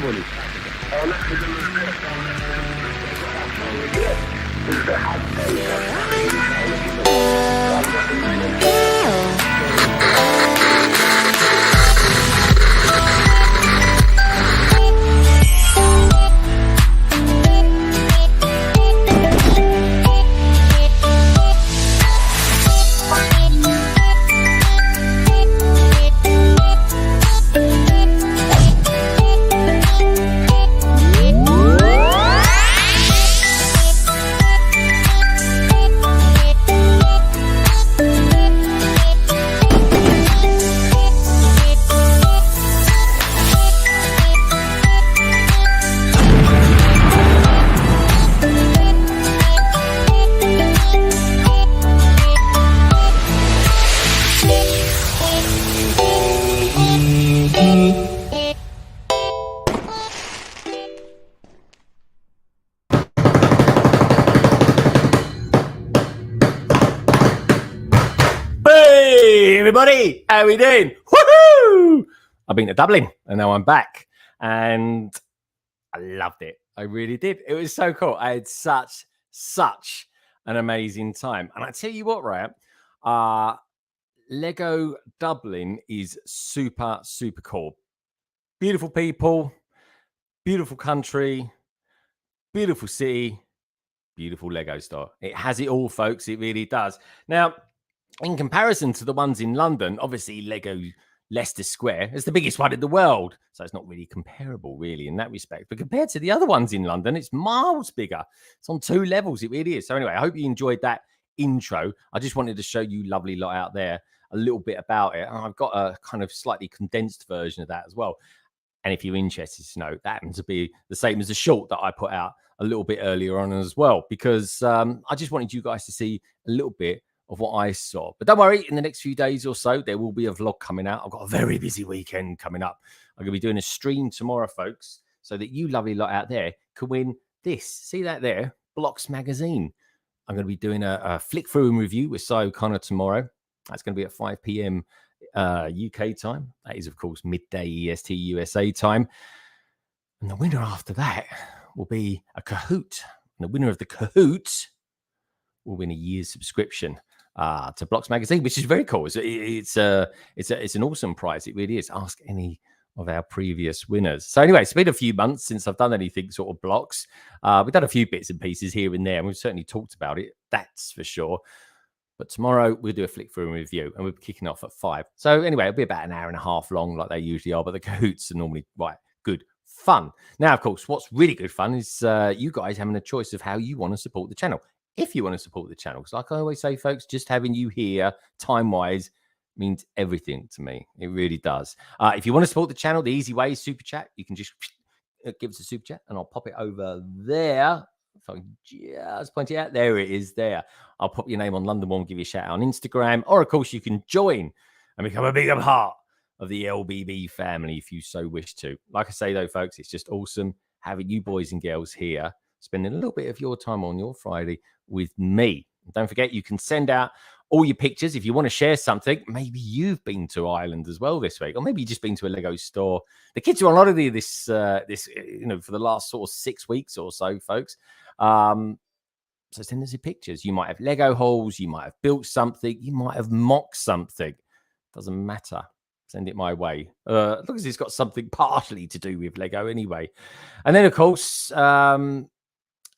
fully. Everybody, how we doing? Woohoo! I've been to Dublin and now I'm back and I loved it. I really did. It was so cool. I had such an amazing time. And I tell you what, right? Lego Dublin is super cool. Beautiful people, beautiful country, beautiful city, beautiful Lego store. It has it all, folks. It really does. Now, in comparison to the ones in London, obviously Lego Leicester Square is the biggest one in the world. So it's not really comparable, really, in that respect. But compared to the other ones in London, it's miles bigger. It's on 2 levels. It really is. So anyway, I hope you enjoyed that intro. I just wanted to show you lovely lot out there a little bit about it. And I've got a kind of slightly condensed version of that as well. And if you're interested to know, that happens to be the same as the short that I put out a little bit earlier on as well, because I just wanted you guys to see a little bit of what I saw. But don't worry, in the next few days or so, there will be a vlog coming out. I've got a very busy weekend coming up. I'm going to be doing a stream tomorrow, folks, so that you lovely lot out there can win this. See that there? Blocks magazine. I'm going to be doing a flick through and review with Si O'Connor tomorrow. That's going to be at 5 p.m. UK time. That is, of course, midday EST USA time. And the winner after that will be a Kahoot. And the winner of the Kahoot will win a year's subscription to Blocks magazine, which is very cool. It's an awesome prize. It really is. Ask any of our previous winners. So anyway, it's been a few months since I've done anything sort of Blocks. We've done a few bits and pieces here and there, and we've certainly talked about it. That's for sure. But tomorrow we'll do a flick through and review, and we're kicking off at 5. So anyway, it'll be about an hour and a half long, like they usually are. But the Kahoots are normally quite good fun. Now, of course, what's really good fun is you guys having a choice of how you want to support the channel. If you want to support the channel, because like I always say, folks, just having you here time-wise means everything to me. It really does. If you want to support the channel, the easy way is Super Chat. You can just give us a Super Chat, and I'll pop it over there. If I can just point it out, there it is there. I'll pop your name on London One, give you a shout out on Instagram, or of course you can join and become a bigger part of the LBB family if you so wish to. Like I say though, folks, it's just awesome having you boys and girls here, spending a little bit of your time on your Friday with me. And don't forget, you can send out all your pictures if you want to share something. Maybe you've been to Ireland as well this week, or maybe you've just been to a Lego store. The kids are on holiday this for the last sort of 6 weeks or so, folks. So send us your pictures. You might have Lego hauls, you might have built something, you might have mocked something. Doesn't matter. Send it my way. As long as it's got something partially to do with Lego anyway. And then, of course,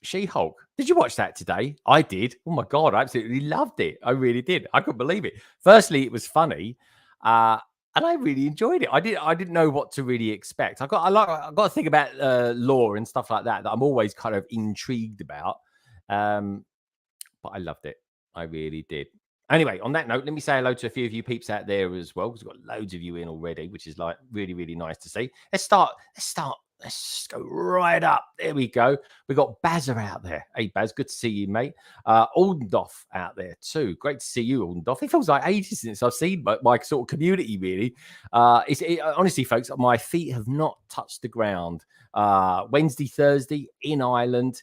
She-Hulk. Did you watch that today? I did. Oh my God, I absolutely loved it. I really did. I couldn't believe it. Firstly, it was funny. And I really enjoyed it. I didn't know what to really expect. I got to think about lore and stuff like that I'm always kind of intrigued about. But I loved it. I really did. Anyway, on that note, let me say hello to a few of you peeps out there as well, because we've got loads of you in already, which is like really, really nice to see. Let's just go right up. There we go. We got Bazza out there. Hey, Baz, good to see you, mate. Aldendorf out there too. Great to see you, Aldendorf. It feels like ages since I've seen my sort of community, really. Honestly, folks, my feet have not touched the ground. Wednesday, Thursday in Ireland.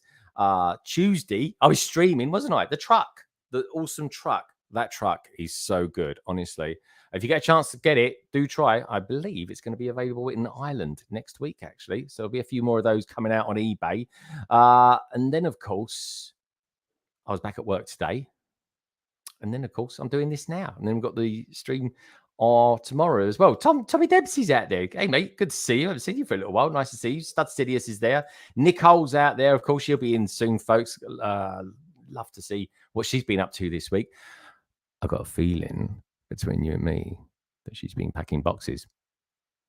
Tuesday, I was streaming, wasn't I? The awesome truck. That truck is so good, honestly. If you get a chance to get it, do try. I believe it's going to be available in Ireland next week, actually. So there'll be a few more of those coming out on eBay. And then, of course, I was back at work today. And then, of course, I'm doing this now. And then we've got the stream tomorrow as well. Tommy Dempsey's out there. Hey, mate, good to see you. I haven't seen you for a little while. Nice to see you. Stud Sidious is there. Nicole's out there. Of course, she'll be in soon, folks. Love to see what she's been up to this week. I've got a feeling between you and me that she's been packing boxes.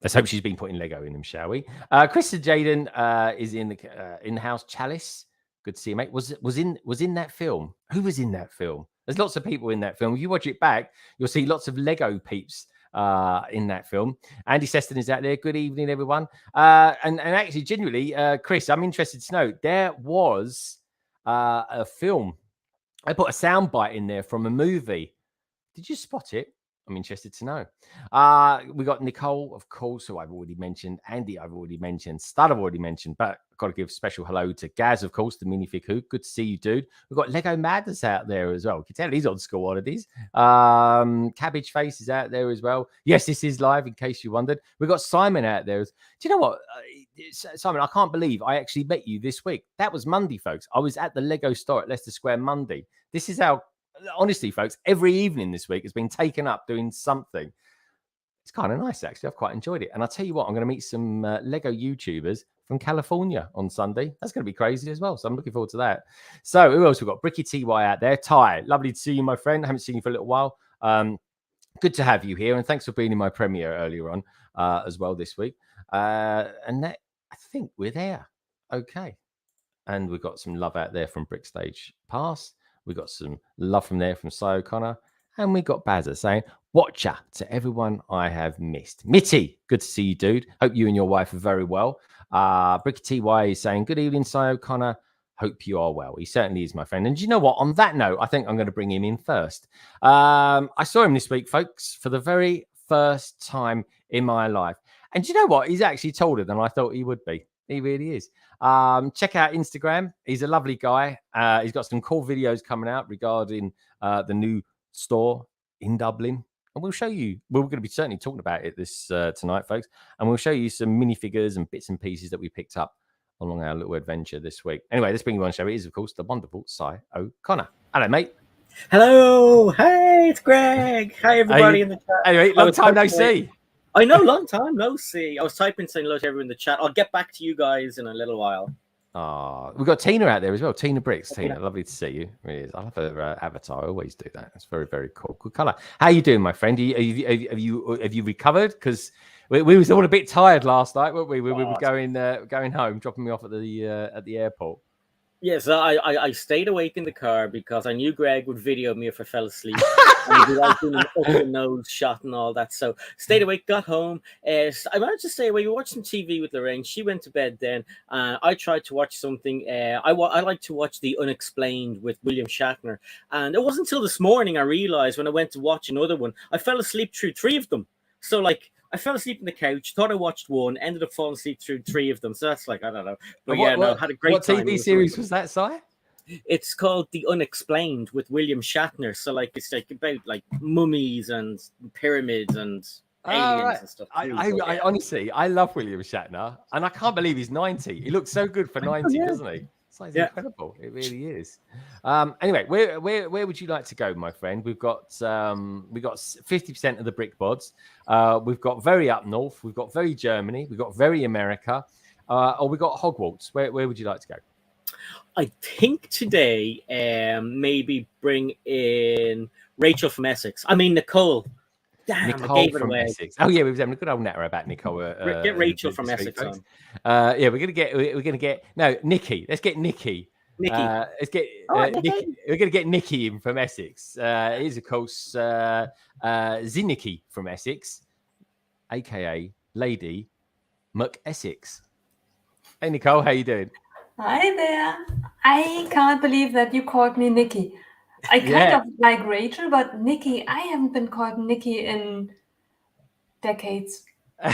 Let's hope she's been putting Lego in them, shall we? Chris and Jaden is in the in-house. Chalice, good to see you, mate. Was in that film? Who was in that film? There's lots of people in that film. If you watch it back, you'll see lots of Lego peeps in that film. Andy Seston is out there. Good evening, everyone. And actually, genuinely, Chris, I'm interested to know, there was a film. I put a soundbite in there from a movie. Did you spot it? I'm interested to know. We got Nicole, of course, who I've already mentioned. Andy, I've already mentioned. Stud, I've already mentioned. But I've got to give a special hello to Gaz, of course, the minifig who. Good to see you, dude. We've got Lego Madness out there as well. You can tell he's on school holidays. Cabbage Face is out there as well. Yes, this is live, in case you wondered. We've got Simon out there. Do you know what? Simon, I can't believe I actually met you this week. That was Monday, folks. I was at the Lego store at Leicester Square Monday. This is how... Honestly, folks, every evening this week has been taken up doing something. It's kind of nice, actually. I've quite enjoyed it. And I'll tell you what, I'm going to meet some Lego YouTubers from California on Sunday. That's going to be crazy as well. So I'm looking forward to that. So who else we've got? Bricky TY out there. Ty, lovely to see you, my friend. I haven't seen you for a little while. Good to have you here. And thanks for being in my premiere earlier on as well this week. And that, I think we're there. Okay. And we've got some love out there from BrickStagePass. We got some love from there from Cy O'Connor. And we got Bazza saying, watcher to everyone I have missed. Mitty, good to see you, dude. Hope you and your wife are very well. Bricky TY is saying, good evening, Cy O'Connor. Hope you are well. He certainly is, my friend. And you know what? On that note, I think I'm going to bring him in first. I saw him this week, folks, for the very first time in my life. And you know what? He's actually taller than I thought he would be. He really is. Check out Instagram. He's a lovely guy. He's got some cool videos coming out regarding the new store in Dublin. And we'll show you. We're going to be certainly talking about it this tonight, folks. And we'll show you some minifigures and bits and pieces that we picked up along our little adventure this week. Anyway, let's bring you on show. It is, of course, the wonderful Cy O'Connor. Hello, mate. Hello. Hey, it's Greg. Hi, everybody in the chat. Anyway, long time no see. I know, long time no see. I was typing saying hello to everyone in the chat. I'll get back to you guys in a little while. We've got Tina out there as well. Tina Bricks. Tina, lovely to see you. It is. I love her avatar. I always do that. It's very, very cool. Good color. How you doing, my friend? Have you recovered? Because we was all a bit tired last night, weren't we? We were going home, dropping me off at the airport. Yes, I stayed awake in the car because I knew Greg would video me if I fell asleep. And he was doing an open nose shot and all that. So stayed awake, got home. I managed to stay awake. We watched some TV with Lorraine. She went to bed then. I tried to watch something. I like to watch The Unexplained with William Shatner. And it wasn't until this morning I realized when I went to watch another one, I fell asleep through 3 of them. So like, I fell asleep on the couch, thought I watched one, ended up falling asleep through 3 of them. So that's like, I don't know. But had a great time. What TV series was that, Si? It's called The Unexplained with William Shatner. So like, it's like about like mummies and pyramids and aliens and stuff. I honestly, I love William Shatner, and I can't believe he's 90. He looks so good for 90, doesn't he? It's incredible. It really is. Anyway, where would you like to go, my friend? We've got 50% of the BrickBods. We've got very up north. We've got very Germany. We've got very America. Or we've got Hogwarts. Where would you like to go? I think today, maybe bring in Rachel from Essex. I mean Nicole. Damn, Nicole I gave it from away. Essex. Oh yeah, we was having a good old natter about Nicole. Get Rachel from Essex on. Yeah, we're gonna get Nikki. Let's get Nikki. Let's get Nikki. We're gonna get Nikki in from Essex. It is of course Ziniki from Essex, aka Lady McEssex. Hey Nicole, how you doing? Hi there. I can't believe that you called me Nikki. I kind of like Rachel, but Nikki, I haven't been called Nikki in decades. Well,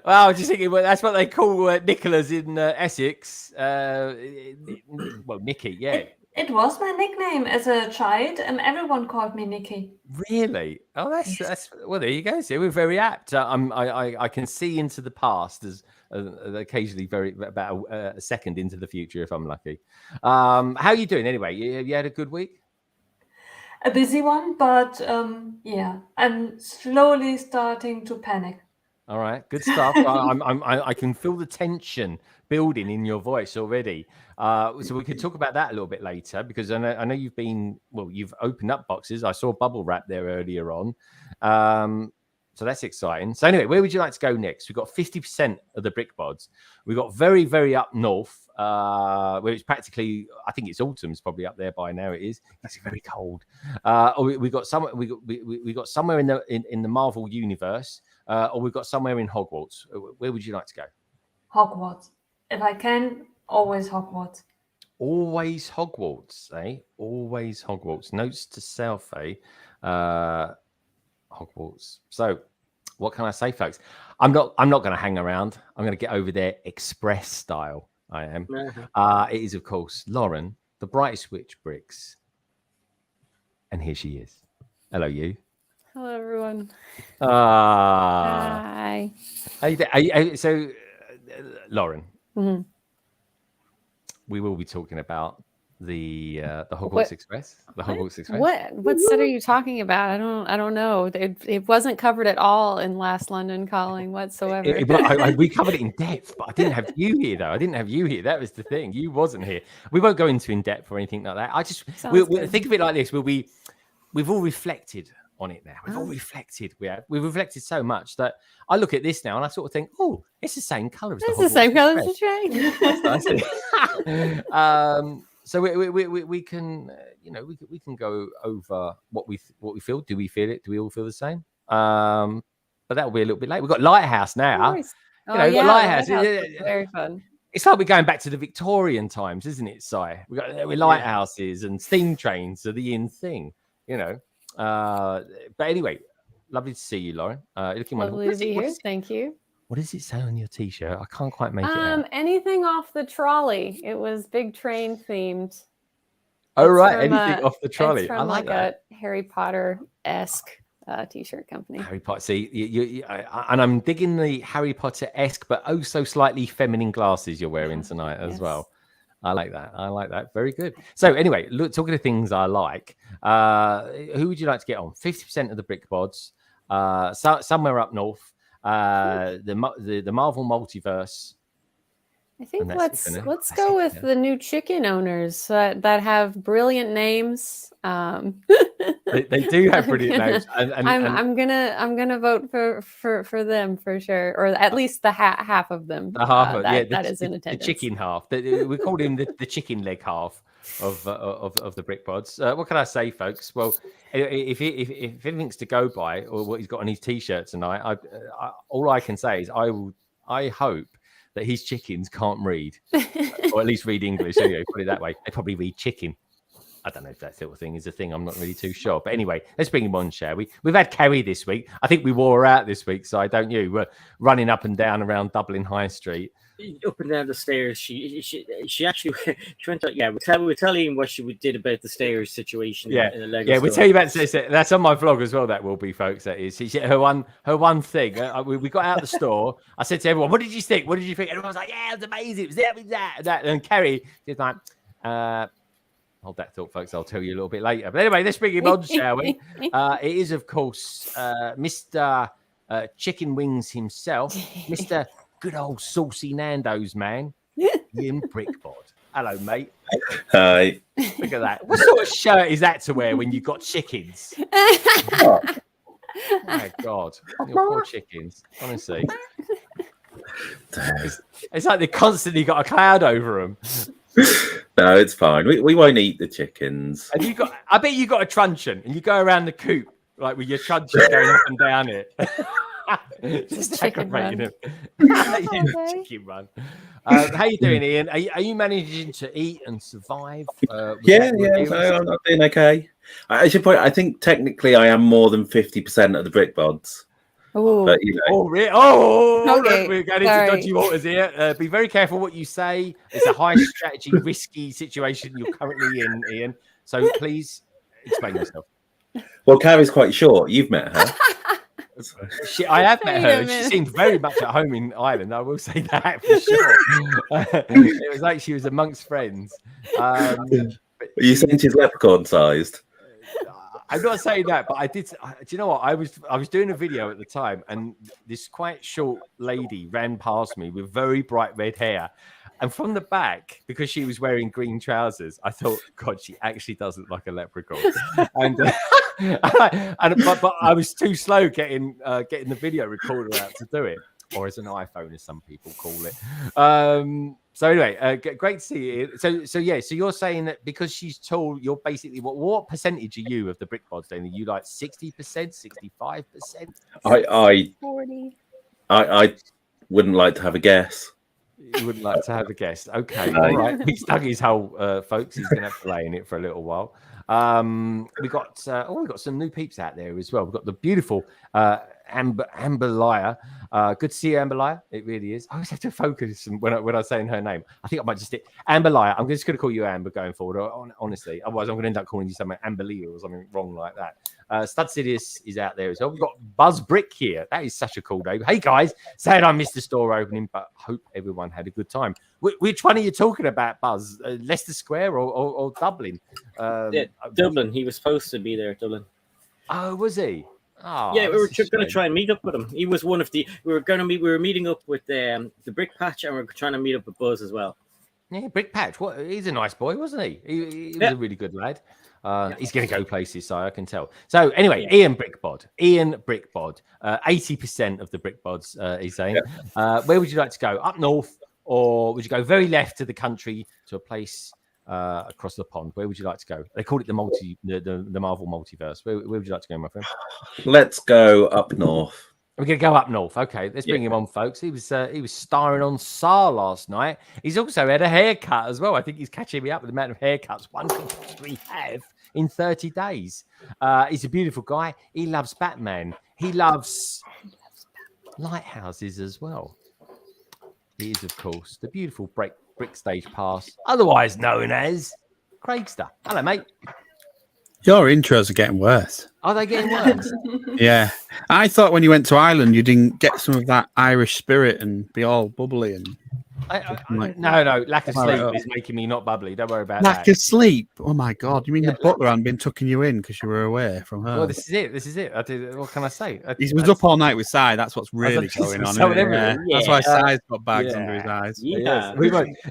I was just thinking, well, that's what they call Nicholas in Essex. Well, Nikki, yeah. It was my nickname as a child, and everyone called me Nikki. Really? Oh, that's well. There you go. See, we're very apt. I can see into the past as occasionally about a second into the future if I'm lucky. How are you doing anyway? You had a good week? A busy one, but yeah, I'm slowly starting to panic. All right, good stuff. I can feel the tension building in your voice already. So we could talk about that a little bit later because I know you've opened up boxes. I saw bubble wrap there earlier on. So that's exciting. So anyway, where would you like to go next? We've got 50% of the BrickBods. We've got very, very up north, where it's practically, I think it's autumn. It's probably up there by now. It is. It's very cold. We got somewhere in the Marvel universe. Or we've got somewhere in Hogwarts. Where would you like to go? Hogwarts. If I can, always Hogwarts. Always Hogwarts, eh? Always Hogwarts. Notes to self, eh? Hogwarts. So, what can I say, folks? I'm not going to hang around. I'm going to get over there express style. I am. It is, of course, Lauren, the brightest witch bricks, and here she is. Hello, you. Hello, everyone. Hi. So, Lauren, we will be talking about the Hogwarts Express. The Hogwarts Express. What set are you talking about? I don't know. It wasn't covered at all in last London Calling whatsoever. We covered it in depth, but I didn't have you here though. I didn't have you here. That was the thing. You wasn't here. We won't go into in depth or anything like that. We'll think of it like this. We've all reflected on it now. We've all reflected. We've reflected so much that I look at this now and I sort of think, oh, it's the same colour as the same colour as the train. So we can, we can go over what we feel. Do we feel it? Do we all feel the same? But that will be a little bit late. We've got Lighthouse now. Nice. Lighthouse. Very fun. It's like we're going back to the Victorian times, isn't it, Si? We're lighthouses and steam trains are the in thing, But anyway, lovely to see you, Lauren. Looking lovely to be here. Thank you. What does it say on your T-shirt? I can't quite make it out. Anything off the trolley. It was big train themed. Oh, right. Anything off the trolley. It's from I like that. A Harry Potter-esque T-shirt company. Harry Potter. See, and I'm digging the Harry Potter-esque, but oh so slightly feminine glasses you're wearing tonight as well. I like that. Very good. So anyway, talking of things I like, who would you like to get on? 50% of the BrickBods, somewhere up north, the Marvel multiverse. I think let's go with the new chicken owners that have brilliant names. They do have brilliant names. I'm gonna vote for them for sure, or at least the half of them. The half that is in attendance. The chicken half. We called him the chicken leg half of the BrickBods. What can I say, folks? Well, if anything's to go by, or what he's got on his T-shirt tonight, all I can say is I hope that his chickens can't read, or at least read English. So, put it that way. They probably read chicken. I don't know if that sort of thing is a thing. I'm not really too sure. But anyway, let's bring him on, shall we? We've had Carrie this week. I think we wore her out this week, so don't you? We're running up and down around Dublin High Street. Up and down the stairs. She actually she went. We're telling him what she did about the stairs situation. Yeah, in the Lego we'll tell you about this. That's on my vlog as well. That will be, folks. That is her one thing. We got out the store. I said to everyone, "What did you think? What did you think?" And everyone was like, "Yeah, it was amazing. It was that." And Carrie was like, hold that thought, folks. I'll tell you a little bit later. But anyway, let's bring him on, shall we? It is, of course, Mr. Chicken Wings himself, Mr. Good old Saucy Nando's man, Jim BrickBod. Hello, mate. Hi. Look at that. What sort of shirt is that to wear when you've got chickens? Oh, my God. Your poor chickens, honestly. It's like they've constantly got a cloud over them. No, it's fine. We won't eat the chickens. And I bet you got a truncheon and you go around the coop like with your truncheon going up and down it. Just chicken run. Chicken run. How you doing, Ian? Are you managing to eat and survive? I'm doing okay. I should point. I think technically I am more than 50% of the BrickBods. Oh, But you know, Okay, we're going into sorry. dodgy waters here. Be very careful what you say. It's a high strategy, risky situation you're currently in, Ian. So please explain yourself. well, Carrie's quite short. You've met her. I have met Wait her. a And she minute. seemed very much at home in Ireland. I will say that for sure. It was like she was amongst friends. You saying she's leprechaun sized? I'm not saying that, but I did. Do you know what? I was doing a video at the time, and this quite short lady ran past me with very bright red hair. And from the back, because she was wearing green trousers, I thought, God, she actually does look like a leprechaun. And but I was too slow getting the video recorder out to do it, or as an iPhone, as some people call it. So anyway, great to see you. So you're saying that because she's tall, you're basically what percentage are you of the BrickBods? Then are you like 60%, 65%? 40. I wouldn't like to have a guess. You wouldn't like to have a guest. Okay, all right. He's dug his hole, folks. He's going to have to lay in it for a little while. We got some new peeps out there as well. We've got the beautiful Amber Lyer. Good to see you, Amber Lyer. It really is. I always have to focus when I'm saying her name. I think I might just stick Amber Lyer. I'm just going to call you Amber going forward. Honestly, otherwise I'm going to end up calling you something Amber Lee or something wrong like that. Stud Sidious is out there as well. We've got Buzz Brick here. That is such a cool name. Hey guys, sad I missed the store opening, but hope everyone had a good time. Which one are you talking about, Buzz? Leicester Square or Dublin? Dublin. He was supposed to be there at Dublin. Oh, was he? Oh, yeah, we were going to try and meet up with him. He was one of the. We were meeting up with the Brick Patch, and we were trying to meet up with Buzz as well. Yeah, Brick Patch. He's a nice boy, wasn't he? He was a really good lad. He's going to go places, so I can tell. So anyway, Ian BrickBod, 80% of the BrickBods, he's saying. Where would you like to go? Up north, or would you go very left to the country to a place across the pond? Where would you like to go? They call it the Marvel multiverse. Where would you like to go, my friend? Let's go up north. We're gonna go up north. Okay, let's bring him on, folks. He was starring on SAR last night. He's also had a haircut as well. I think he's catching me up with the amount of haircuts one can possibly have in 30 days. He's a beautiful guy. He loves Batman. He loves lighthouses as well. He is, of course, the beautiful BrickStagePass, otherwise known as Craigster. Hello, mate. Your intros are getting worse. Are they getting worse? Yeah. I thought when you went to Ireland, you didn't get some of that Irish spirit and be all bubbly. And no. Lack of sleep is making me not bubbly. Don't worry about that. Lack of sleep? Oh, my God. You mean the butler hadn't been tucking you in because you were away from her? Well, this is it. What can I say? He was up all night with Si. That's what's really going on. That's why Si's got bags under his eyes. Yeah.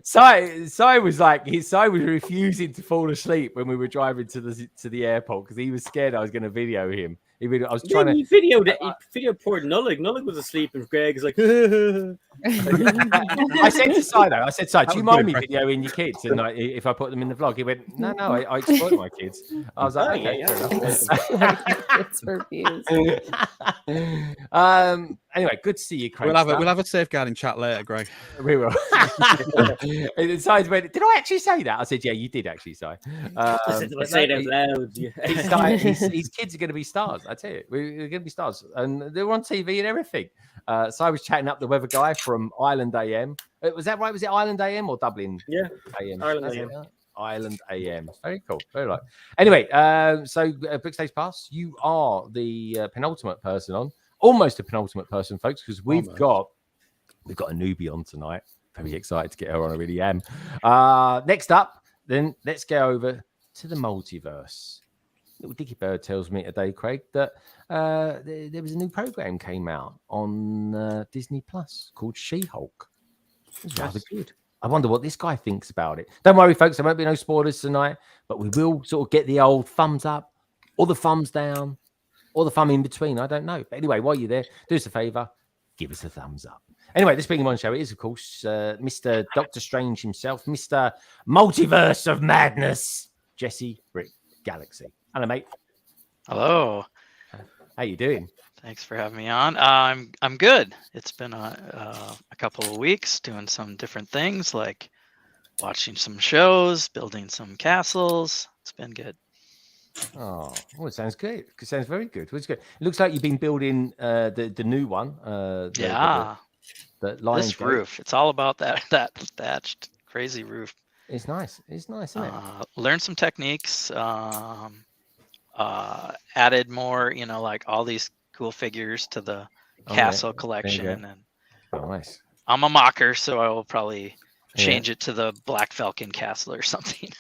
Si was refusing to fall asleep when we were driving to the airport because he was scared I was going to video him. He videoed poor Nullig. Nullig was asleep, and Greg is like. I said to Si though, Si, do you mind me videoing your kids? And if I put them in the vlog, he went, no, I exploit my kids. I was like, okay, It's refused. Anyway, good to see you, Craig. We'll have a safeguarding chat later, Greg. We will. And Si went, did I actually say that? I said, yeah, you did actually, Si. I say it out loud. His kids are going to be stars. I tell you, we're going to be stars, and they're on TV and everything. So I was chatting up the weather guy from Ireland AM. Was that right? Was it Ireland AM or Dublin? Yeah, AM. Ireland AM. Island AM. Very cool. Very right. Anyway, so BrickStagePass, you are the penultimate person on. Almost a penultimate person, folks, because we've got a newbie on tonight. Very excited to get her on. I really am. Next up, then let's go over to the multiverse. Little Dicky Bird tells me today, Craig, that there was a new program came out on Disney Plus called She-Hulk. It's rather good. I wonder what this guy thinks about it. Don't worry, folks. There won't be no spoilers tonight, but we will sort of get the old thumbs up or the thumbs down or the thumb in between. I don't know. But anyway, while you're there, do us a favor. Give us a thumbs up. Anyway, this being one show, it is, of course, Mr. Doctor Strange himself, Mr. Multiverse of Madness, Jessie Brick Galaxy. Hello, mate. Hello. How you doing? Thanks for having me on. I'm good. It's been a couple of weeks doing some different things, like watching some shows, building some castles. It's been good. Oh, it sounds good. It sounds very good. It's good. It looks like you've been building the new one. Yeah. The Lion's This Gate. roof. It's all about that thatched crazy roof. It's nice. It's nice, isn't it? Learned some techniques. Added more, like all these cool figures to the castle collection. And nice. I'm a mocker, so I will probably change it to the Black Falcon Castle or something.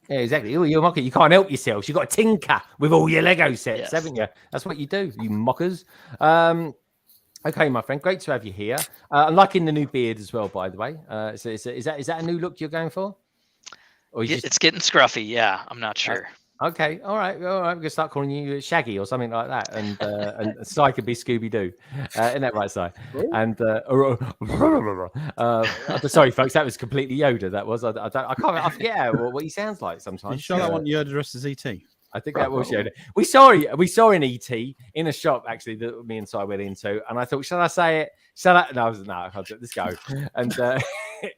Yeah, exactly. You're a mocker. You can't help yourselves. You've got to tinker with all your Lego sets, Yes. haven't you? That's what you do, you mockers. Okay, my friend. Great to have you here. I'm liking the new beard as well, by the way. So is that a new look you're going for? Or It's getting scruffy. Yeah, I'm not sure. Okay, all right. We're gonna start calling you Shaggy or something like that, and Cy could be Scooby Doo. Isn't that right, Cy? And sorry, folks, that was completely Yoda. That was. I forget what he sounds like sometimes. You sure that one Yoda dressed as ET? I think that was Yoda. We saw an ET in a shop actually that me and Cy went into, and I thought, shall I say it? Shall I? No, I was no. Let's go. And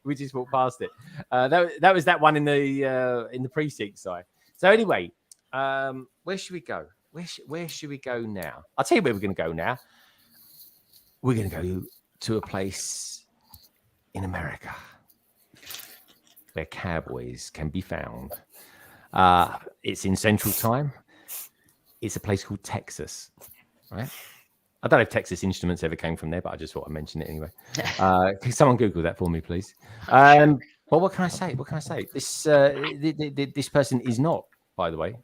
we just walked past it. That was that one in the precinct, Cy. So anyway, where should we go? Where should we go now? I'll tell you where we're going to go now. We're going to go to a place in America where cowboys can be found. It's in Central Time. It's a place called Texas, right? I don't know if Texas Instruments ever came from there, but I just thought I'd mention it anyway. Can someone Google that for me, please? Well, what can I say? This person is not, by the way,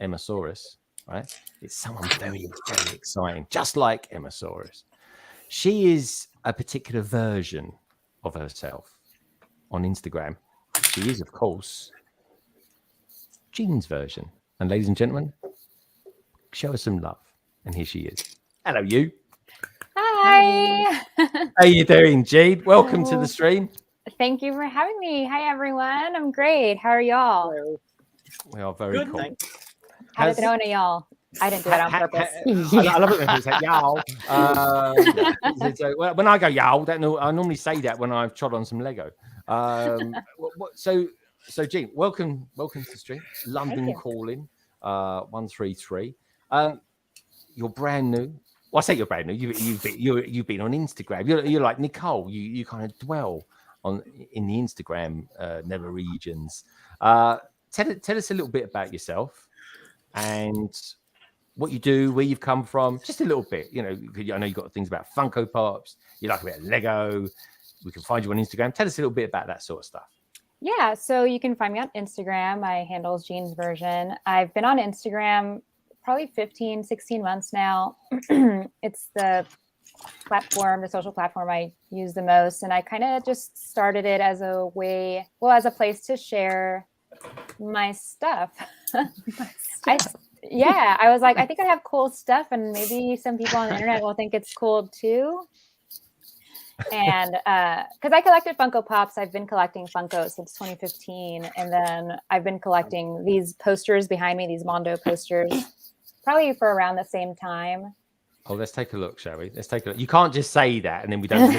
Emmasaurus, right? It's someone very, very exciting, just like Emmasaurus. She is a particular version of herself on Instagram. She is, of course, JeansVersion. And ladies and gentlemen, show us some love. And here she is. Hello, you. Hi. How you doing, Jean? Welcome to the stream. Thank you for having me. Hi, everyone. I'm great. How are y'all? We are very Good, cool. thanks. How did throw in a y'all? I didn't do that on purpose. I love it when people say y'all. When I go y'all, I normally say that when I've trod on some Lego. So Jean, welcome to the stream. London Calling 133. You're brand new. Well, I say you're brand new. You've been on Instagram. You're like Nicole. You kind of dwell in the Instagram nether regions. Tell us a little bit about yourself and what you do, where you've come from. Just a little bit. I know you've got things about Funko Pops. You like a bit of Lego. We can find you on Instagram. Tell us a little bit about that sort of stuff. Yeah, so you can find me on Instagram. My handle is JeansVersion. I've been on Instagram probably 15, 16 months now. It's the social platform I use the most. And I kind of just started it as a place to share my stuff. I was like, I think I have cool stuff and maybe some people on the internet will think it's cool too. And because I collected Funko Pops, I've been collecting Funko since 2015. And then I've been collecting these posters behind me, these Mondo posters, probably for around the same time. Oh, let's take a look, shall we? Let's take a look. You can't just say that and then we don't.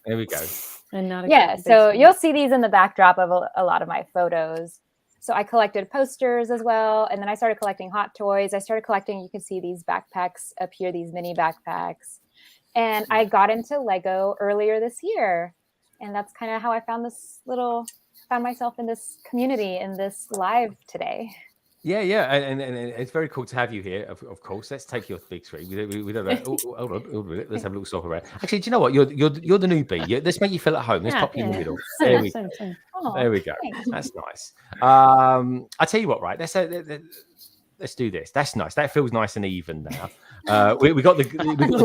There we go. And so you'll see these in the backdrop of a lot of my photos. So I collected posters as well. And then I started collecting hot toys. I started collecting, you can see these backpacks up here, these mini backpacks. And I got into Lego earlier this year. And that's kind of how I found myself in this community, in this live today. Yeah, and it's very cool to have you here. Of course, let's take your big screen. We don't know. Hold on. Let's have a little swap around. Actually, do you know what? You're the newbie. Let's make you feel at home. Let's pop you in the middle. There we go. There we go. That's nice. I tell you what, right? Let's do this. That's nice. That feels nice and even now. We got the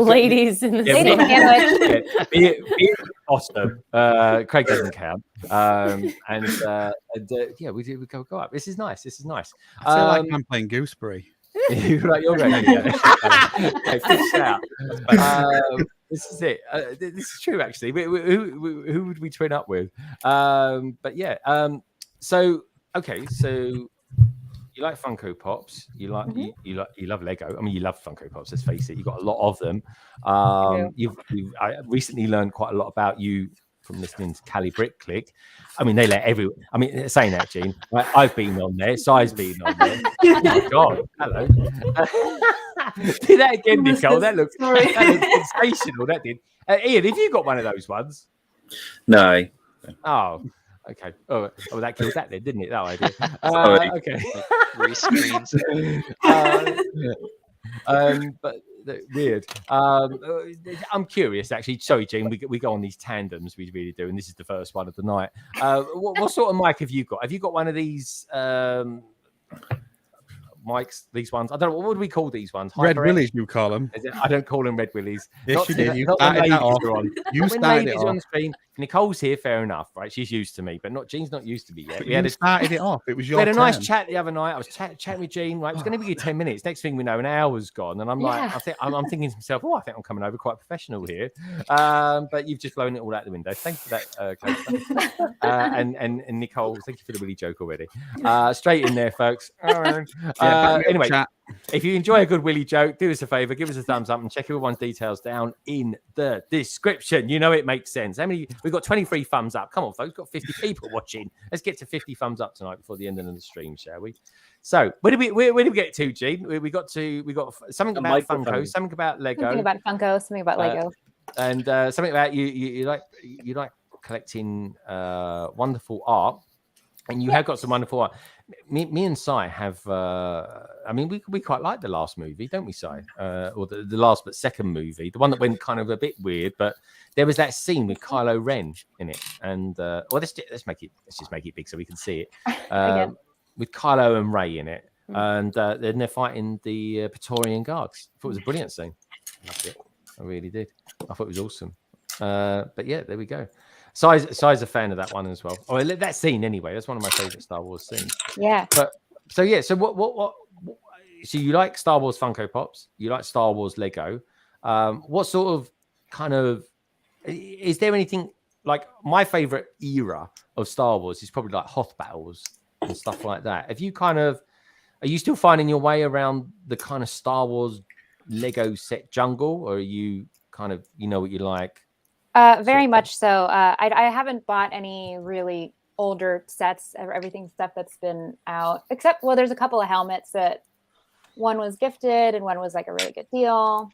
ladies in the sandwich. Awesome. Craig doesn't count. We go up. This is nice. I feel like I'm playing Gooseberry. You're ready. Good shout. This is it. This is true, actually. Who would we twin up with? So you like Funko Pops. You love Lego. I mean, you love Funko Pops. Let's face it. You've got a lot of them. I recently learned quite a lot about you from listening to Cali Brick Click. I mean, they let everyone. I mean, saying that, Gene, right, I've been on there. Si's been on there. Oh my God, hello. Do that again, Nicole. That looks sensational. That did. Ian, have you got one of those ones? No. Oh, okay. Oh, that killed that then, didn't it? That idea. Okay. 3 screens. But weird. I'm curious, actually. Sorry, Gene. We go on these tandems. We really do, and this is the first one of the night. What sort of mic have you got? Have you got one of these mics? These ones? I don't know. What would we call these ones? Red Willies, you call them. I don't call them Red Willies. Yes, you did. You started that off. You started it on screen. Nicole's here, fair enough, right? She's used to me, but Jean's not used to me yet. We started it off. It was your We had a turn. nice chat the other night. I was chatting with Jean. Right, it was going to be 10 minutes. Next thing we know, an hour's gone, and I'm like, I'm thinking to myself, I think I'm coming over quite professional here. But you've just blown it all out the window. Thanks for that, Coach. And Nicole, thank you for the Willy joke already. Straight in there, folks. Anyway. If you enjoy a good Willy joke, do us a favor, give us a thumbs up and check everyone's details down in the description. You know it makes sense. How many? We've got 23 thumbs up. Come on, folks. We've got 50 people watching. Let's get to 50 thumbs up tonight before the end of the stream, shall we? So where did we get to, Gene? We got something about Funko, something about Lego. Something about Funko, something about Lego. And something about you like collecting wonderful art. And you have got some wonderful art. Me and Si have. I mean, we quite like the last movie, don't we, Si? Or the last but second movie, the one that went kind of a bit weird. But there was that scene with Kylo Ren in it, and let's just make it big so we can see it. With Kylo and Rey in it, and then they're fighting the Praetorian Guards. I thought it was a brilliant scene. I loved it. I really did. I thought it was awesome. But yeah, there we go. Si's a fan of that one as well. Oh, that scene anyway. That's one of my favorite Star Wars scenes. Yeah. But so what? So you like Star Wars Funko Pops? You like Star Wars Lego? What sort of kind of is there anything like my favorite era of Star Wars is probably like Hoth battles and stuff like that. Have you are you still finding your way around the kind of Star Wars Lego set jungle, or are you kind of what you like? Very much so. I haven't bought any really older sets, everything stuff that's been out, except, well, there's a couple of helmets that one was gifted and one was like a really good deal.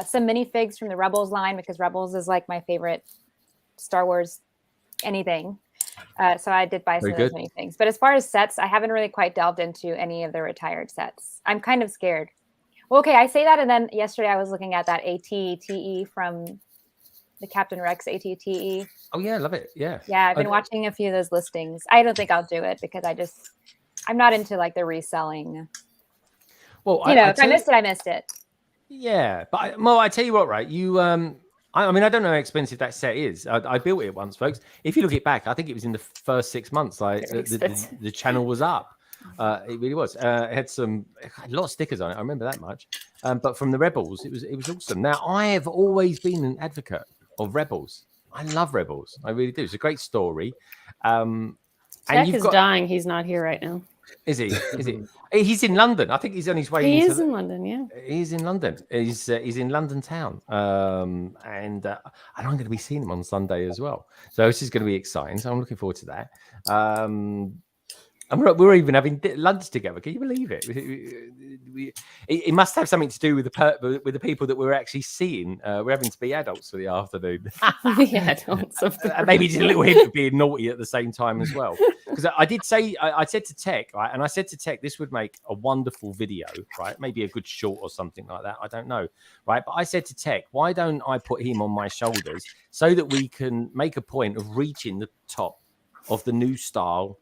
Some minifigs from the Rebels line, because Rebels is like my favorite Star Wars anything. So I did buy some of those minifigs. But as far as sets, I haven't really quite delved into any of the retired sets. I'm kind of scared. Well, okay, I say that, and then yesterday I was looking at that AT-TE from the Captain Rex AT-TE. Oh yeah, I love it. Yeah. Yeah, I've been watching a few of those listings. I don't think I'll do it because I'm not into like the reselling. Well, if I missed it, I missed it. Yeah, but I tell you what, right? You, I mean, I don't know how expensive that set is. I built it once, folks. If you look it back, I think it was in the first 6 months. Like the channel was up. It really was. It had a lot of stickers on it. I remember that much. But from the Rebels, it was awesome. Now, I have always been an advocate of Rebels. I love Rebels. I really do. It's a great story. Jack is dying. He's not here right now. Is he? Is he? He's in London. I think he's on his way. He is in London. Yeah, he's in London. He's in London town, and I'm going to be seeing him on Sunday as well. So this is going to be exciting. So I'm looking forward to that. We're even having lunch together. Can you believe it? It must have something to do with the people that we're actually seeing. We're having to be adults for the afternoon. The adults of the maybe just a little hint of being naughty at the same time as well. Because I did say, I said to Tech, right, and I said to Tech, this would make a wonderful video, right? Maybe a good short or something like that. I don't know, right? But I said to Tech, why don't I put him on my shoulders so that we can make a point of reaching the top of the new style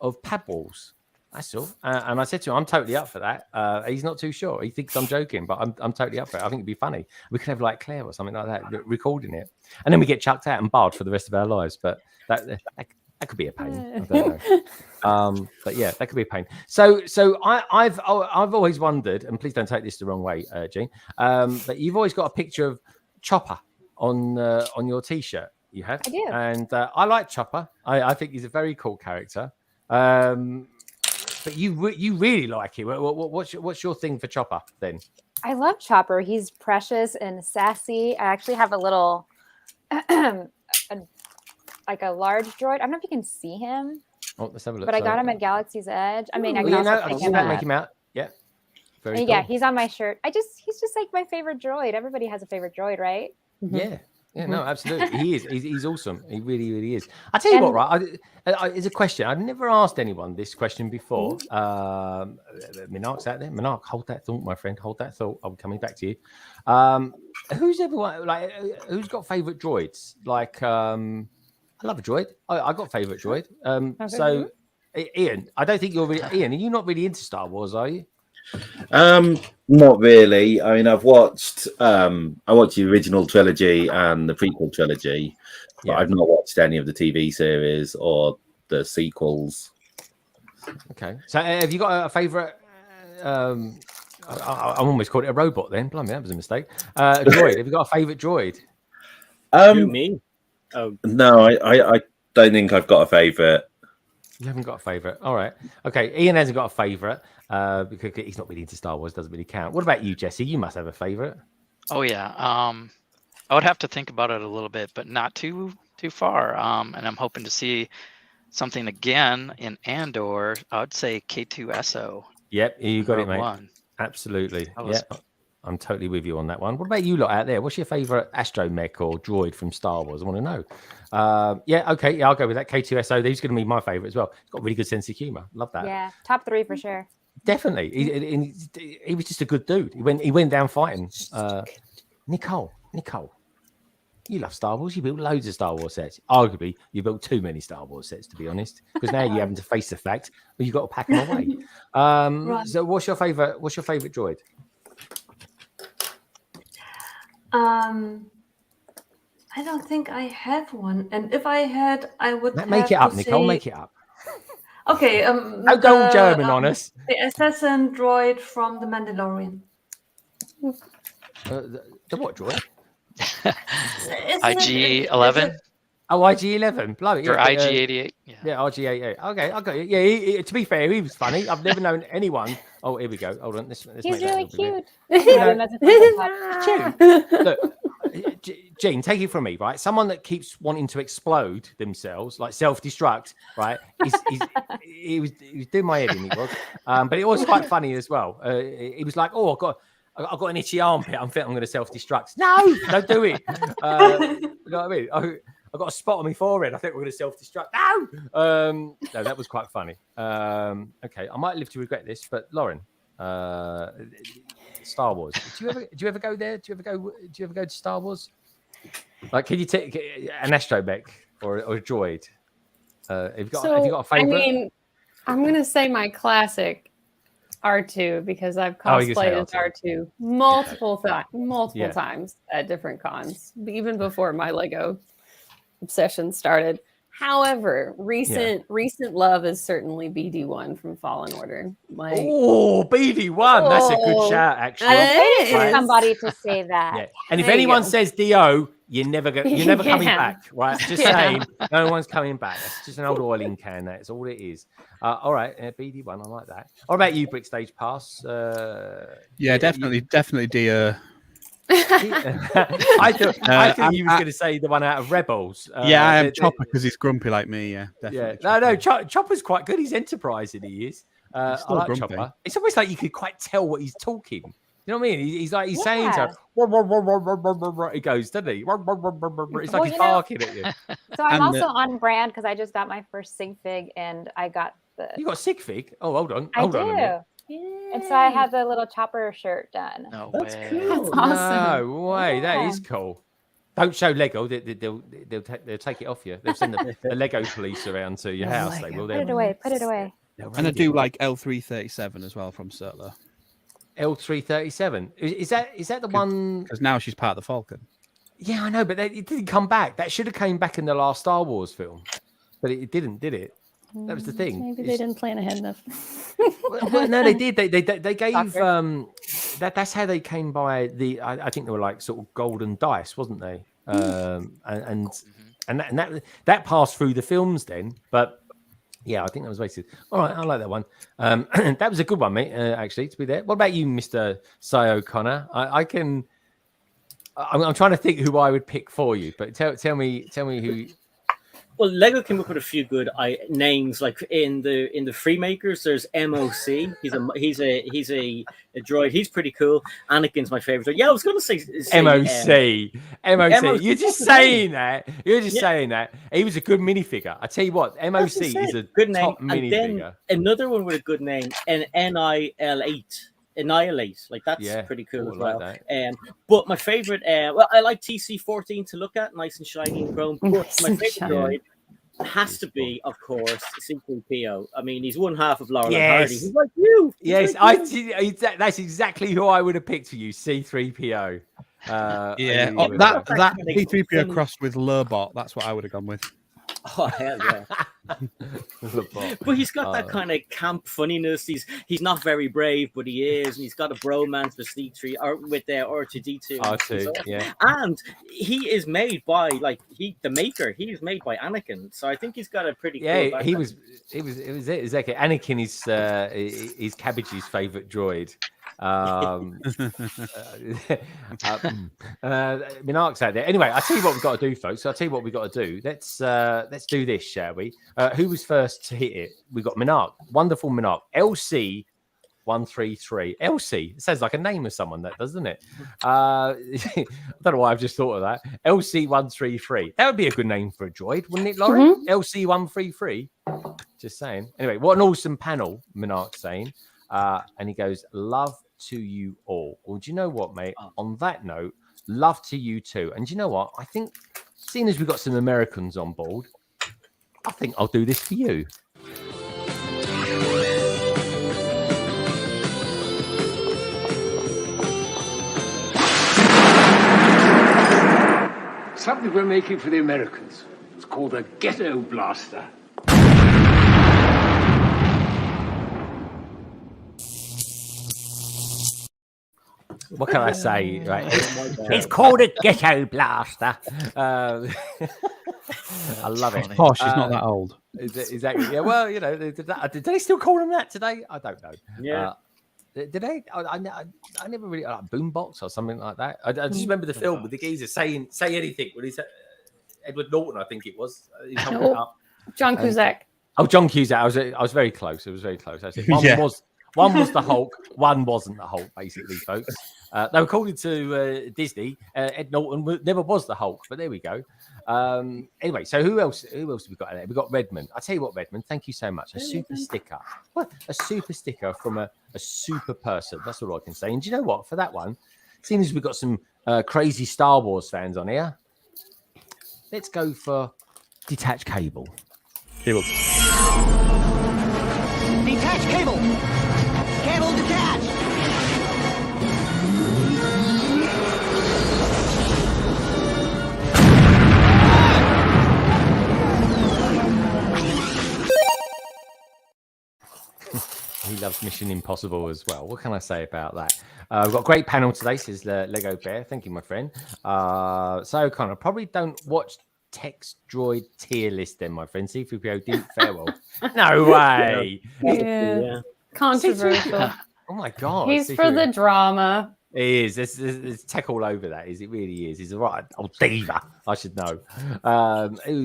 of pad walls. That's all. And I said to him, I'm totally up for that. He's not too sure. He thinks I'm joking, but I'm totally up for it. I think it'd be funny. We could have like Claire or something like that recording it, and then we get chucked out and barred for the rest of our lives. But that could be a pain. I don't know. But yeah, that could be a pain. So I've always wondered, and please don't take this the wrong way, Jean. But you've always got a picture of Chopper on your T-shirt. You have. I do. And I like Chopper. I think he's a very cool character. But you really like him. What's your thing for Chopper then? I love Chopper. He's precious and sassy. I actually have a little like a large droid. I don't know if you can see him, Oh, let's have a look. but I got him at Galaxy's Edge. I mean, I can you also know, pick you him might up. make him out. Yeah. Very And cool. yeah, he's on my shirt. He's just like my favorite droid. Everybody has a favorite droid, right? Yeah. Yeah, no, absolutely. He is. He's awesome. He really, really is. I tell you what, right? It's a question. I've never asked anyone this question before. Minark's out there. Minark, hold that thought, my friend. Hold that thought. I'm coming back to you. Who's everyone like? Who's got favorite droids? Like, I love a droid. I got favorite droid. So, Ian, I don't think you're really. Ian, are you not really into Star Wars? Are you? Not really. I mean, I watched the original trilogy and the prequel trilogy, but I've not watched any of the TV series or the sequels. Okay. So have you got a favorite? I almost called it a robot then. Blimey, that was a mistake. Droid. Have you got a favorite droid? Me? Oh no, I don't think I've got a favorite. You haven't got a favorite. All right. Okay. Ian hasn't got a favorite because he's not really into Star Wars. Doesn't really count. What about you, Jessie? You must have a favorite. Oh yeah. I would have to think about it a little bit, but not too far. And I'm hoping to see something again in Andor. I would say K2SO. Yep, you got it, mate. One. Absolutely. Yeah, I'm totally with you on that one. What about you lot out there? What's your favorite astromech or droid from Star Wars? I want to know. Yeah, okay. Yeah, I'll go with that. K2SO. He's going to be my favorite as well. He's got a really good sense of humor. Love that. Yeah, top 3 for sure. Definitely. He was just a good dude. He went down fighting. Nicole, you love Star Wars. You built loads of Star Wars sets. Arguably, you built too many Star Wars sets, to be honest. Because now you're having to face the fact, well, you've got to pack them away. Right. So, what's your favorite droid? I don't think I have one, and if I had, I would make it up, Nicole. Make it up. Okay. Don't go all German on us. The assassin droid from The Mandalorian. The what droid? IG-11. Oh, IG-11. Bloody or IG-88. Yeah, IG-88. Okay, I got it. Yeah, to be fair, he was funny. I've never known anyone. Oh, here we go. Hold on. Let's He's really cute. Look, Jean, take it from me, right? Someone that keeps wanting to explode themselves, like self-destruct, right? He was doing my head in, he was. But it was quite funny as well. He was like, "Oh, I've got an itchy armpit. I'm going to self-destruct." No, don't do it. You know what I mean? I got a spot on my forehead. I think we're going to self-destruct. No, that was quite funny. Okay, I might live to regret this, but Lauren, Star Wars. Do you ever go there? Do you ever go to Star Wars? Like, can you take an astromech or a droid? Have you got a favorite? I mean, I'm going to say my classic R2 because I've cosplayed as R2 multiple times at different cons, even before my Lego obsession started. However, recent love is certainly BD1 from Fallen Order. Like, BD1, that's a good shout, actually. Somebody to say that. Yeah. And if anyone says DO, you're never coming back, right? Just saying, no one's coming back. It's just an old oiling can. That's all it is. All right, BD1, I like that. What about you, BrickStagePass? Yeah, definitely DO. I thought you was going to say the one out of Rebels. Yeah, I am Chopper because he's grumpy like me. Yeah, definitely. Yeah. No, Chopper's quite good. He's enterprising. He is. I like grumpy. Chopper. It's almost like you could quite tell what he's talking. You know what I mean? He's saying to he goes, doesn't he? It's like he's barking at you. So I'm also on brand because I just got my first sig fig and I got You got a sig fig? Oh, hold on. I do. And so I have the little Chopper shirt done. No That's way. cool. That's awesome. No way. That is cool. Don't show Lego. They'll take it off you. They'll send the Lego police around to your house. They will. Put it away. Put it away. And I do like L337 as well from Surtler. L337. Is that the one? Because now she's part of the Falcon. Yeah, I know, but it didn't come back. That should have came back in the last Star Wars film, but it didn't, did it? That was the thing. Maybe they didn't plan ahead enough. Well, no, they did. They gave that's how they came by the. I think they were like sort of golden dice, wasn't they? And that passed through the films then, but. Yeah, I think that was wasted. All right, I like that one. That was a good one, mate. Actually, to be there. What about you, Mr. Cy O'Connor? I'm trying to think who I would pick for you, but tell me who. Well, Lego came up with a few good names, like in the Freemakers. There's MOC. He's a droid. He's pretty cool. Anakin's my favorite. Yeah, I was going to say MOC. MOC. You're just saying that. You're just saying that. He was a good minifigure. I tell you what, MOC is a good name. top minifigure. Another one with a good name, an Annihilate. Like that's pretty cool as well. Like but my favorite, well, I like TC-14 to look at, nice and shiny and chrome. But my favorite droid has to be, of course, C-3PO. I mean, he's one half of Laurel and Hardy. He's like you. Yes, that's exactly who I would have picked for you, C-3PO. That C-3PO crossed with Lobot. That's what I would have gone with. Oh hell yeah! But he's got that kind of camp funniness. He's not very brave, but he is, and he's got a bromance with C3 or with R2D2. R2, yeah. And he is made by the maker. He is made by Anakin, so I think he's got a pretty cool background. It was exactly. Anakin is Cabbage's favorite droid. Minark's out there. Anyway, I'll tell you what we've got to do, folks. I'll tell you what we've got to do. Let's do this, shall we? Who was first to hit it? We got Minark, wonderful Minark, LC133. LC, it sounds like a name of someone, that doesn't it? I don't know why I've just thought of that. LC133. That would be a good name for a droid, wouldn't it, Lauren? LC133. Just saying. Anyway, what an awesome panel, Minark's saying. And he goes, love to you all. Well, do you know what, mate? On that note, love to you too. And do you know what? I think, seeing as we've got some Americans on board, I think I'll do this for you. Something we're making for the Americans. It's called a ghetto blaster. What can I say? Right, it's called a ghetto blaster. I love it. Oh, she's not that old. Exactly. Yeah. Well, you know, did they still call them that today? I don't know. Yeah. Did they? I never really boombox or something like that. I just remember the film with the geezer saying "say anything" when he's Edward Norton, I think it was. John Cusack. Oh, John Cusack. I was very close. It was very close. I said one was the Hulk, one wasn't the Hulk, basically, folks. Though according to Disney, Ed Norton never was the Hulk, but there we go. Anyway, so who else have we got in there? We've got Redmond. I tell you what, Redmond, thank you so much. A super sticker. What? A super sticker from a super person. That's all I can say. And do you know what? For that one, seeing as we've got some crazy Star Wars fans on here, let's go for detached cable. Cable. Detached cable. Cable detached. He loves Mission Impossible as well. What can I say about that? We've got a great panel today, says Lego Bear. Thank you, my friend. So, Connor, probably don't watch Text Droid tier list then, my friend. C-3PO didn't fare well. No way. Yeah. Controversial. Oh, my God. He's C-3PO. for the drama. He is. There's tech all over that. It really is. He's a right old diva. I should know.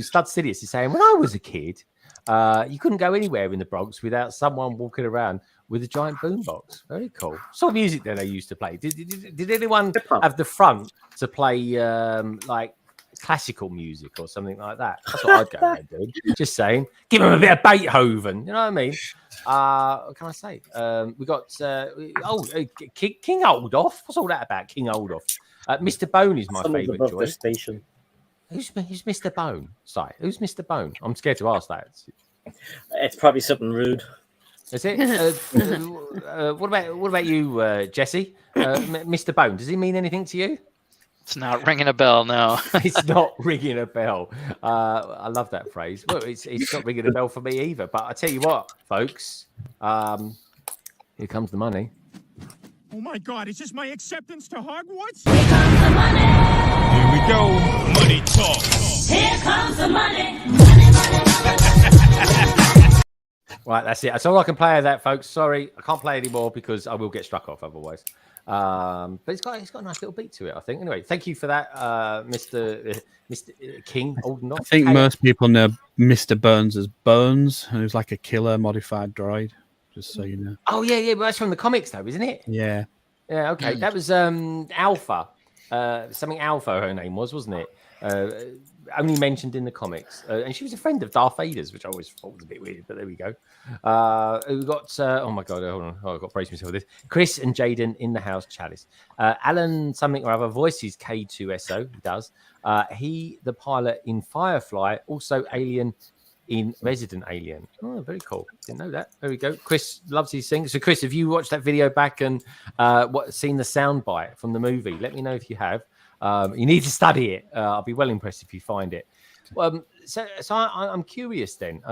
Stud Sidious is saying, when I was a kid, you couldn't go anywhere in the Bronx without someone walking around with a giant boombox. Very cool. What sort of music that they used to play? Did anyone have the front to play like classical music or something like that? That's what I'd go there, dude. Just saying. Give them a bit of Beethoven. You know what I mean? What can I say? We got King Oldoff. What's all that about, King Oldoff? Mr. Bone is my favourite joy. Station. Who's Mr. Bone? Sorry, who's Mr. Bone? I'm scared to ask that. It's probably something rude. Is it? What about you, Jessie? Mr. Bone, does he mean anything to you? It's not ringing a bell, no. It's not ringing a bell. I love that phrase. Well, it's not ringing a bell for me either. But I tell you what, folks, here comes the money. Oh my God, is this my acceptance to Hogwarts? Here comes the money. Here we go. Money talk. Here comes the money. Money. Right, that's it. That's all I can play of that, folks. Sorry, I can't play anymore because I will get struck off otherwise. But it's got a nice little beat to it, I think. Anyway, thank you for that, Mr. King. I think most people know Mr. Burns as Bones, and he was like a killer modified droid. Just so you know. Oh yeah, but that's from the comics, though, isn't it? Yeah. Yeah. Okay, that was Alpha. Something Alpha, her name was, wasn't it? Only mentioned in the comics, and she was a friend of Darth Vader's, which I always thought was a bit weird, but there we go. We got oh my god, hold on, I've got to brace myself with this. Chris and Jaden in the house, Chalice. Alan something or other voices K2SO. He does. He the pilot in Firefly, also Alien in Resident Alien. Oh, very cool. Didn't know that. There we go. Chris loves his thing. So, Chris, have you watched that video back and seen the soundbite from the movie? Let me know if you have. You need to study it. I'll be well impressed if you find it. So I'm curious then.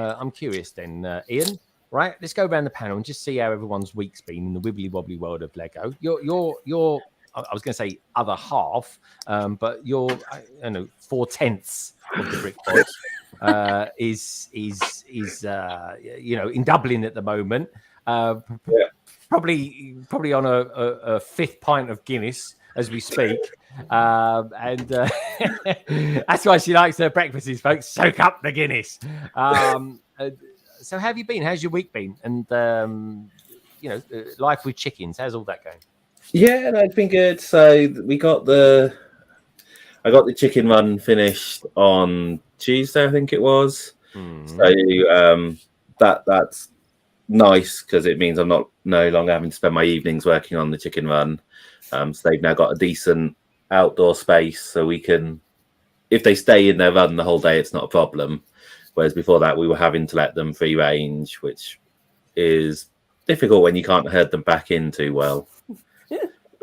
Ian. Right, let's go around the panel and just see how everyone's week's been in the wibbly wobbly world of Lego. You're I was going to say other half, but you're 4/10 of the BrickBod is in Dublin at the moment. Probably on a fifth pint of Guinness as we speak, and that's why she likes her breakfasts, folks. Soak up the Guinness. So, how have you been? How's your week been? And life with chickens. How's all that going? Yeah, that's been good. So I got the chicken run finished on Tuesday, I think it was. So that's nice because it means I'm no longer having to spend my evenings working on the chicken run. So they've now got a decent outdoor space, so we can, if they stay in their run the whole day, it's not a problem. Whereas before that, we were having to let them free range, which is difficult when you can't herd them back in too well.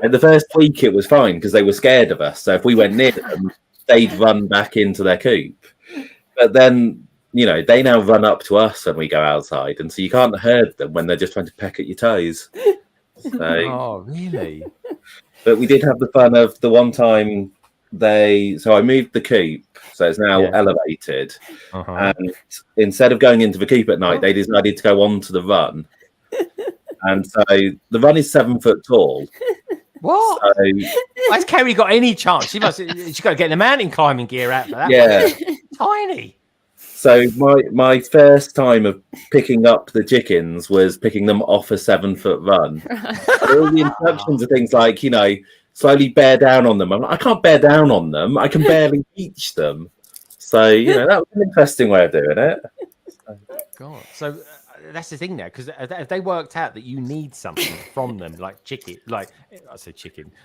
And the first week it was fine because they were scared of us. So if we went near them, they'd run back into their coop. But then, they now run up to us when we go outside. And so you can't herd them when they're just trying to peck at your toes. So, oh, really? But we did have the fun of the one time so I moved the coop. So it's now elevated. And instead of going into the coop at night, they decided to go onto the run. And so the run is 7 foot tall. What? So, has Carrie got any chance? She's got to get the mountain climbing gear out for that. Yeah. Tiny. So my first time of picking up the chickens was picking them off a 7 foot run. All the instructions are things like, slowly bear down on them. I'm like, I can't bear down on them. I can barely reach them. So, that was an interesting way of doing it. God. So that's the thing now, because have they worked out that you need something from them, like chicken,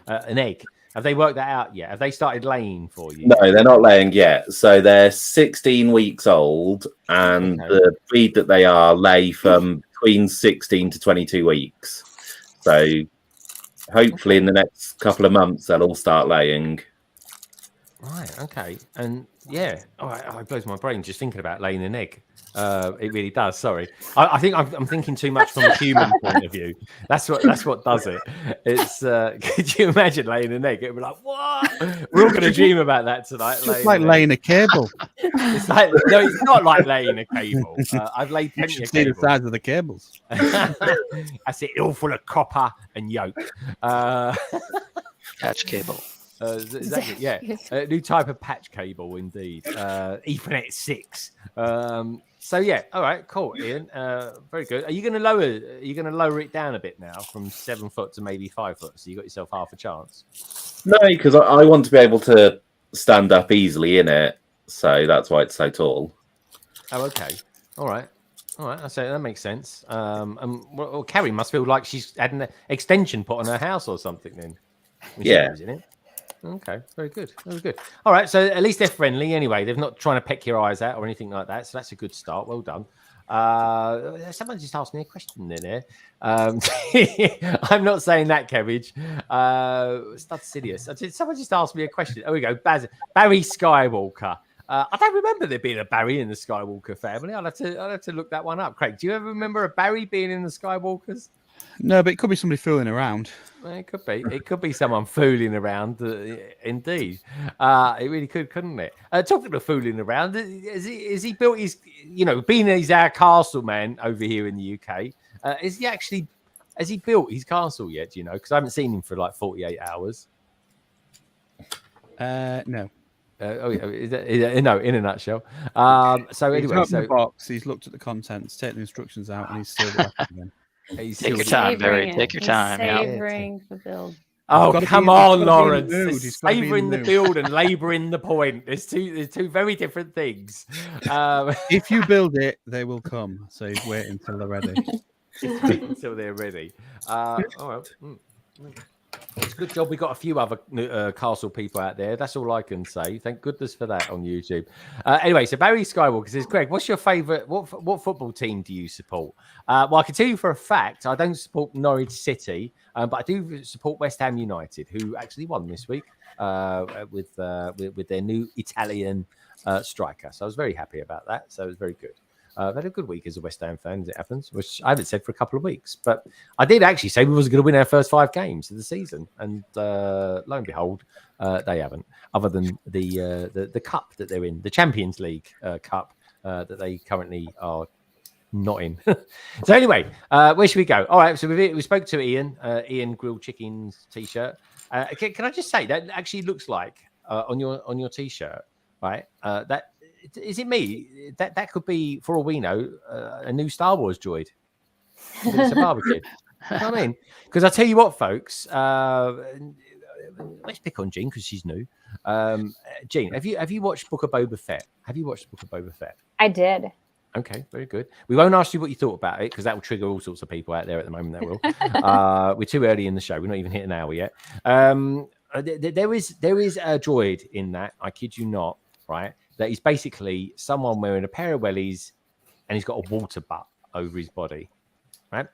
an egg? Have they worked that out yet? Have they started laying for you? No, they're not laying yet. So they're 16 weeks old, and the breed that they are lay from between 16 to 22 weeks. So hopefully in the next couple of months, they'll all start laying. Right, okay. And yeah, it blows my brain just thinking about laying an egg. It really does. Sorry, I think I'm thinking too much from a human point of view. That's what does it. It's could you imagine laying an egg? It'd be like, what? We're all going to dream about that tonight. It's like laying a cable. It's like it's not like laying a cable. I've laid plenty of cables. See the size of the cables. That's it. All full of copper and yolk. Patch cable. Exactly, yeah. New type of patch cable, indeed. Ethernet 6. So yeah, all right, cool, Ian. Very good. Are you going to lower it down a bit now from 7 foot to maybe 5 foot? So you got yourself half a chance. No, because I want to be able to stand up easily in it, so that's why it's so tall. Oh, okay. All right. I say that makes sense. Well, Carrie must feel like she's had an extension put on her house or something then. Yeah. Okay, very good. All right, so at least they're friendly anyway. They're not trying to peck your eyes out or anything like that. So that's a good start. Well done. Someone just asked me a question there. I'm not saying that, Cabbage. Stud Sidious. Someone just asked me a question. Oh, we go. Barry Skywalker. I don't remember there being a Barry in the Skywalker family. I'll have to look that one up. Craig, do you ever remember a Barry being in the Skywalkers? No, but it could be somebody fooling around. It could be. It could be someone fooling around. Indeed, it really could, couldn't it? Talking of fooling around, is he built his? Being he's our castle man over here in the UK, is he actually Has he built his castle yet? Do you know? Because I haven't seen him for like 48 hours. No. No, in a nutshell. So He's anyway, opened the box. He's looked at the contents, taken the instructions out, and he's sealed it back again. Take your time, Barry. Take your time. Savoring the build. Oh, come on, Lawrence. He's Savouring the build and labouring the point. There's two very different things. If you build it, they will come. So he's waiting until they're ready. Wait until they're ready. All right. It's a good job we got a few other castle people out there. That's all I can say. Thank goodness for that on YouTube. Anyway, so Barry Skywalker says, Greg, what's your favourite? What football team do you support? Well, I can tell you for a fact, I don't support Norwich City, but I do support West Ham United, who actually won this week with their new Italian striker. So I was very happy about that. So it was very good. I've had a good week as a West Ham fan, as it happens, which I haven't said for a couple of weeks. But I did actually say we wasn't going to win our first 5 games of the season, and lo and behold, they haven't. Other than the cup that they're in, the Champions League cup that they currently are not in. So anyway, where should we go? All right, so we spoke to Ian. Ian Grilled Chickens t-shirt. Can I just say that actually looks like on your t-shirt, right? That. Is it me? That could be, for all we know, a new Star Wars droid. It's a barbecue. You know what I mean? Because I tell you what, folks. Let's pick on Jean because she's new. Jean, have you watched Book of Boba Fett? Have you watched Book of Boba Fett? I did. Okay, very good. We won't ask you what you thought about it because that will trigger all sorts of people out there at the moment. That will. We're too early in the show. We're not even hit an hour yet. There is a droid in that. I kid you not. Right. That he's basically someone wearing a pair of wellies and he's got a water butt over his body. Right.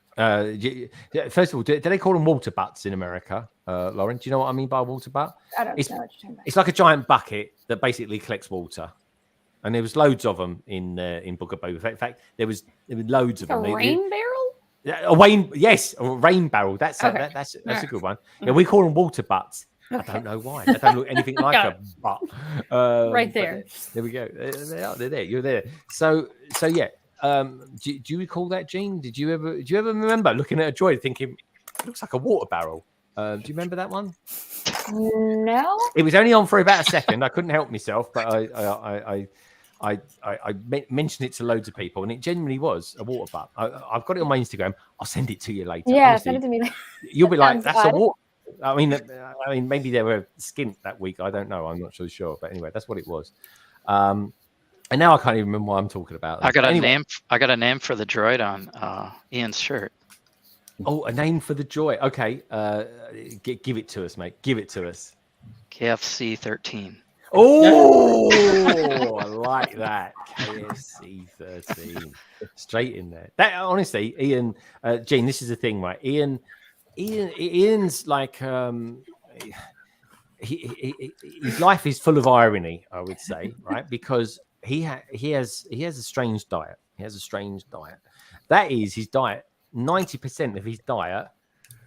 First of all, do they call them water butts in America? Lauren, do you know what I mean by a water butt? I don't know what you're talking about. It's like a giant bucket that basically collects water. And there was loads of them in Book of Boba Fett. In fact, there was loads of them. A rain barrel? A rain barrel. That's okay. That's a good one. Yeah, we call them water butts. Okay. I don't know why. They don't look anything like a butt. Right there. There we go. They are. They're there. You're there. So yeah. Do you recall that, Jean? Do you ever remember looking at a droid thinking it looks like a water barrel? Do you remember that one? No. It was only on for about a second. I couldn't help myself, but I mentioned it to loads of people, and it genuinely was a water butt. I've got it on my Instagram. I'll send it to you later. Yeah, honestly. send it to me. You'll be like, that's odd. a water. I mean, maybe they were skint that week. I don't know. I'm not so sure. But anyway, that's what it was. And now I can't even remember what I'm talking about. I got a name for the droid on Ian's shirt. Oh, a name for the droid. Okay, give it to us, mate. Give it to us. KFC 13. Oh, I like that. KFC 13. Straight in there. That honestly, Ian, Jean, this is the thing, right? Ian's like his life is full of irony, I would say, right? Because he has a strange diet. He has a strange diet. That is his diet. 90% of his diet,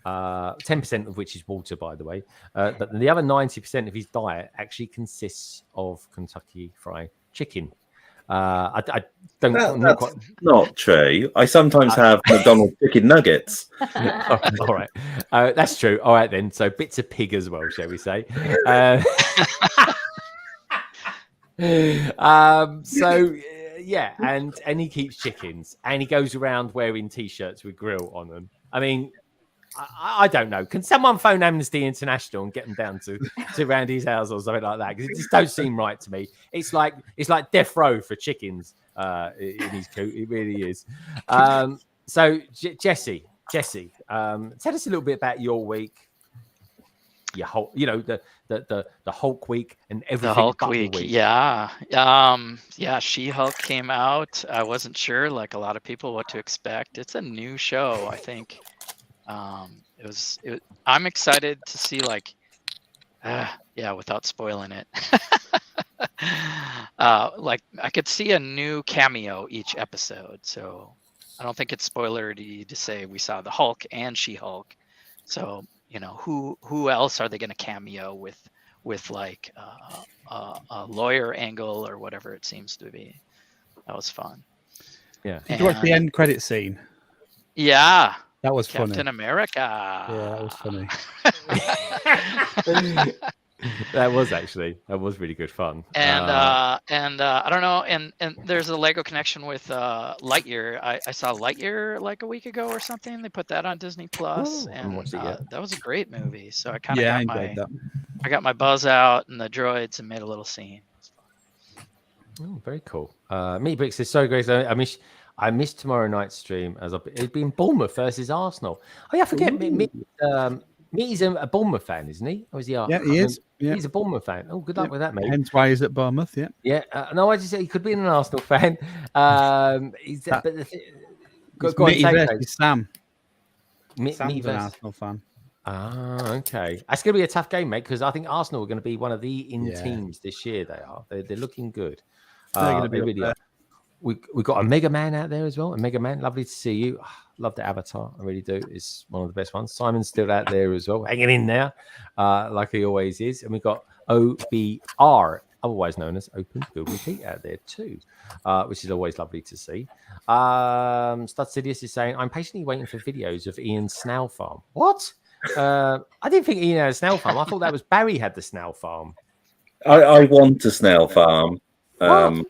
10% of which is water, by the way, but the other 90% of his diet actually consists of Kentucky Fried Chicken. I don't. That's not true. I sometimes have McDonald's chicken nuggets. All right, that's true. All right then. So bits of pig as well, shall we say? So yeah, and he keeps chickens, and he goes around wearing t-shirts with grill on them. I mean, I don't know. Can someone phone Amnesty International and get them down to around his house or something like that? Because it just don't seem right to me. It's like death row for chickens in his coop. It really is. So Jessie, tell us a little bit about your week. Your whole, the Hulk week and everything. The Hulk but week, the week. yeah. She-Hulk came out. I wasn't sure, like a lot of people, what to expect. It's a new show, I think. I'm excited to see, without spoiling it. Like I could see a new cameo each episode, so I don't think it's spoilery to say we saw the Hulk and She-Hulk. So who else are they going to cameo with like a lawyer angle or whatever it seems to be? That was fun. Yeah. Did you watch the end credit scene? Yeah. That was funny. Captain America. Yeah, that was funny. That was really good fun. And I don't know, and there's a Lego connection with Lightyear. I saw Lightyear like a week ago or something. They put that on Disney Plus, and that was a great movie. So I kind of got my buzz out and the droids and made a little scene. Oh, very cool. Me Bricks is so great. I miss tomorrow night's stream as it'd be in Bournemouth versus Arsenal. Oh yeah, I forget. He's a Bournemouth fan, isn't he? Or is he? Yeah, he is. Yeah. He's a Bournemouth fan. Oh, good luck with that, mate. Hence why he's at Bournemouth. Yeah. Yeah. No, I just said he could be an Arsenal fan. He's Sam. Sam's an Arsenal fan. Ah, okay. That's going to be a tough game, mate, because I think Arsenal are going to be one of the teams this year. They are. They're looking good. They're going to be really. We've got a Mega Man out there as well. A Mega Man, lovely to see you. Love the avatar, I really do. It's one of the best ones. Simon's still out there as well, hanging in there, like he always is. And we've got OBR, otherwise known as Open Build Repeat, out there too, which is always lovely to see. Stud Sidious is saying, I'm patiently waiting for videos of Ian's snail farm. What? I didn't think Ian had a snail farm. I thought that was Barry had the snail farm. I want a snail farm. What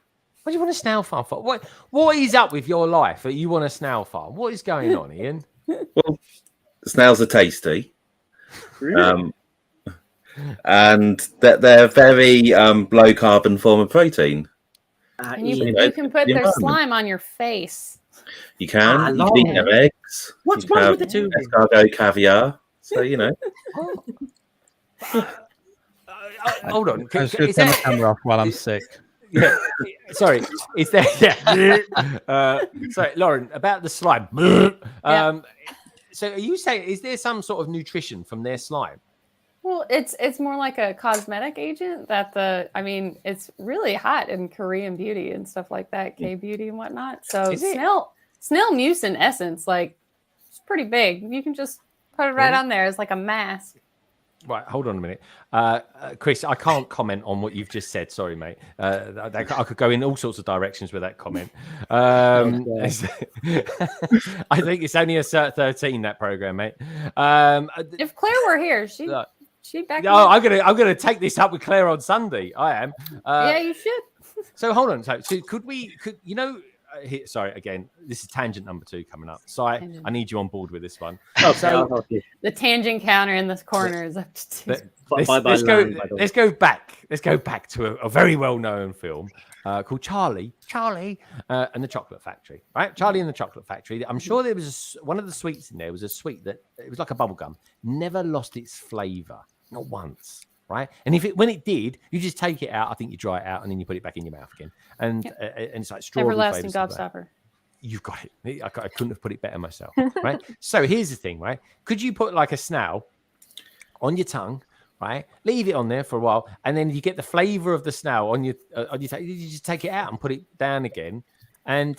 do you want a snail farm for? What is up with your life that you want a snail farm? What is going on, Ian? Well, snails are tasty. Really? And they're very low carbon form of protein. You can put their slime on your face. You can. You can eat their eggs. What's wrong with the two? Escargot, caviar. So, Hold on. I should turn the camera off while I'm sick. Yeah, sorry. Is there? Yeah. Sorry, Lauren. About the slime. So, are you saying is there some sort of nutrition from their slime? Well, it's more like a cosmetic agent it's really hot in Korean beauty and stuff like that, K-beauty and whatnot. So snail mucin essence, like it's pretty big. You can just put it right on there as like a mask. Right, hold on a minute. Chris, I can't comment on what you've just said. Sorry, mate. I could go in all sorts of directions with that comment. I think it's only a Cert 13, that program, mate. If Claire were here, she'd back. No, I'm gonna take this up with Claire on Sunday. I am. Yeah, you should. So hold on. So could sorry, again, this is tangent number 2 coming up. So I need you on board with this one. The tangent counter in this corner is up to 2. Let's go back to a very well-known film called Charlie and the Chocolate Factory. Right, Charlie and the Chocolate Factory. I'm sure there was one of the sweets in there was a sweet that it was like a bubble gum, never lost its flavor, not once. Right, and when it did, you just take it out. I think you dry it out, and then you put it back in your mouth again, and it's like strawberry everlasting gobstopper. You've got it. I couldn't have put it better myself. Right. So here's the thing. Right, could you put like a snail on your tongue? Right, leave it on there for a while, and then you get the flavor of the snail on your you just take it out and put it down again, and.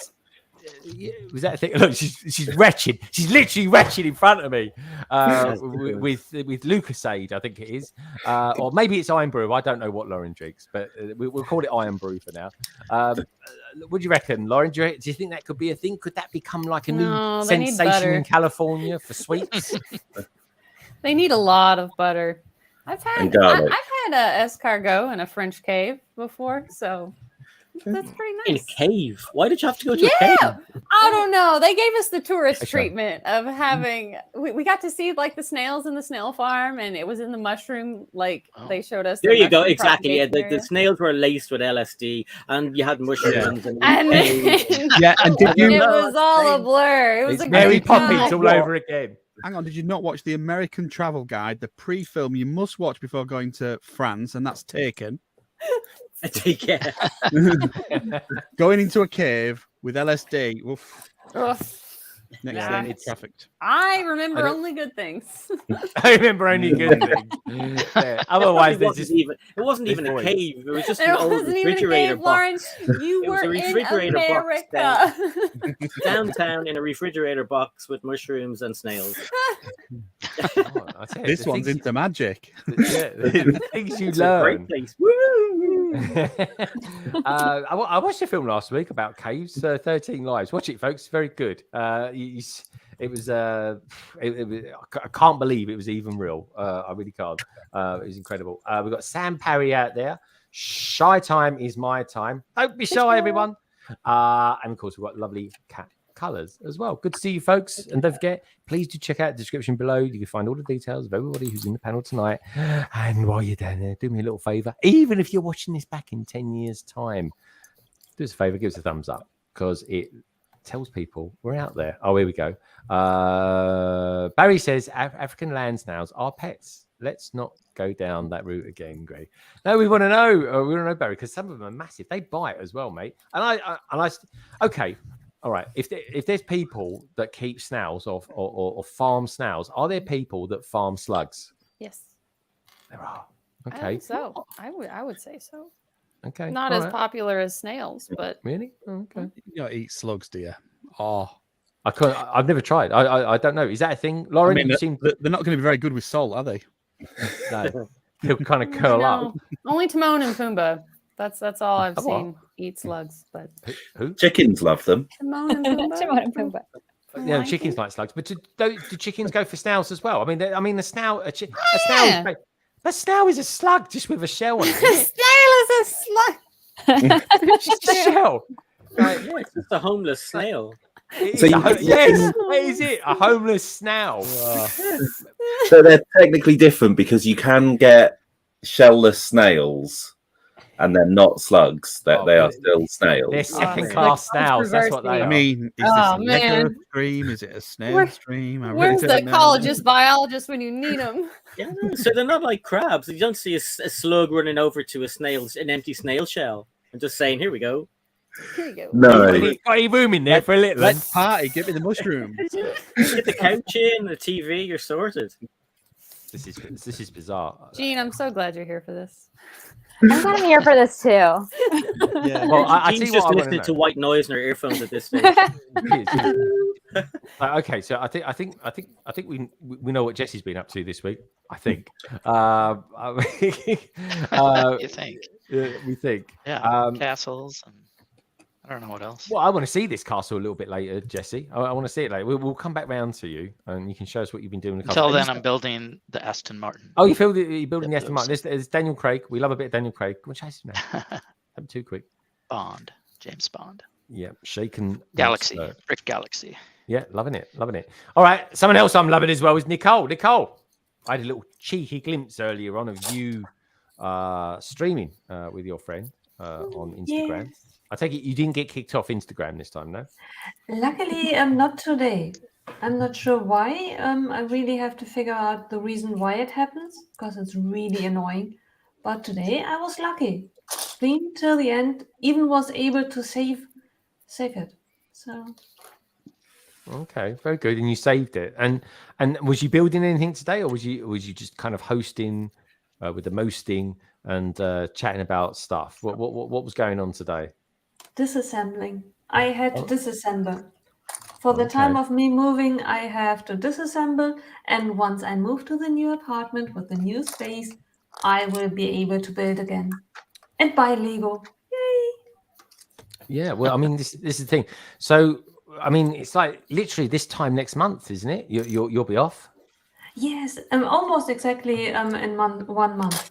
Was that a thing? Look, she's wretched. She's literally wretched in front of me with Lucasade, I think it is, or maybe it's Iron Brew. I don't know what Lauren drinks, but we'll call it Iron Brew for now. What do you reckon, Lauren? Do you think that could be a thing? Could that become like a new sensation in California for sweets? They need a lot of butter. I've had a escargot in a French cave before, so. That's pretty nice. In a cave? Why did you have to go to a cave? I don't know. They gave us the tourist treatment of having. We got to see like the snails in the snail farm, and it was in the mushroom. They showed us. There you go. Exactly. Yeah, the snails were laced with LSD, and you had mushrooms. And did you? It was all a blur. It was like Mary Poppins all over again. Hang on, did you not watch the American Travel Guide, the pre-film you must watch before going to France, and that's Taken? I take care. Going into a cave with LSD. Oof. Next thing, it's perfect. I remember only good things. I remember only good things. Yeah. Otherwise, it wasn't even a cave. It was just an old refrigerator box. You were in America. Downtown in a refrigerator box with mushrooms and snails. This one's into magic. The things you learn. Great place. Woo! I watched a film last week about caves, 13 Lives. Watch it, folks. It's very good. It was. I can't believe it was even real. I really can't. It was incredible. We've got Sam Parry out there. Shy time is my time. Don't be shy, everyone. And of course, we've got lovely cat colors as well. Good to see you, folks. And don't forget, please do check out the description below. You can find all the details of everybody who's in the panel tonight. And while you're down there, do me a little favor. Even if you're watching this back in 10 years' time, do us a favor, give us a thumbs up, because it tells people we're out there. Oh, here we go. Barry says African land snails are pets. Let's not go down that route again, Greg. No, we want to know. We want to know, Barry, because some of them are massive. They bite as well, mate. And okay, all right. If there's people that keep snails or farm snails, are there people that farm slugs? Yes, there are. I Okay, think so I would say so. Okay, Not all as right. popular as snails, but Really? Okay. You don't eat slugs, do you? Oh, I can't. I've never tried. I don't know. Is that a thing, Lauren? I mean, you seem they're not going to be very good with salt, are they? no. They'll kind of curl up. Only Timon and Pumbaa. That's all I've Oh, what? seen eat slugs. But Who? Chickens love them. Timon and Pumbaa. Timon and Pumbaa. Yeah, chickens like slugs, but do chickens go for snails as well? I mean, the snail, a snail, Yeah. a snail is a slug just with a shell on it. Snail is a slug. It's just a shell. Like, Yeah, it's just a homeless snail. So yes, that is it. A homeless snail. So they're technically different because you can get shellless snails, and they're not slugs. They are still snails. They're second-class snails. That's what they are. I mean, is this a Lego stream? Is it a snail stream? I Where's really the don't know. ecologist biologist when you need them? Yeah, so they're not like crabs. You don't see a slug running over to an empty snail shell and just saying, "Here we go." Here you go. No. Got any room in there for a little? Let's party. Give me the mushroom. Get the couch in, the TV, you're sorted. This is bizarre. Gene, I'm so glad you're here for this. I'm kind of here for this too. Yeah. Well, I Jean's see just what I listening want to white noise in her earphones at this stage. Okay, so I think we know what Jessie's been up to this week. I think. You think? We think. Yeah, castles. And I don't know what else. Well, I want to see this castle a little bit later, Jessie. I want to see it later. We'll come back round to you, and you can show us what you've been doing. Until then, I'm building the Aston Martin. Oh, you're building the Aston Martin. There's Daniel Craig. We love a bit of Daniel Craig. Come on, chase him now. Don't be too quick. Bond, James Bond. Yeah, shaken Galaxy, Brick Galaxy. Yeah, loving it. All right, someone else I'm loving as well is Nicole. Nicole, I had a little cheeky glimpse earlier on of you streaming with your friend on Instagram. Yes. I take it you didn't get kicked off Instagram this time, no? Luckily, not today. I'm not sure why. I really have to figure out the reason why it happens, because it's really annoying. But today I was lucky. Streamed till the end, even was able to save it. So Okay, very good. And you saved it. And was you building anything today, or was you just kind of hosting with the mosting and chatting about stuff? What was going on today? disassembling. I had to disassemble. For the time of me moving, I have to disassemble. And once I move to the new apartment with the new space, I will be able to build again and buy Lego. Yay! Yeah, well, I mean, this is the thing. So, I mean, it's like literally this time next month, isn't it? You'll be off. Yes, almost exactly in 1 month.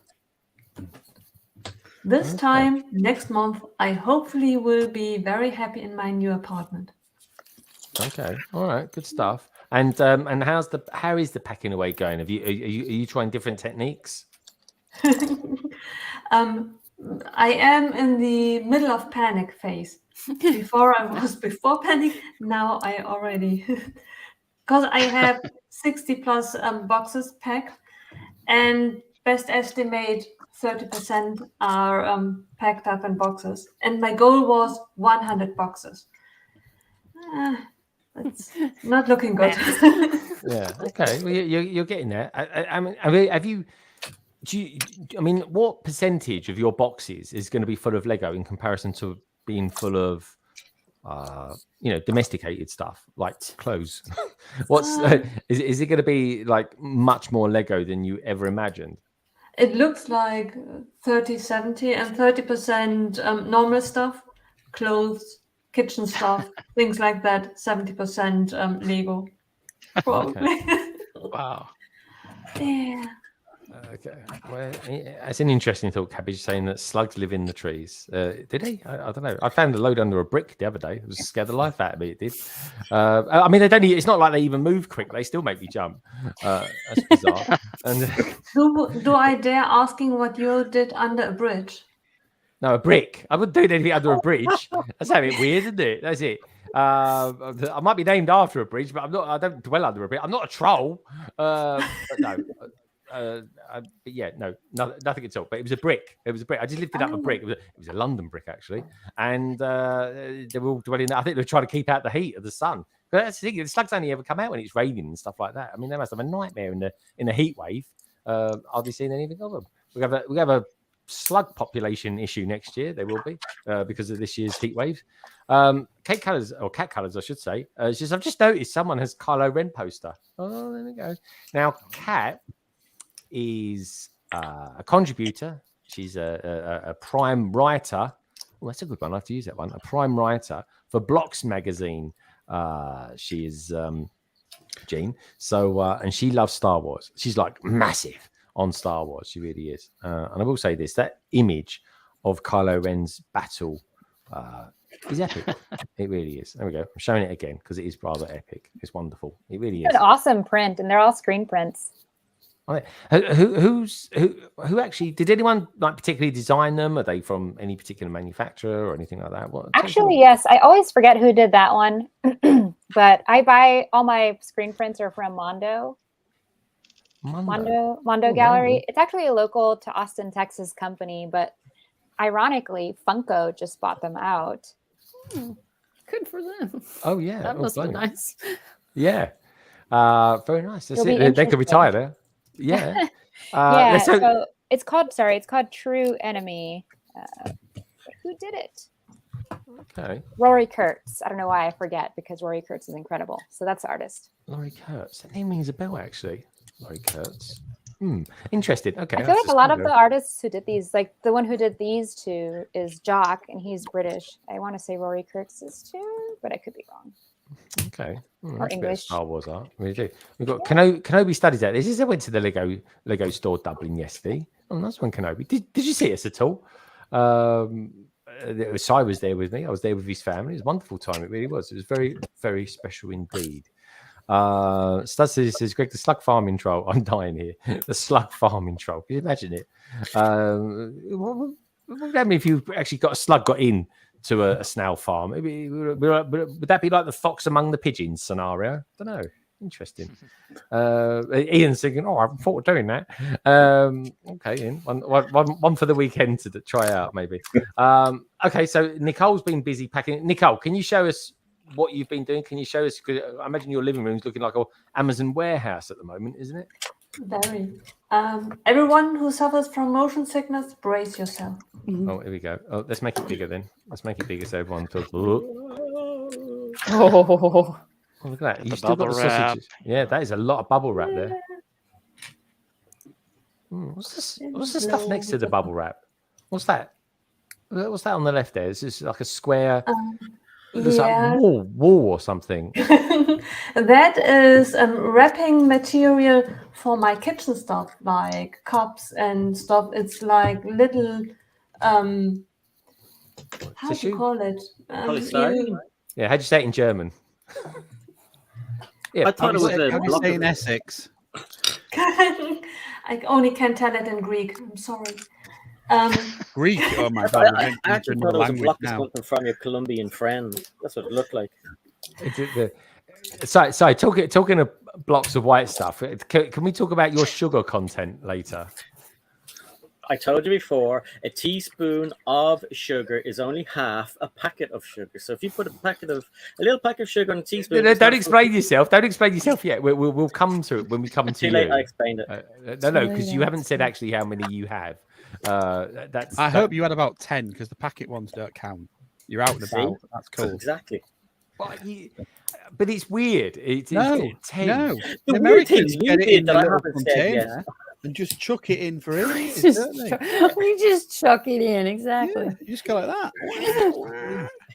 This time next month, I hopefully will be very happy in my new apartment. Okay, all right, good stuff. And how is the packing away going? Are you trying different techniques? I am in the middle of panic phase. Before I was before panic, now I already, because I have 60 plus boxes packed, and best estimate 30% are packed up in boxes, and my goal was 100 boxes. It's not looking good. Yeah. Okay. Well, you're getting there. I mean, have you? I mean, what percentage of your boxes is going to be full of Lego in comparison to being full of, domesticated stuff like clothes? Is it going to be like much more Lego than you ever imagined? It looks like 30-70 and 30% normal stuff, clothes, kitchen stuff, things like that. 70% Lego. Probably. Wow. Yeah. Okay. Well, it's an interesting thought, Cabbage, saying that slugs live in the trees. Did he? I don't know. I found a load under a brick the other day. It was scared the life out of me. It did. I mean, they don't. It's not like they even move quick. They still make me jump. That's bizarre. And Do I dare asking what you did under a bridge? no, a brick. I wouldn't do anything under a bridge. That's a bit weird, isn't it? That's it. I might be named after a bridge, but I'm not. I don't dwell under a bridge. I'm not a troll. But no. But yeah, nothing at all. But it was a brick. It was a brick. I just lifted up a brick. It was a London brick actually, and they were all dwelling. I think they were trying to keep out the heat of the sun. But that's the thing. The slugs only ever come out when it's raining and stuff like that. I mean, they must have a nightmare in the heat wave. Hardly seen anything of them. We have a slug population issue next year. There will be because of this year's heat wave. Cat colours, I should say. I've just noticed someone has Kylo Ren poster. Oh, there we go. Now, Cat is a contributor. She's a prime writer. Oh, that's a good one. I have to use that one. A prime writer for Blocks magazine. She is Jean. So and she loves Star Wars. She's like massive on Star Wars. She really is. And I will say this: that image of Kylo Ren's battle is epic. It really is. There we go. I'm showing it again because it is rather epic. It's wonderful. It really is. An awesome print, and they're all screen prints. Who actually did anyone like particularly design them? Are they from any particular manufacturer or anything like that? Actually, yes. I always forget who did that one, but I buy all my screen prints are from Mondo Gallery. It's actually a local to Austin, Texas company, but ironically, Funko just bought them out. Good for them. Oh yeah, that must be nice. Yeah, very nice. They could retire there. Yeah. Yeah. So it's called True Enemy. Who did it? Okay. Rory Kurtz. I don't know why I forget because Rory Kurtz is incredible. So that's the artist. Rory Kurtz. That name rings a bell actually. Rory Kurtz. Interesting. Okay. I feel like a lot of the artists who did these, like the one who did these two is Jock, and he's British. I want to say Rory Kurtz is too, but I could be wrong. Okay. Or English. Star Wars art. We do. We've got Kenobi studies out. This is I went to the Lego store Dublin yesterday. Oh, nice one, Kenobi. Did you see us at all? Si was there with me. I was there with his family. It was a wonderful time. It really was. It was very, very special indeed. Stud says, Greg, the slug farming troll. I'm dying here. The slug farming troll. Can you imagine it? What would happen if you actually got in to a snail farm? Would that be like the fox among the pigeons scenario? I don't know. Interesting. Ian's thinking, I haven't thought of doing that. Okay, Ian. One for the weekend to try out, maybe. Okay, so Nicole's been busy packing. Nicole, can you show us what you've been doing? Can you show us? Because I imagine your living room's looking like an Amazon warehouse at the moment, isn't it? Very. Everyone who suffers from motion sickness, brace yourself. Oh, here we go. Oh, let's make it bigger then. Let's make it bigger so everyone feels. Oh, look at that. You still got the sausages. Yeah, that is a lot of bubble wrap there. What's this? What's the stuff next to the bubble wrap? What's that? What's that on the left there? Is this like a square? Looks like wall or something. That is wrapping material for my kitchen stuff, like cups and stuff. It's like little how do you call it? Yeah, how'd you say it in German? I thought it was how do you say in Essex? I only can tell it in Greek. I'm sorry. Greek? Oh my god! I actually thought it was a block of something from your Colombian friend. That's what it looked like. Sorry, talking of blocks of white stuff. Can we talk about your sugar content later? I told you before, a teaspoon of sugar is only half a packet of sugar. So if you put a little packet of sugar on a teaspoon, don't explain yourself. Don't explain yourself yet. We'll come to it when we come to you. Late, I explained it. No, because you haven't said actually how many you have. I hope you had about 10 because the packet ones don't count. You're out and about. That's cool. Exactly. But it's weird. It's 10. No. The Americans get it in the little container. and just chuck it in for we it. just chuck it in, exactly. Yeah, you just go like that.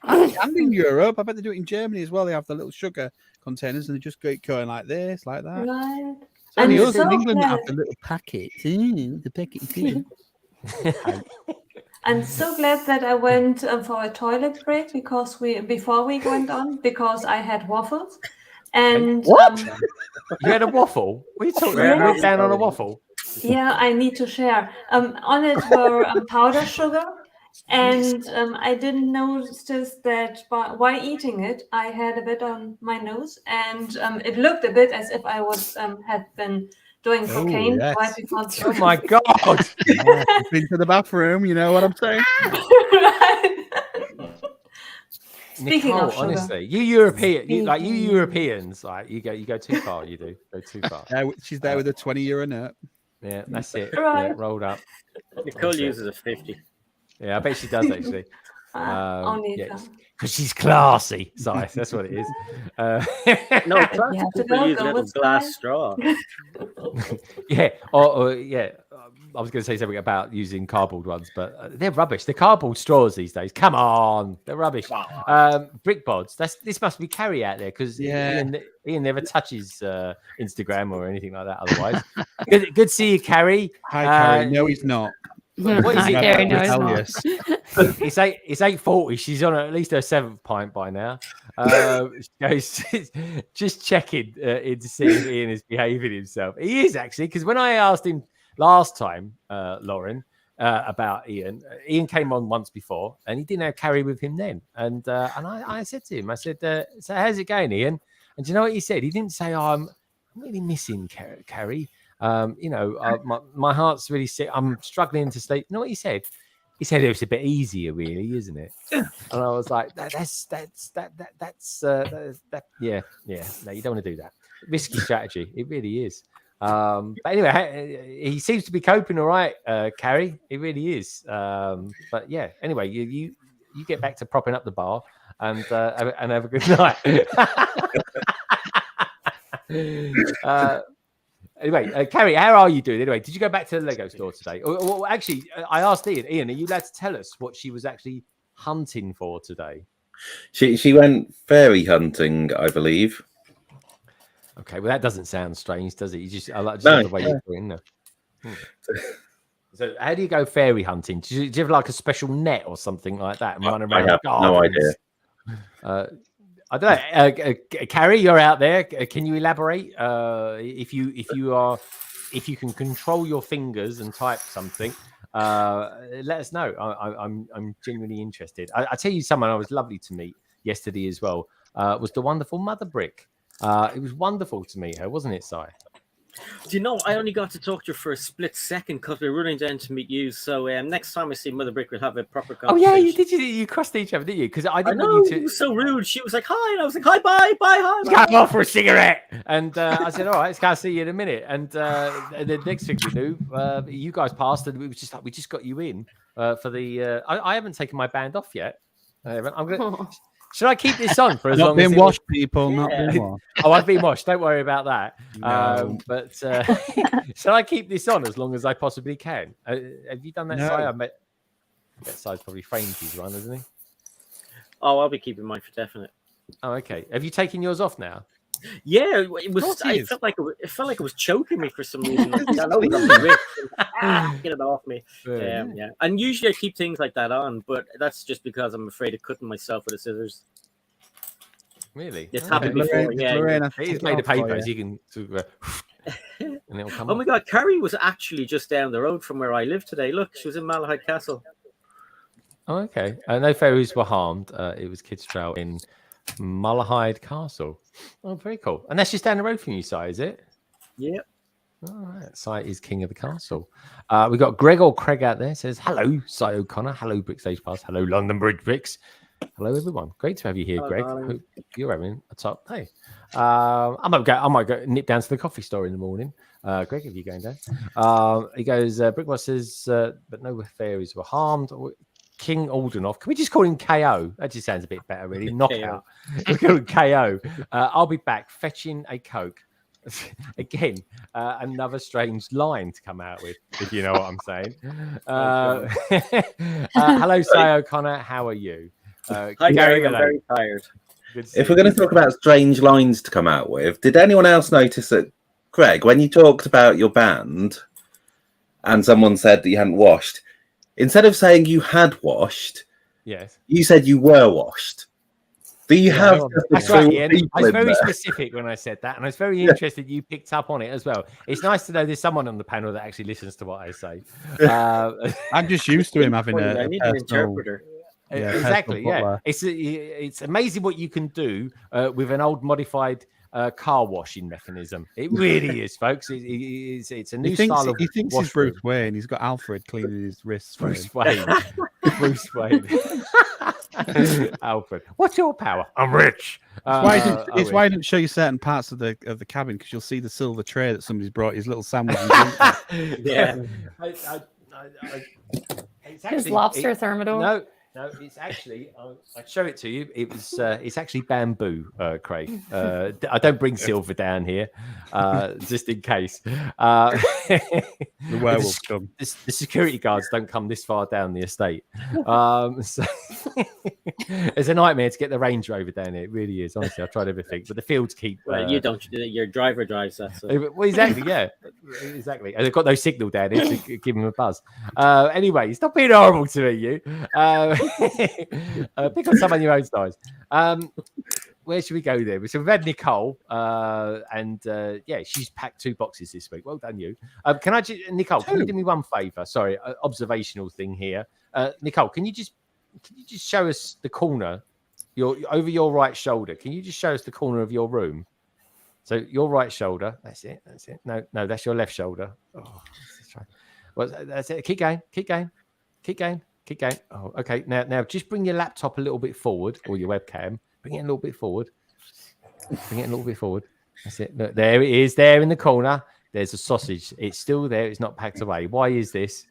And in Europe, I bet they do it in Germany as well. They have the little sugar containers and they just go going like this, like that. Right. It's only I'm us so in England that have glad. the little packets. The packet. I'm so glad that I went for a toilet break before we went on because I had waffles. And What? You had a waffle? What are you talking about? You went Yes. down on a waffle? Yeah, I need to share. On it were powder sugar, and I didn't notice that while eating it, I had a bit on my nose, and it looked a bit as if I was had been doing cocaine yes. right before. Oh my god! Yeah, been to the bathroom, you know what I'm saying? Speaking Nicole, of sugar. honestly, you Europeans, like you go too far. You do go too far. She's there with a 20-euro note. Yeah, that's it. Right. Yeah, rolled up. Nicole That's it. uses a 50. Yeah, I bet she does actually. Only because she's classy. Sorry, that's what it is. No, classy people use little glass straw. Yeah, or yeah. I was going to say something about using cardboard ones, but they're rubbish. They're cardboard straws these days. Come on, they're rubbish. BrickBods. This must be Carrie out there because Ian never touches Instagram or anything like that. Otherwise, good to see you, Carrie. Hi, Carrie. No, he's not. What is it? Carrie, no, it's not. It's 8:40. She's on at least her 7th pint by now. She goes, just checking in to see if Ian is behaving himself. He is actually, because when I asked him last time, Lauren, about Ian came on once before, and he didn't have Carrie with him then. And I said to him, I said, so how's it going, Ian? And do you know what he said? He didn't say, oh, I'm really missing Carrie. My heart's really sick. I'm struggling to sleep. You know what he said? He said it was a bit easier, really, isn't it? And I was like, yeah. No, you don't want to do that. Risky strategy. It really is. But anyway, he seems to be coping all right, Carrie. He really is. But yeah. Anyway, you get back to propping up the bar and have a good night. Anyway, Carrie, how are you doing? Anyway, did you go back to the Lego store today? Or actually, I asked Ian, are you allowed to tell us what she was actually hunting for today? She went fairy hunting, I believe. Okay, well, that doesn't sound strange, does it? I like the way you're doing it. So, how do you go fairy hunting? Do you have like a special net or something like that? And run around? I have no idea. I don't know. Carrie, you're out there. Can you elaborate? If you can control your fingers and type something, let us know. I'm genuinely interested. I tell you, someone I was lovely to meet yesterday as well was the wonderful Mother Brick. It was wonderful to meet her, wasn't it, Si? Do you know, I only got to talk to her for a split second because we're running down to meet you. So next time I see Mother Brick, we'll have a proper conversation. Oh, yeah, you crossed each other, didn't you? Because I didn't want you to... It was so rude. She was like, hi. And I was like, hi, bye, hi. Come off for a cigarette. And I said, all right, I'll see you in a minute. And the next thing we knew, you guys passed and it was just like, we just got you in for the... I haven't taken my band off yet. I'm going Should I keep this on for as long as... Not been washed, people. Not been washed. Oh, I've been washed. Don't worry about that. No. But shall I keep this on as long as I possibly can? Have you done that, Si? I bet Si's probably framed his one, hasn't he? Oh, I'll be keeping mine for definite. Oh, okay. Have you taken yours off now? Yeah, it was. It felt like it was choking me for some reason. Like, I know it was on the wrist. Get it off me. Yeah. And usually I keep things like that on, but that's just because I'm afraid of cutting myself with the scissors. Really? It's happened before. Yeah. It's made of paper, so you can sort of, and it'll come. Oh my God, Carrie was actually just down the road from where I live today. Look, she was in Malahide Castle. Oh, okay. No fairies were harmed. It was Kids Trail in Malahide Castle. Oh, very cool. And that's just down the road from you, Si, is it? Yep. All right. Si is king of the castle. We got Greg or Craig out there. Says hello, Si O'Connor. Hello, BrickStagePass. Hello, London Bridge Bricks. Hello, everyone. Great to have you here, Hello, Greg. darling. Hope you're having a top day. I might go nip down to the coffee store in the morning. Greg, if you're going down. He goes, BrickBod says, but no fairies were harmed. King Aldenoff. Can we just call him KO? That just sounds a bit better, really. Knockout. We call him KO. I'll be back fetching a Coke. Again, another strange line to come out with, if you know what I'm saying. Hello, Say O'Connor. How are you? Hi, Gary. I'm very tired. If we're going to talk about strange lines to come out with, did anyone else notice that, Greg, when you talked about your band and someone said that you hadn't washed, instead of saying you had washed, yes, you said you were washed. Do you have? That's right, Ian. I was very specific when I said that, and I was very interested you picked up on it as well. It's nice to know there's someone on the panel that actually listens to what I say. I'm just used to him having I need an interpreter. Yeah, exactly. Yeah, it's amazing what you can do with an old modified car washing mechanism. It really is, folks. It's a new style of. He thinks he's Bruce Wayne. He's got Alfred cleaning his wrists. Bruce Wayne. Bruce Wayne. Alfred, what's your power? I'm rich. Why I didn't show you certain parts of the cabin, because you'll see the silver tray that somebody's brought his little sandwich. Yeah. His lobster thermidor. No, it's actually. I'll show it to you. It's actually bamboo, Craig. I don't bring silver down here, just in case. The werewolves come. The security guards don't come this far down the estate. So it's a nightmare to get the Range Rover down here. It really is. Honestly, I've tried everything, but the fields keep. Well, you don't. Your driver drives that. So. Well, exactly. Yeah, exactly. And they've got no signal down here to give them a buzz. Anyway, stop being horrible to me, you. Pick on some of your own styles. Where should we go there? So we've had Nicole, and she's packed 2 boxes this week. Well done, you. Can I just, Nicole? Can you do me one favour? Sorry, observational thing here. Nicole, can you just show us the corner, over your right shoulder? Can you just show us the corner of your room? So your right shoulder. That's it. That's it. No, that's your left shoulder. Oh, let's try. Well, that's it. Keep going. Keep going. Keep going. Keep going. Oh, okay. Now just bring your laptop a little bit forward, or your webcam. Bring it a little bit forward. Bring it a little bit forward. That's it. Look, there it is. There in the corner. There's a sausage. It's still there. It's not packed away. Why is this?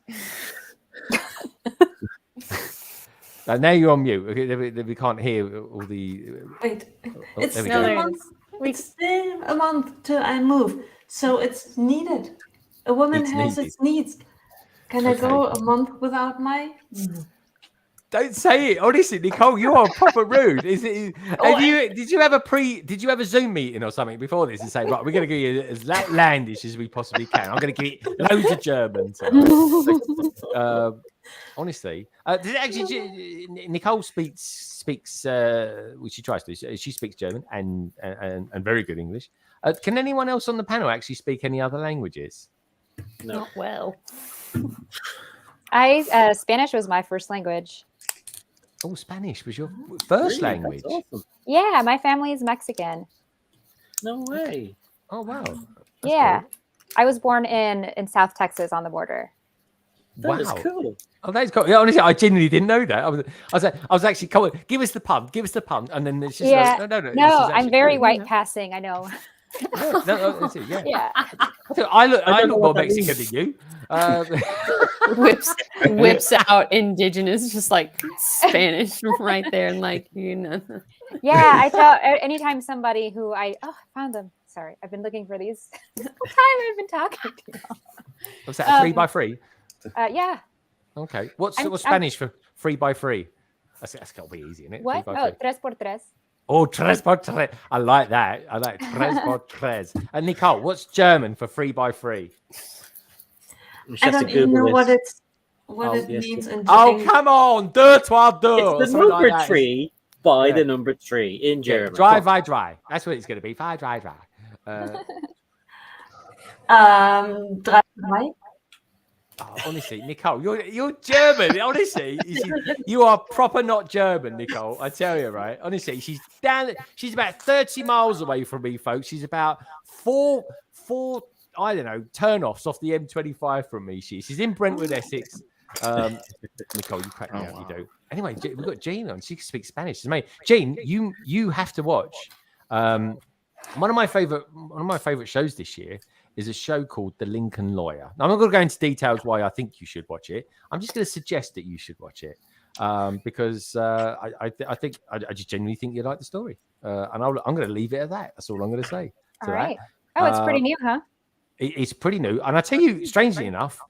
Now you're on mute. Okay, we can't hear all the. Wait, it's still a month. It's still a month till I move, so it's needed. A woman has its needs. Can I go a month without my? Don't say it, honestly, Nicole. You are proper rude. Is it? Did you have a Zoom meeting or something before this and say, right, we're going to give you as outlandish as we possibly can. I'm going to give you loads of German. Honestly, Nicole speaks. Well, she tries to. She speaks German and very good English. Can anyone else on the panel actually speak any other languages? No. Not well. Spanish was my first language. Oh, Spanish was your first language? That's awesome. Yeah, my family is Mexican. No way. Oh, wow. That's cool. I was born in South Texas on the border. That is cool. Oh, that's cool. Yeah, honestly, I genuinely didn't know that. I was actually coming. Give us the pun. And then it's just no. I'm very white passing. I know. Yeah. I look more Mexican than you. Whips out indigenous, just like Spanish right there, and like Yeah, I tell anytime somebody who found them. Sorry, I've been looking for these the whole time I've been talking to you. What's that? 3x3? Yeah. Okay. What's Spanish for 3x3? That's got to be easy, isn't it? What? Oh, 3x3. Oh, 3x3. I like that. I like 3x3. And Nicole, what's German for 3x3? I don't even know what it means. Oh, come on. 2x2. It's the number 3 by the number 3 in German. Dry. That's what it's going to be. Dry. 3. Oh, honestly, Nicole, you're German. Honestly, you are proper not German, Nicole. I tell you, right? Honestly, she's about 30 miles away from me, folks. She's about four I don't know, turn-offs off the M25 from me. She's in Brentwood, Essex. Nicole, you crack me out, you do. Anyway, we've got Jean on. She can speak Spanish. Jean, you have to watch. One of my favorite shows this year is a show called The Lincoln Lawyer. Now, I'm not going to go into details why I think you should watch it. I'm just going to suggest that you should watch it because I just genuinely think you like the story. And I'm going to leave it at that. That's all I'm going to say. All right. Oh, it's pretty new, huh? It's pretty new. And I tell you, strangely enough,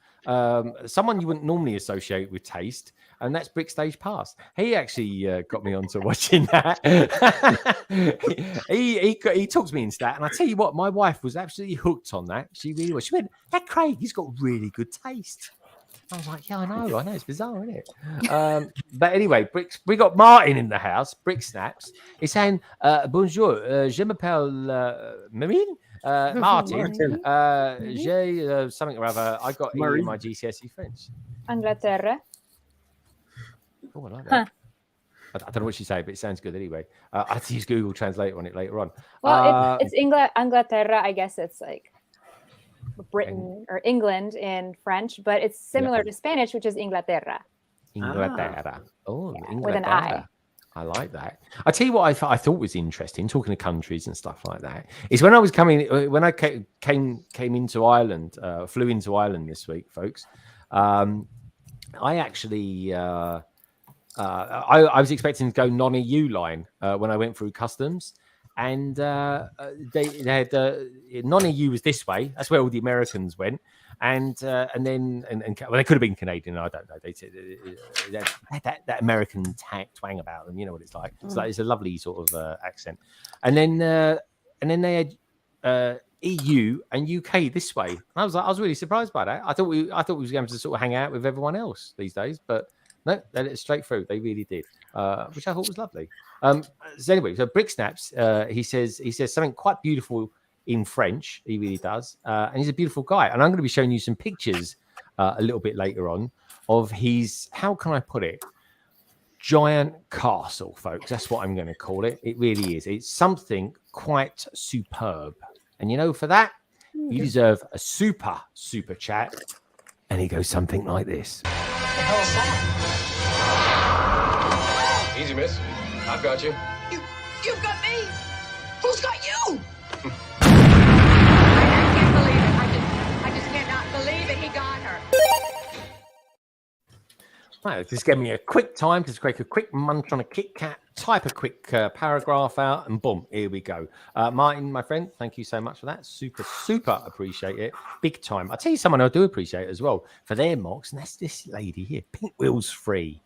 someone you wouldn't normally associate with taste, and that's BrickStagePass. He actually got me onto watching that. he talked me into that, and I tell you what, my wife was absolutely hooked on that. She really was. She went, "That Craig, he's got really good taste." I was like, "Yeah, I know, it's bizarre, isn't it?" But anyway, we got Martin in the house. Brick Snaps. He's saying, "Bonjour, je m'appelle Marine." Martin, j'ai something or other. I got E in my GCSE French. Angleterre. Oh, I like that. I don't know what she said, but it sounds good anyway. I have to use Google Translate on it later on. Well, it's Angleterre. I guess it's like Britain or England in French, but it's similar to Spanish, which is Inglaterra. Inglaterra. Oh, Inglaterra. With an I. I like that. I tell you what I thought was interesting, talking of countries and stuff like that, is when I was when I came into Ireland, flew into Ireland this week, folks. I actually I was expecting to go non-EU line when I went through customs, and they had non-EU was this way. That's where all the Americans went. And well, they could have been Canadian. I don't know. They had that American twang about them. You know what it's like. It's like it's a lovely sort of accent. And then they had EU and UK this way. And I was really surprised by that. I thought we was going to sort of hang out with everyone else these days, but no, they let it straight through. They really did, which I thought was lovely. So anyway, so Brick Snaps, he says something quite beautiful in French. He really does, and he's a beautiful guy. And I'm going to be showing you some pictures a little bit later on of his, how can I put it, giant castle, folks. That's what I'm going to call it. It really is. It's something quite superb. And you know, for that, you deserve a super chat. And he goes something like this. Easy, miss. I've got you. You've got me? Who's got you? I just cannot believe it. He got her. Right, just give me a quick time to create a quick munch on a Kit Kat, type a quick paragraph out, and boom, here we go. Martin, my friend, thank you so much for that. Super appreciate it. Big time. I'll tell you someone I do appreciate as well for their mocks, and that's this lady here, Pink Wheels Free.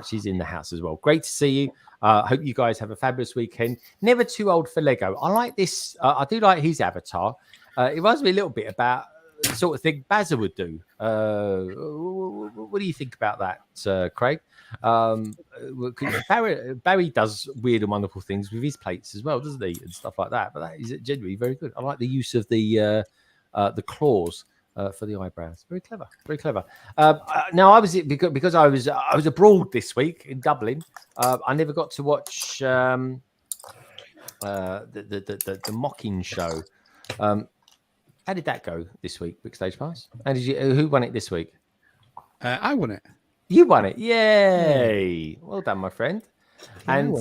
She's in the house as well. Great to see you. Hope you guys have a fabulous weekend. Never too old for Lego. I like this. I do like his avatar. It reminds me a little bit about the sort of thing Bazza would do. What do you think about that, Craig? Barry does weird and wonderful things with his plates as well, doesn't he, and stuff like that. But that is generally very good. I like the use of the claws for the eyebrows. Very clever, very clever. Now I was because I was abroad this week in Dublin. I never got to watch the mocking show. How did that go this week, BrickStagePass? How did you? Who won it this week? I won it. You won it! Yay! Well done, my friend. And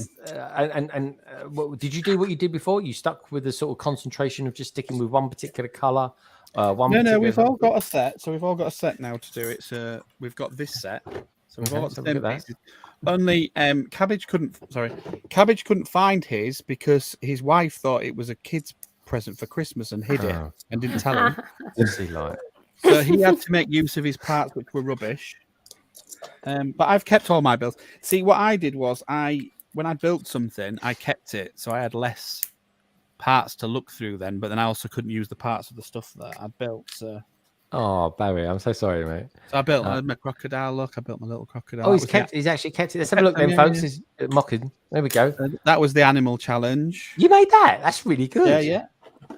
did you do what you did before? You stuck with the sort of concentration of just sticking with one particular color. No, we've all got a set. So we've all got a set now to do it. So we've got this set. So we've all got the same pieces. Only Cabbage couldn't find his because his wife thought it was a kid's present for Christmas and hid it and didn't tell him. So he had to make use of his parts, which were rubbish. But I've kept all my builds. See, what I did was when I built something, I kept it, so I had less parts to look through then. But then I also couldn't use the parts of the stuff that I built. So. Oh, Barry, I'm so sorry, mate. So I built my crocodile. Look, I built my little crocodile. Oh, he's actually kept it. Let's have a look then, folks. He's mocking. There we go. That was the animal challenge. You made that? That's really good. Yeah.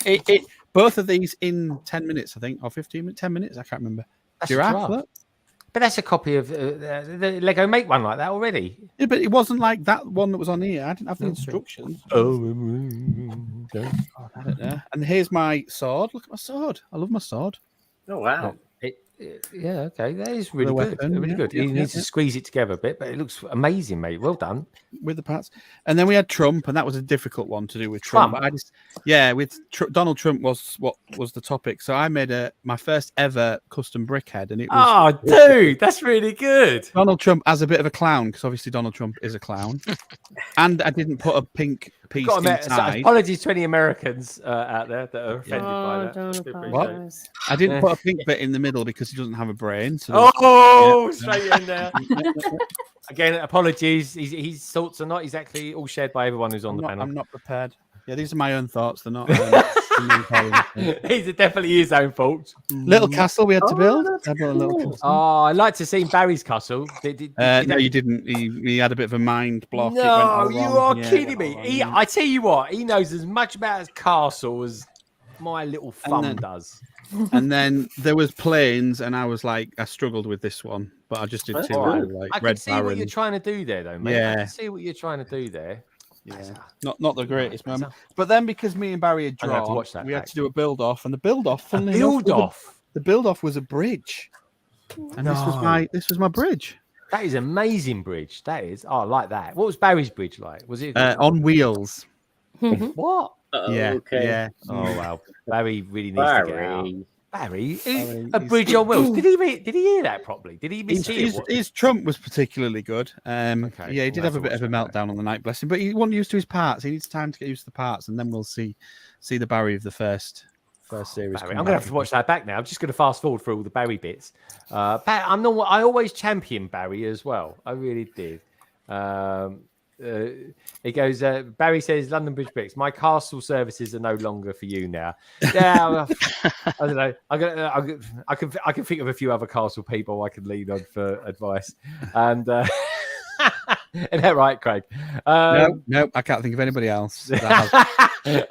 It both of these in 10 minutes, I think, or 15 minutes, 10 minutes. I can't remember. That's but that's a copy of the Lego Make one like that already. Yeah, but it wasn't like that one that was on here. I didn't have the instructions. Oh, I don't know. And here's my sword. Look at my sword. I love my sword. Oh wow. Yeah, okay. That is really good. Weapon, really good. You need to squeeze it together a bit, but it looks amazing, mate. Well done. With the parts. And then we had Trump, and that was a difficult one to do with Trump. Donald Trump was what was the topic. So I made my first ever custom brick head, and it was. Oh, dude, that's really good. Donald Trump as a bit of a clown, because obviously Donald Trump is a clown. And I didn't put a pink piece So inside. apologies to any Americans out there that are offended by that. Don't What? apologize. I didn't put a pink bit in the middle because he doesn't have a brain. So Straight in there. Again, apologies. His thoughts are not exactly all shared by everyone who's on the panel. I'm not prepared. Yeah, these are my own thoughts. They're not. These are definitely his own fault. Little castle we had to build. I built a little castle. Oh, I'd like to see Barry's castle. No, you didn't. He had a bit of a mind block. No, you are kidding me. I tell you what, he knows as much about his castle as my little thumb does. And then there was planes, and I was like, I struggled with this one, but I just did two. Like I Red can see what you're trying to do there, though, mate. Yeah. I can see what you're trying to do there. Yeah, not the greatest moment. But then because me and Barry had drawn, we had to do a build off, and the build off. The build off was a bridge, and this was my bridge. That is amazing bridge. That is. Oh, I like that. What was Barry's bridge like? Was it on wheels? What? Yeah. Okay. Yeah. Oh wow, Barry really needs to get out. Barry, a bridge on wheels. Did he hear that properly? Did he mishear? His trump was particularly good. Yeah, he did have a bit of a meltdown on the night, bless him. But he wasn't used to his parts. He needs time to get used to the parts, and then we'll see the Barry of the first series. I'm gonna have to watch that back now. I'm just gonna fast forward through all the Barry bits. I always champion Barry as well. I really did. It goes. Barry says, "London Bridge Bricks. My castle services are no longer for you now." Yeah, I don't know. I can think of a few other castle people I could lean on for advice. And is that right, Craig? No, I can't think of anybody else.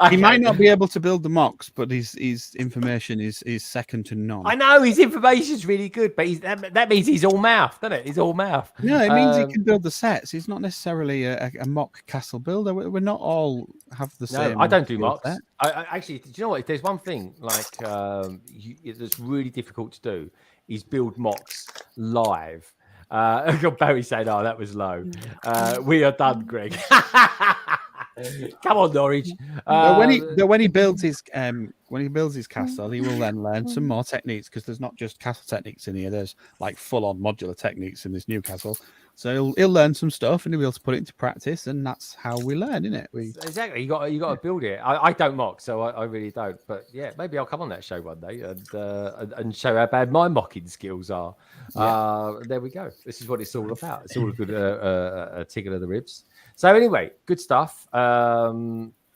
He might not be able to build the mocks, but his information is second to none. I know his information's really good, but that means he's all mouth, doesn't it? He's all mouth. No, it means he can build the sets. He's not necessarily a mock castle builder. We're not all have the same. No, I don't do mocks. I actually, do you know what? If there's one thing like that's really difficult to do is build mocks live. Barry said, "Oh, that was low." We are done, Greg. Come on, Norwich. When he builds his castle, he will then learn some more techniques because there's not just castle techniques in here. There's like full-on modular techniques in this new castle. So he'll learn some stuff and he'll be able to put it into practice, and that's how we learn, isn't it? Exactly. You got to build it. I don't mock, so I really don't. But yeah, maybe I'll come on that show one day and show how bad my mocking skills are. Yeah. There we go. This is what it's all about. It's all a good tickle of the ribs. So anyway, good stuff.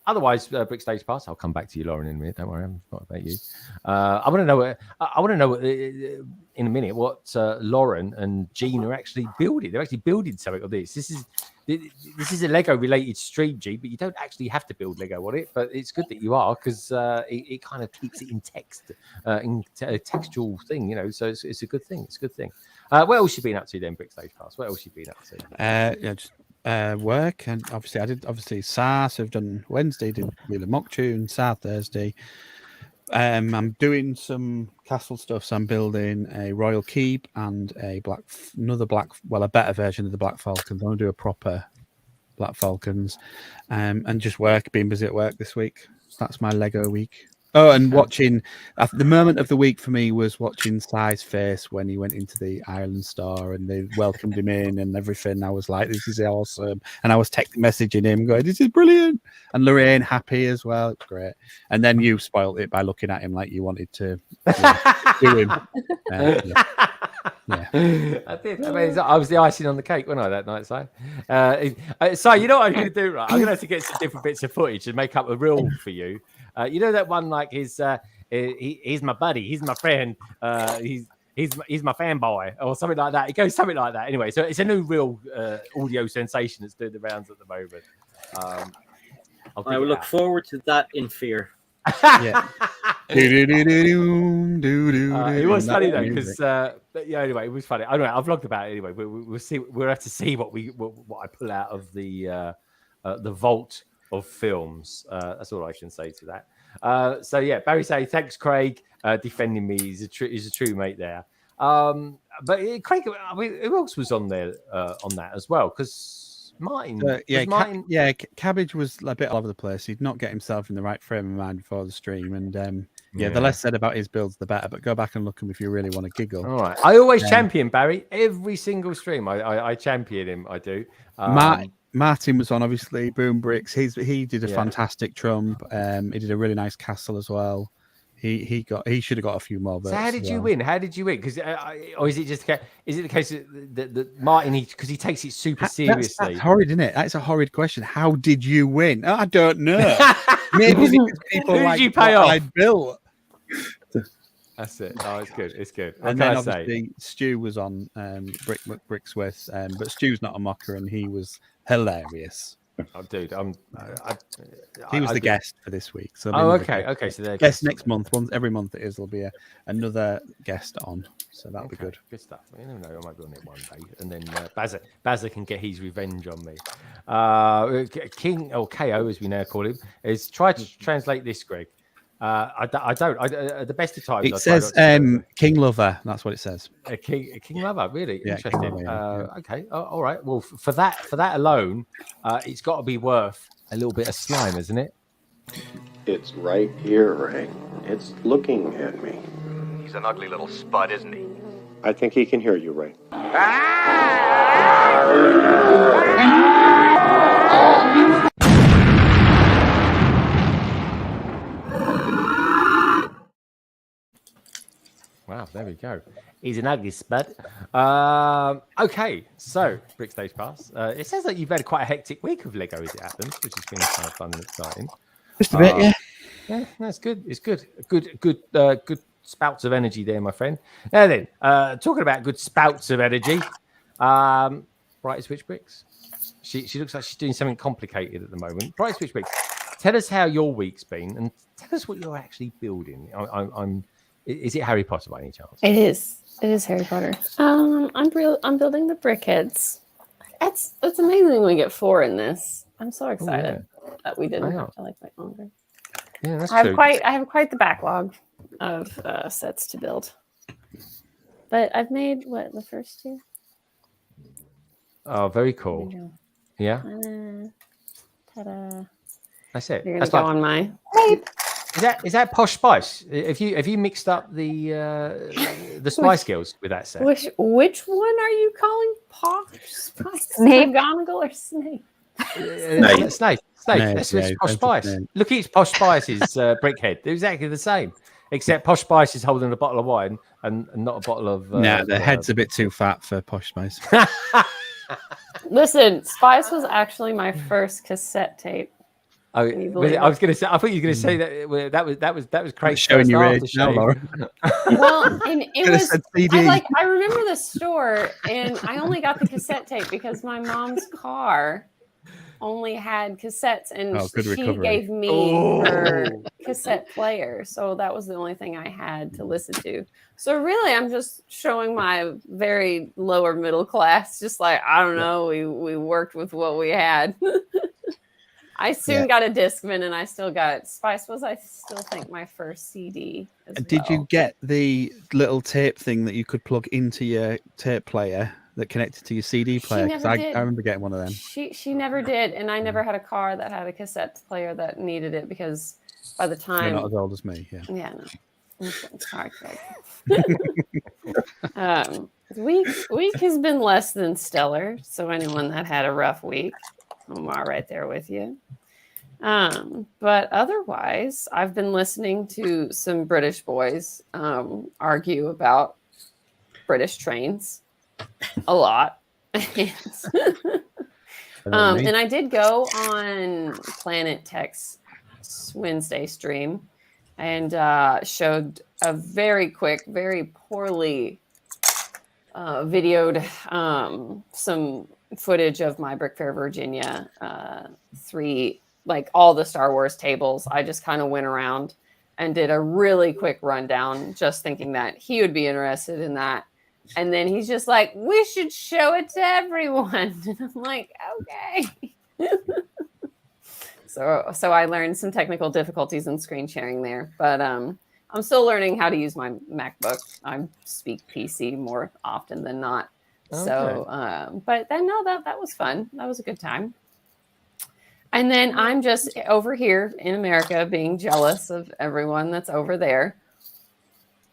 Otherwise, BrickStagePass. I'll come back to you, Lauren, in a minute. Don't worry, I'm not about you. I want to know in a minute what Lauren and Jean are actually building. They're actually building something on this. This is a Lego related stream, G, but you don't actually have to build Lego on it. But it's good that you are because it kind of keeps it in text, in a textual thing, you know. So it's a good thing. It's a good thing. What else you been up to then, BrickStagePass? What else you been up to? Just work, and obviously I did SAS. I've done Wednesday, did Wheel of Mock Tune, South Thursday. I'm doing some castle stuff, so I'm building a Royal Keep and a better version of the Black Falcons. I want to do a proper Black Falcons, and just being busy at work this week. So that's my Lego week. Oh, and watching the moment of the week for me was watching Si's face when he went into the Ireland store and they welcomed him in and everything. I was like, this is awesome. And I was messaging him going, this is brilliant. And Lorraine happy as well. It's great. And then you spoiled it by looking at him like you wanted to do him. Yeah. I did. I mean, I was the icing on the cake, wasn't I, that night, Si? So you know what I'm going to do, right? I'm going to have to get some different bits of footage and make up a reel for you. You know that one, like he's my buddy, he's my friend, he's my fanboy, or something like that. It goes something like that. Anyway, so it's a new real audio sensation that's doing the rounds at the moment. I will look forward to that in fear. Yeah. It was funny though, because anyway, it was funny. I don't know. I've vlogged about it anyway. We'll see. We'll have to see what I pull out of the vault of films. That's all I can say to that. So yeah, Barry say thanks, Craig, defending me. He's a true mate there. But Craig, I mean, who else was on there on that as well? Because Martin, Cabbage was a bit all over the place. He'd not get himself in the right frame of mind before the stream, and the less said about his builds, the better. But go back and look at him if you really want to giggle. All right, I always champion Barry every single stream. I champion him. I do. Martin was on, obviously. Boom Bricks. He did a fantastic trump. He did a really nice castle as well. He should have got a few more votes. So how did you win? How did you win? Because or is it just is it the case that Martin because he takes it super seriously? That's horrid, isn't it? That's a horrid question. How did you win? I don't know. Maybe because people Who like did you pay off? I built. That's it. Oh, it's good. It's good. And then obviously Stu was on Bricks with, but Stu's not a mocker, and he was hilarious. Oh, dude, he was the guest for this week. So okay. So they're guest next month. Every month it is. There'll be another guest on. So that'll be good. Good stuff. You never know. I might be on it one day, and then Bazza can get his revenge on me. King or KO, as we now call him, is try to translate this, Greg. I don't. The best of times. It says King Lover. That's what it says. A King Lover. Really interesting. King Lover, Okay. All right. Well, for that alone, it's got to be worth a little bit of slime, isn't it? It's right here, Ray. It's looking at me. He's an ugly little spud, isn't he? I think he can hear you, Ray. Wow, there we go. He's an ugly spud. Okay, so BrickStagePass. It sounds like you've had quite a hectic week of Lego as it happens, which has been kind of fun and exciting. Just a bit, yeah. Yeah, that's good. It's good. Good spouts of energy there, my friend. Now then, talking about good spouts of energy, Bright Switch Bricks. She looks like she's doing something complicated at the moment. Bright Switch Bricks, tell us how your week's been and tell us what you're actually building. Is it Harry Potter by any chance? It is. It is Harry Potter. I'm building the brickheads. It's amazing when we get 4 in this. I'm so excited that we didn't have to wait longer. Yeah, that's I true. have quite the backlog of sets to build. But I've made the first 2? Oh, very cool. Yeah. Ta-da. That's it. You're gonna That's go like, on my Is that Posh Spice? Have you mixed up the Spice Girls with that set? Which one are you calling Posh Spice? Snape. McGonagall or Snape? Snape. That's Posh Spice. Look at Posh Spice's brickhead. They're exactly the same, except Posh Spice is holding a bottle of wine and not a bottle of. No, the head's a bit too fat for Posh Spice. Listen, Spice was actually my first cassette tape. Oh, I was going to say. I thought you were going to say that was crazy. Showing your age now, Laura. Well, and it was. I remember the store, and I only got the cassette tape because my mom's car only had cassettes, and she gave me her cassette player, so that was the only thing I had to listen to. So really, I'm just showing my very lower middle class. Just like I don't know, we worked with what we had. I soon got a Discman, and I still got Spice was, I still think, my first CD. Did you get the little tape thing that you could plug into your tape player that connected to your CD player? Because I remember getting one of them. She never did, and I never had a car that had a cassette player that needed it because by the time you're not as old as me, yeah, no. Sorry, Craig. Week has been less than stellar. So anyone that had a rough week, I'm right there with you. But otherwise, I've been listening to some British boys argue about British trains a lot. And I did go on Planet Tech's Wednesday stream and showed a very quick, very poorly videoed some footage of my Brick Fair Virginia 3, like all the Star Wars tables. I just kind of went around and did a really quick rundown, just thinking that he would be interested in that. And then he's just like, we should show it to everyone. And I'm like, okay. So I learned some technical difficulties in screen sharing there, but I'm still learning how to use my MacBook. I speak PC more often than not. Okay. So, but then that was fun. That was a good time. And then I'm just over here in America being jealous of everyone that's over there.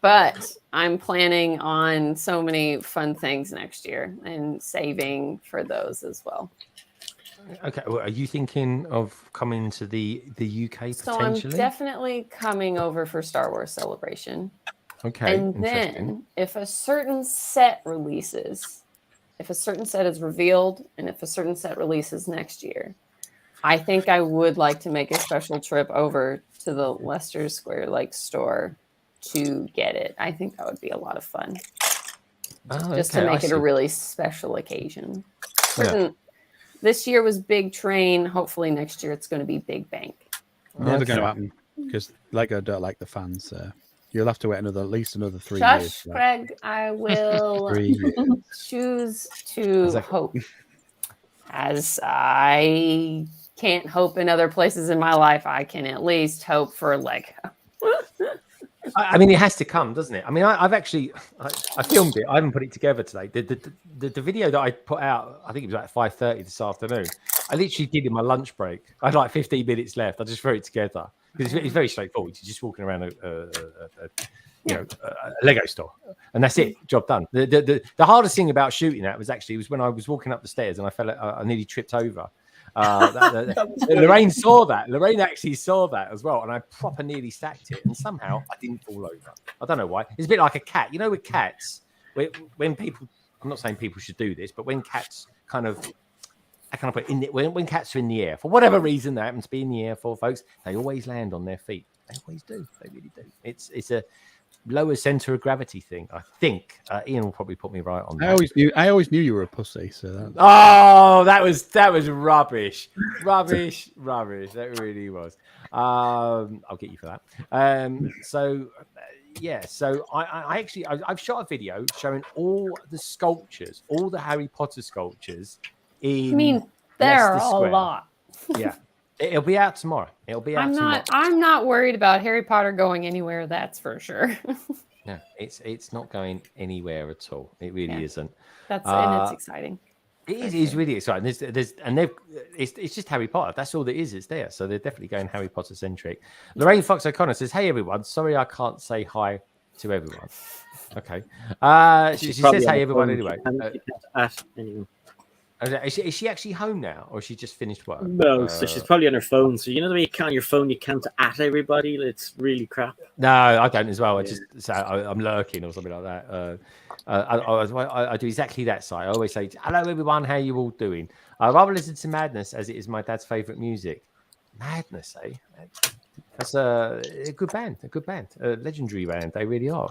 But I'm planning on so many fun things next year and saving for those as well. Okay. Well, are you thinking of coming to the UK So I'm potentially? definitely coming over for Star Wars Celebration. Okay. And then if a certain set releases, if a certain set is revealed, and if a certain set releases next year, I think I would like to make a special trip over to the Leicester Square Lake store to get it. I think that would be a lot of fun. Just to make it a really special occasion. This year was Big Train. Hopefully next year it's going to be Big Bank. Never going to happen because Lego don't like the fans. You'll have to wait at least another 3 years. Shush, Craig. I will choose to hope. As I can't hope in other places in my life, I can at least hope for Lego. I mean, it has to come, doesn't it? I mean, I filmed it. I haven't put it together today. The video that I put out, I think it was like 5:30 this afternoon. I literally did in my lunch break. I had like 15 minutes left. I just threw it together because it's very straightforward. You're just walking around a Lego store, and that's it. Job done. The hardest thing about shooting that was when I was walking up the stairs and I nearly tripped over. Lorraine saw that. Lorraine actually saw that as well, and I proper nearly stacked it, and somehow I didn't fall over. I don't know why. It's a bit like a cat. You know, with cats, when people, I'm not saying people should do this, but when cats kind of, I kind of put in the, when cats are in the air for whatever reason they happen to be in the air for, folks, they always land on their feet. They always do. They really do. It's a lower center of gravity thing. I think Ian will probably put me right on that. I always knew you were a pussy. So that was rubbish. That really was. I'll get you for that. So I actually I've shot a video showing all the sculptures, all the Harry Potter sculptures. I mean, there are a lot. Yeah. It'll be out tomorrow. Tomorrow. I'm not worried about Harry Potter going anywhere. That's for sure. No, it's not going anywhere at all. It really isn't. And it's exciting. It is really exciting. It's just Harry Potter. That's all there is. It's there. So they're definitely going Harry Potter centric. Lorraine Fox O'Connor says, "Hey everyone, sorry I can't say hi to everyone." Okay. She says, "Hey everyone." Anyway. Is she actually home now, or she just finished work? No, so she's probably on her phone. So you know the way you count your phone, you count at everybody. It's really crap. No, I don't as well. I just say I'm lurking or something like that. I do exactly that. So I always say, "Hello everyone, how you all doing?" I rather listen to Madness as it is my dad's favorite music. Madness, eh? That's a good band, a legendary band. They really are.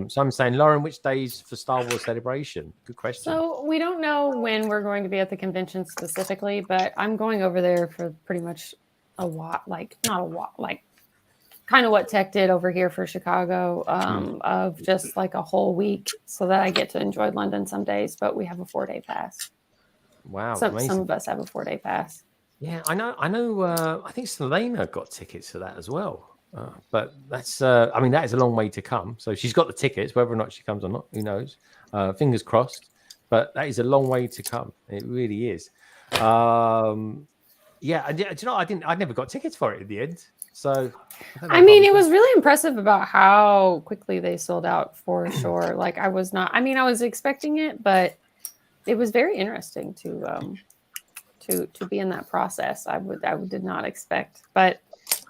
So I'm saying, Lauren, which days for Star Wars Celebration? Good question. So we don't know when we're going to be at the convention specifically, but I'm going over there for pretty much kind of what Tech did over here for Chicago, of just like a whole week, so that I get to enjoy London some days. But we have a 4-day pass. Wow, some of us have a 4-day pass. Yeah, I know. I think Selena got tickets for that as well. But that's, I mean, that is a long way to come. So she's got the tickets, whether or not she comes or not, who knows? Fingers crossed. But that is a long way to come. It really is. Yeah, do you know, I never got tickets for it in the end. So I mean, it was really impressive about how quickly they sold out for sure. Like I was expecting it, but it was very interesting to be in that process. I did not expect, but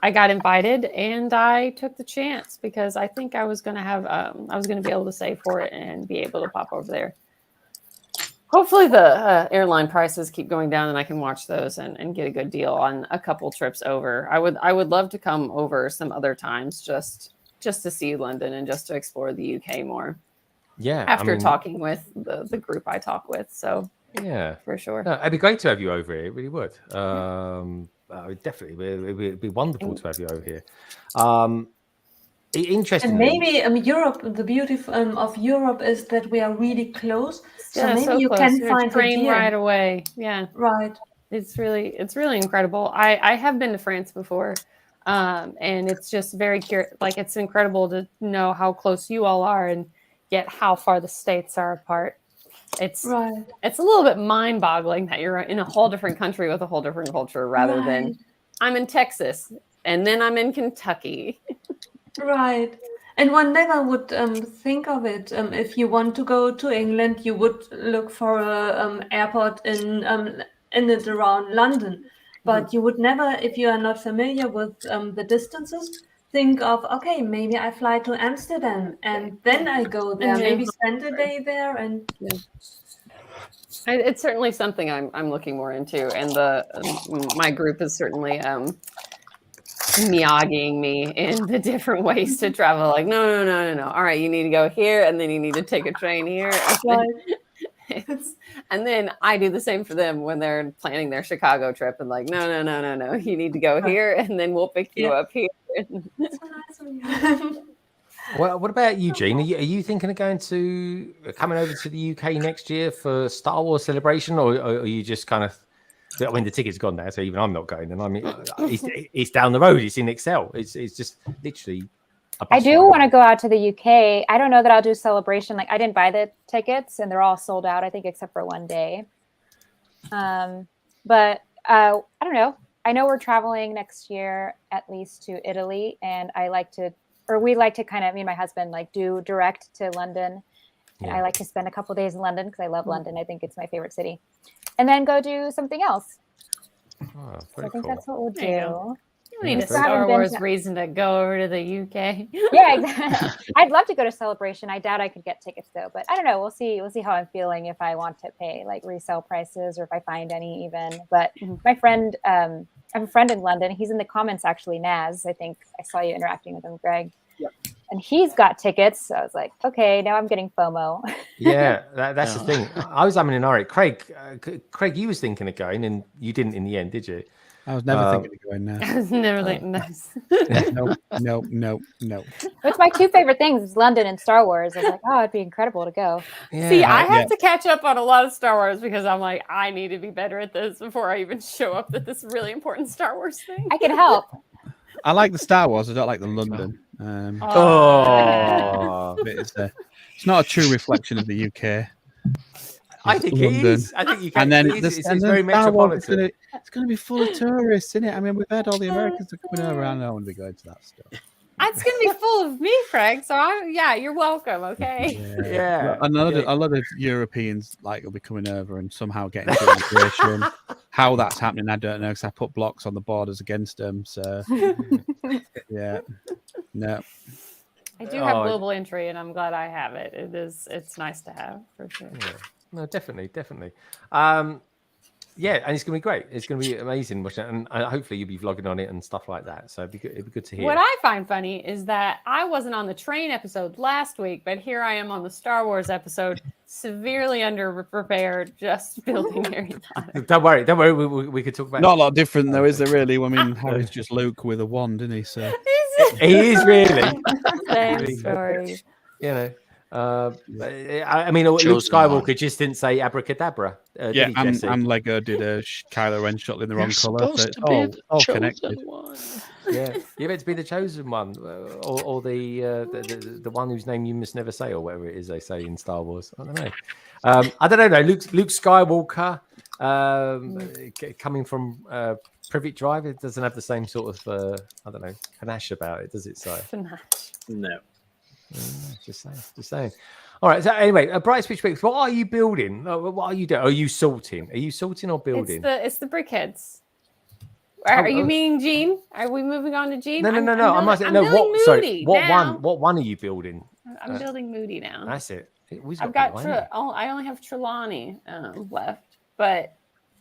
I got invited and I took the chance because I think I was going to be able to save for it and be able to pop over there. Hopefully the airline prices keep going down and I can watch those and get a good deal on a couple trips over. I would love to come over some other times just to see London and just to explore the UK more. Yeah. After talking with the group I talk with. So yeah, for sure. No, it'd be great to have you over here. It really would. Definitely, it'd be wonderful to have you over here. Interesting. And maybe Europe. The beauty of Europe is that we are really close. So maybe so you close. can You're find train a deal right away. Yeah, right. It's really incredible. I have been to France before, and it's just very like it's incredible to know how close you all are and yet how far the states are apart. It's a little bit mind-boggling that you're in a whole different country with a whole different culture rather than I'm in Texas and then I'm in Kentucky. Right. And one never would think of it. If you want to go to England, you would look for an airport in in and around London. But you would never, if you are not familiar with the distances, think of, okay, maybe I fly to Amsterdam and then I go there, maybe spend a day there. And it's certainly something I'm looking more into. And my group is certainly miagging me in the different ways to travel. Like, no. All right, you need to go here, and then you need to take a train here. And then I do the same for them when they're planning their Chicago trip, and like, no. You need to go here, and then we'll pick you up here. Well, what about you, Jean? Are you thinking of coming over to the UK next year for Star Wars Celebration, or are you just kind of? I mean, the ticket's gone now, so even I'm not going. And I mean, it's down the road. It's in Excel. It's just literally. I do want to go out to the UK. I don't know that I'll do Celebration. Like, I didn't buy the tickets, and they're all sold out, I think, except for one day. But I don't know. I know we're traveling next year, at least to Italy, and we like to kind of, me and my husband, like do direct to London. And I like to spend a couple days in London because I love London. I think it's my favorite city. And then go do something else. Oh, so I think that's what we'll do. You need a Star Wars reason to go over to the UK. Yeah, exactly. I'd love to go to Celebration. I doubt I could get tickets though, but I don't know. We'll see how I'm feeling, if I want to pay like resale prices or if I find any even. But my friend, I have a friend in London. He's in the comments actually, Naz. I think I saw you interacting with him, Greg. Yep. And he's got tickets. So I was like, okay, now I'm getting FOMO. Yeah, that's the thing. I was having an eye. Craig, you was thinking of going, and you didn't in the end, did you? I was never thinking of going there. I was never thinking this. No. It's my two favorite things is London and Star Wars. I was like, oh, it'd be incredible to go. Yeah. See, I have to catch up on a lot of Star Wars because I'm like, I need to be better at this before I even show up at this really important Star Wars thing. I can help. I like the Star Wars. I don't like the London. It's not a true reflection of the UK. I think London. It is. I think you can. And then it's very metropolitan. It's going to be full of tourists, isn't it? I mean, we've had all the Americans coming over. I don't want to be going to that stuff. It's going to be full of me, Craig. So you're welcome. Okay. Yeah. A lot of Europeans will be coming over and somehow getting to immigration. How that's happening, I don't know, because I put blocks on the borders against them. So yeah, no. I do have global entry, and I'm glad I have it. It's nice to have for sure. Yeah. No, definitely. Yeah, and it's going to be great. It's going to be amazing watching it, and hopefully you'll be vlogging on it and stuff like that. So it'd be good to hear. What I find funny is that I wasn't on the train episode last week, but here I am on the Star Wars episode, severely underprepared, just building Harry Potter. Don't worry. We could talk about. Not a lot different though, is there really? I mean, Harry's just Luke with a wand, isn't he? So he is really. Same story. You know. I mean, Luke Skywalker just didn't say abracadabra. And Lego did a Kylo Ren shot in the wrong color. So it's all connected. Yeah, you're meant to be the chosen one, or the one whose name you must never say, or whatever it is they say in Star Wars. I don't know. I don't know. Luke Skywalker, coming from Privet Drive, it doesn't have the same sort of I don't know, panache about it, does it? So no. Just saying. All right. So anyway, Bright Speech Bricks. What are you building? What are you doing? Are you sorting? Are you sorting or building? It's the brickheads. Are you meaning Jean? Are we moving on to Jean? No. I'm building Moody. What one are you building? I'm building Moody now. That's it. I've got. I only have Trelawney left, but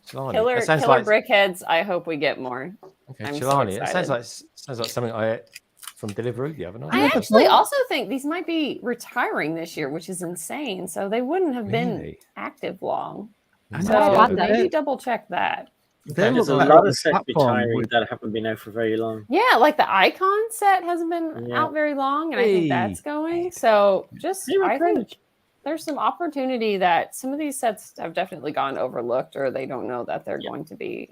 Trelawney. Killer Brickheads. I hope we get more. Okay, Trelawney. It sounds like something I. From Deliveroo the other night. I actually also think these might be retiring this year, which is insane. So they wouldn't have been active long. So maybe double check that. There's a lot of sets retiring that haven't been out for very long. Yeah, like the Icon set hasn't been out very long, and I think that's going. So I think there's some opportunity that some of these sets have definitely gone overlooked, or they don't know that they're going to be.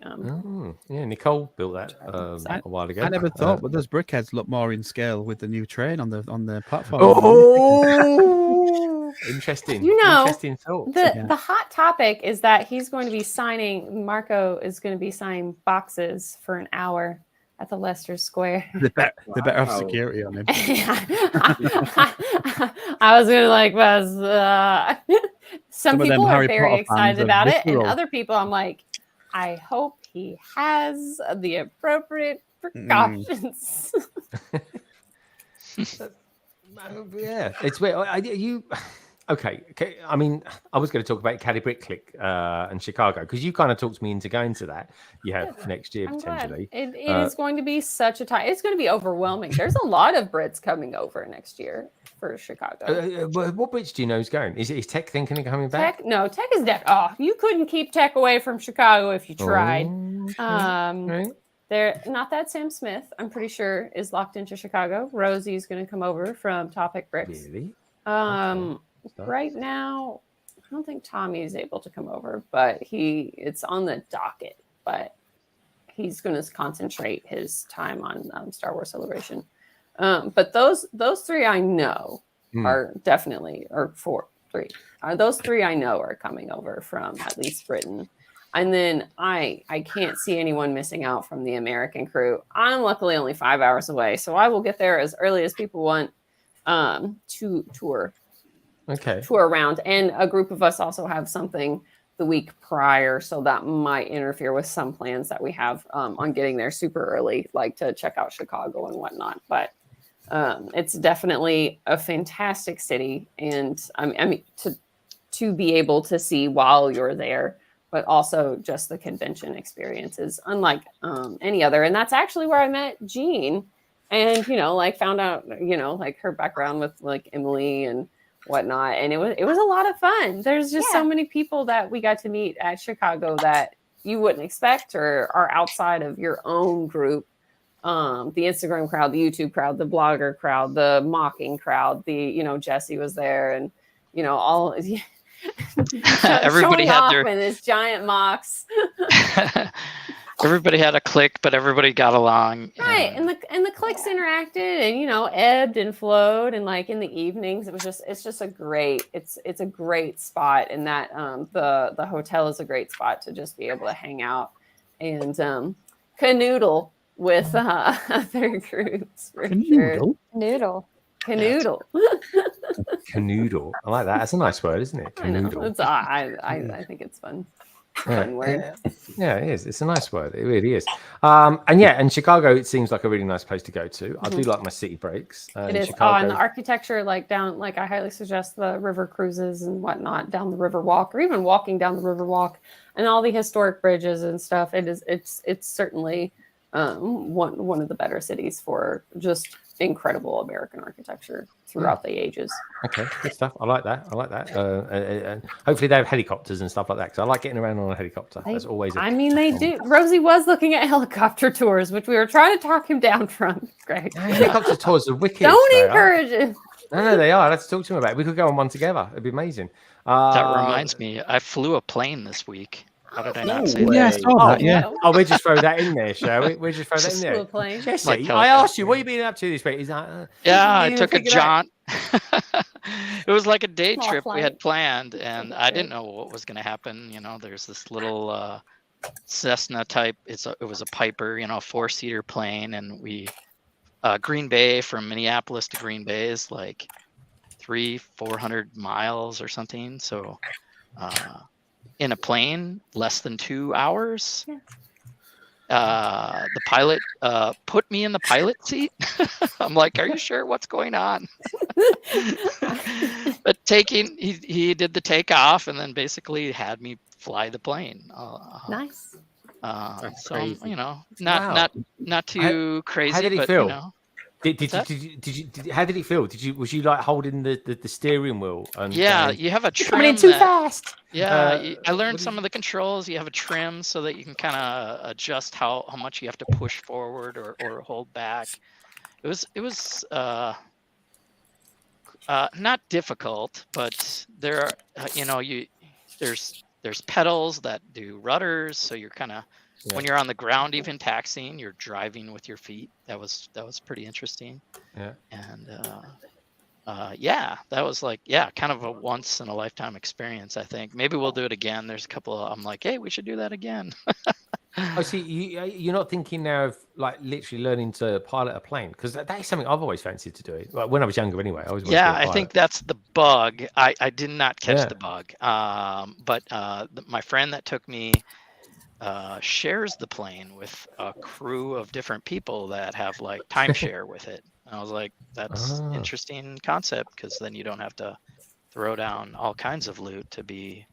Nicole built that a while ago. I never thought, but those brickheads look more in scale with the new train on the platform. Oh, interesting. Interesting thought. The hot topic is that Marco is going to be signing boxes for an hour at the Leicester Square. They better have security on him. I was gonna some people are very excited about it, and other people I'm like, I hope he has the appropriate precautions. Yeah, it's weird. Okay. I mean, I was going to talk about Caddy Brick Click and Chicago because you kind of talked me into going to that. Next year potentially. It is going to be such a time. It's going to be overwhelming. There's a lot of Brits coming over next year for Chicago. What Brits do you know is going? Is Tech thinking of coming back? Tech is dead. Oh, you couldn't keep Tech away from Chicago if you tried. Right. They're not that Sam Smith, I'm pretty sure, is locked into Chicago. Rosie's going to come over from Topic Bricks. Really? Right now, I don't think Tommy is able to come over, but it's on the docket. But he's going to concentrate his time on Star Wars Celebration. But those three I know are definitely, or three. Those three I know are coming over from at least Britain. And then I can't see anyone missing out from the American crew. I'm luckily only 5 hours away, so I will get there as early as people want to tour around. And a group of us also have something the week prior, so that might interfere with some plans that we have on getting there super early, like to check out Chicago and whatnot. But it's definitely a fantastic city, and I mean to be able to see while you're there, but also just the convention experience is unlike any other. And that's actually where I met Jean, and found out her background with like Emily and whatnot, and it was a lot of fun. There's just so many people that we got to meet at Chicago that you wouldn't expect or are outside of your own group. The Instagram crowd, the YouTube crowd, the blogger crowd, the mocking crowd, Jessie was there, and all everybody had their in this giant mocks. Everybody had a click, but everybody got along. Right, and the clicks interacted, and ebbed and flowed, and like in the evenings, it's a great spot, and that the hotel is a great spot to just be able to hang out and canoodle with other groups. Canoodle. Canoodle. Canoodle. I like that. That's a nice word, isn't it? Canoodle. I think it's fun. Fun word. Yeah, it is. It's a nice word. It really is. And Chicago, it seems like a really nice place to go to. I do like my city breaks. It is. Chicago. And the architecture, I highly suggest the river cruises and whatnot down the river walk, or even walking down the river walk, and all the historic bridges and stuff. It's certainly one of the better cities for just incredible American architecture throughout the ages. Okay, good stuff. I like that. And hopefully they have helicopters and stuff like that, because I like getting around on a helicopter. That's always. They do. Rosie was looking at helicopter tours, which we were trying to talk him down from. Greg, helicopter tours are wicked. Don't encourage it. No, they are. Let's talk to him about it. We could go on one together. It'd be amazing. That reminds me, I flew a plane this week. How did I not say that? Yeah, I saw that. Yeah. Oh, we'll just throw that in there, shall we? We'll just throw that in there. Plane. Jessie, I asked you, what have you been up to this week? He's like, I took a jaunt. It was like a day trip we had planned, and I didn't know what was going to happen. There's this little Cessna type. It was a Piper, 4-seater plane, and we Green Bay, from Minneapolis to Green Bay is like 400 miles or something. So. In a plane, less than 2 hours. Yeah. The pilot put me in the pilot seat. I'm like, are you sure what's going on? But he did the takeoff and then basically had me fly the plane. Nice. So crazy. Not too crazy. How did it but, feel? How did it feel? Was you like holding the steering wheel? And you have a trim. Coming in too fast. Yeah, I learned some of the controls. You have a trim so that you can kind of adjust how much you have to push forward or hold back. It was not difficult, but there are there's pedals that do rudders, so you're kind of when you're on the ground, even taxiing, you're driving with your feet. That was pretty interesting. Yeah. And that was kind of a once in a lifetime experience. I think maybe we'll do it again. There's a couple I'm like, hey, we should do that again. Oh, see, you're not thinking now of like literally learning to pilot a plane, because that is something I've always fancied to do. Like when I was younger, anyway. I think that's the bug. I did not catch the bug. But my friend that took me shares the plane with a crew of different people that have like timeshare with it. And I was like, that's interesting concept, because then you don't have to throw down all kinds of loot to be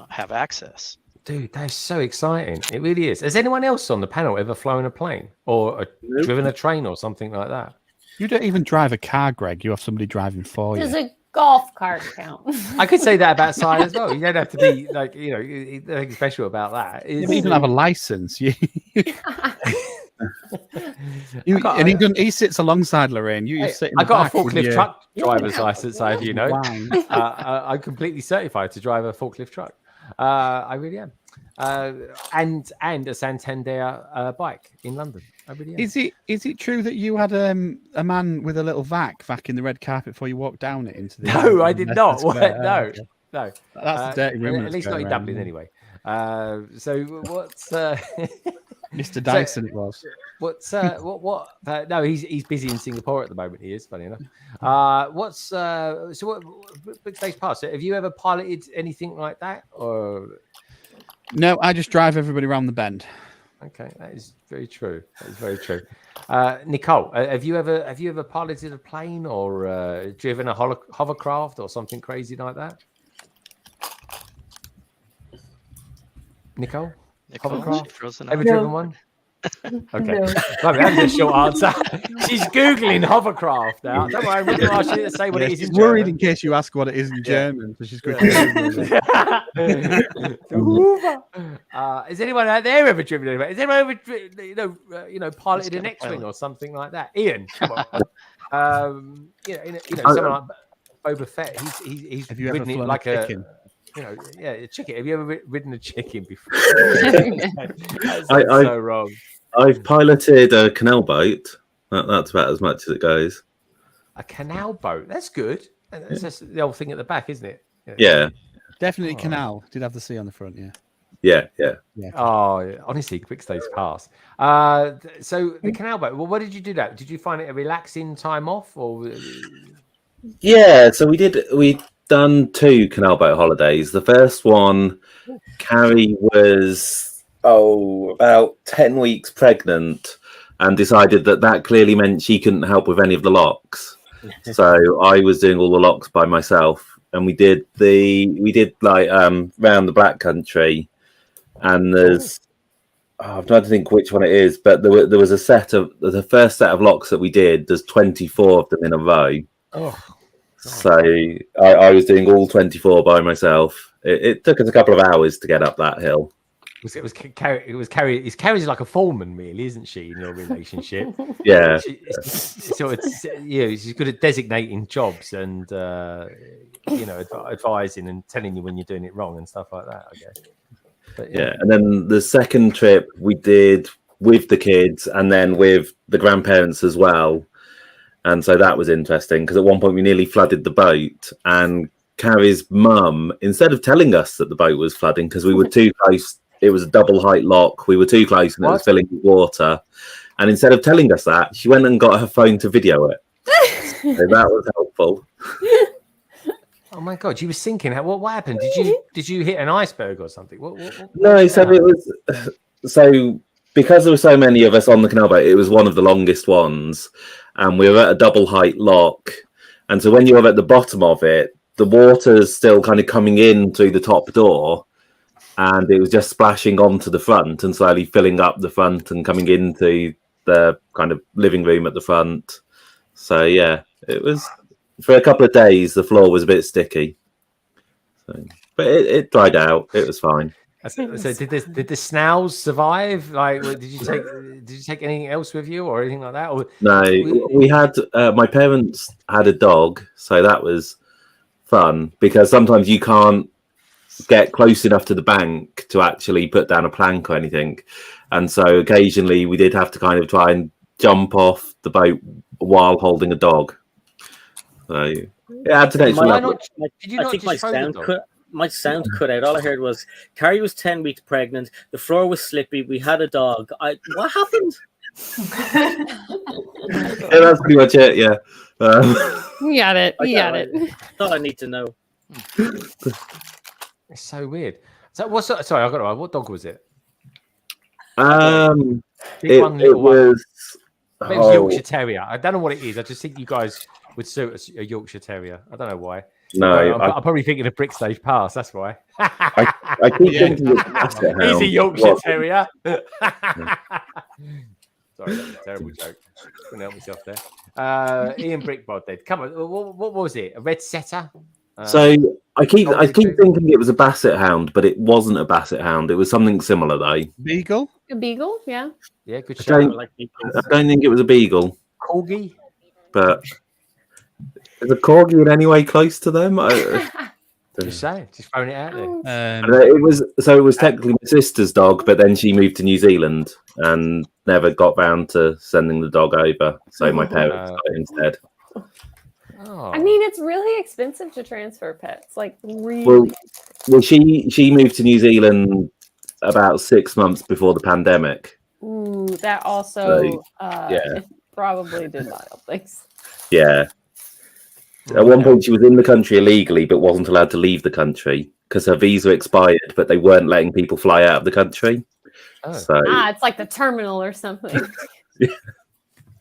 have access. Dude, that's so exciting. It really is. Has anyone else on the panel ever flown a plane or driven a train or something like that? You don't even drive a car, Greg. You have somebody driving for you. Does a golf cart count? I could say that about Side as well. You don't have to be like, nothing special about that. You don't even have a license. He sits alongside Lorraine. You sit in the got back a forklift truck driver's Yeah. license, I have you know. I'm completely certified to drive a forklift truck. I really am. And a Santander bike in London. I really am. Is it true that you had a man with a little vac in the red carpet before you walked down it into the? No, I did not. What? No. No, that's a dirty rumor. At least not in Dublin, anyway. So what's Mr. Dyson? It was. What's no, he's busy in Singapore at the moment. He is, funny enough. What BrickStagePass? Have you ever piloted anything like that, or? No, I just drive everybody around the bend. Okay, that is very true. That is very true. Nicole, have you ever piloted a plane or driven a hovercraft or something crazy like that? Nicole, hovercraft? Ever driven one? Okay, No. Well, that's a short answer. She's googling hovercraft now. Don't worry, we're going to ask you to say what it is. She's worried in case you ask what it is in German, so she's good. Is anyone out there ever driven anyway? Is anyone ever piloted an X-wing or something like that? Ian, come on. Someone like Boba Fett. He's Have you ever ridden it flown like a chicken? A chicken. Have you ever ridden a chicken before? That's I- so wrong. I've piloted a canal boat. That's about as much as it goes. A canal boat. That's good. That's just the old thing at the back, isn't it? Yeah. Definitely canal. Did have the C on the front, yeah. Yeah. Oh, honestly, BrickStagePass. So the canal boat. Well, what did you do that? Did you find it a relaxing time off, or? Yeah, so we'd done 2 canal boat holidays. The first one, Carrie was about 10 weeks pregnant and decided that clearly meant she couldn't help with any of the locks. So I was doing all the locks by myself, and we did like round the Black Country, and there's I'm trying to think which one it is, but there was a set of the first set of locks that we did. There's 24 of them in a row. Oh. So I was doing all 24 by myself. It took us a couple of hours to get up that hill. It was Carrie. Carrie's like a foreman, really, isn't she, in your relationship? Yeah. She's good at designating jobs and advising and telling you when you're doing it wrong and stuff like that, I guess. But, yeah. And then the second trip we did with the kids and then with the grandparents as well. And so that was interesting because at one point we nearly flooded the boat, and Carrie's mum, instead of telling us that the boat was flooding because we were too close, it was a double height lock, we were too close and it was filling with water. And instead of telling us that, she went and got her phone to video it. So that was helpful. Oh my God, you were sinking. What happened? Did you hit an iceberg or something? What No, so it was because there were so many of us on the canal boat, it was one of the longest ones, and we were at a double height lock. And so when you were at the bottom of it, the water's still kind of coming in through the top door, and it was just splashing onto the front and slowly filling up the front and coming into the kind of living room at the front. So yeah, it was for a couple of days. The floor was a bit sticky, but it dried out. It was fine. So did the snails survive? Like, did you take anything else with you or anything like that? Or... No, we had my parents had a dog, so that was fun because sometimes you can't get close enough to the bank to actually put down a plank or anything, and so occasionally we did have to kind of try and jump off the boat while holding a dog. So yeah, to take my sound cut out. All I heard was Carrie was 10 weeks pregnant. The floor was slippy. We had a dog. What happened? Yeah, that's pretty much it. Yeah, you got it. You got it. Thought I need to know. It's so weird. So sorry, I got it. What dog was it? Big one, little one. was. It was Yorkshire Terrier. I don't know what it is. I just think you guys would suit a Yorkshire Terrier. I don't know why. No, I'm probably thinking of BrickStagePass. That's why. I keep thinking it's Basset Hound. He's a Yorkshire Terrier. Sorry, that's a terrible joke. Couldn't help myself there. Ian BrickBod then. Come on, what was it? A red setter? So I keep thinking it was a Basset Hound, but it wasn't a Basset Hound. It was something similar though. Beagle? A beagle, yeah. Yeah, good I shout. don't think it was a beagle. Corgi? But is a corgi in any way close to them? Just saying, just throwing it out there. It was technically my sister's dog, but then she moved to New Zealand and never got round to sending the dog over. So my parents got it instead. I mean, it's really expensive to transfer pets. Like really. Well, she moved to New Zealand about 6 months before the pandemic. Ooh, that also it probably did not help things. Yeah. At one point, she was in the country illegally, but wasn't allowed to leave the country because her visa expired, but they weren't letting people fly out of the country. Oh. So, it's like the terminal or something.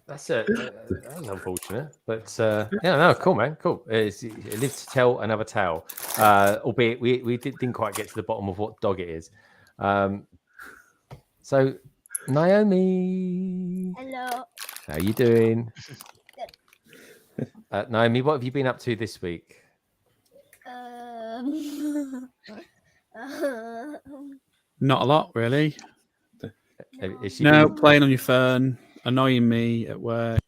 That's unfortunate, but no, cool, man, cool. It lives to tell another tale. Albeit we didn't quite get to the bottom of what dog it is. So, Naomi, hello. How you doing? Naomi, what have you been up to this week? Not a lot, really. No, playing on your phone, annoying me at work,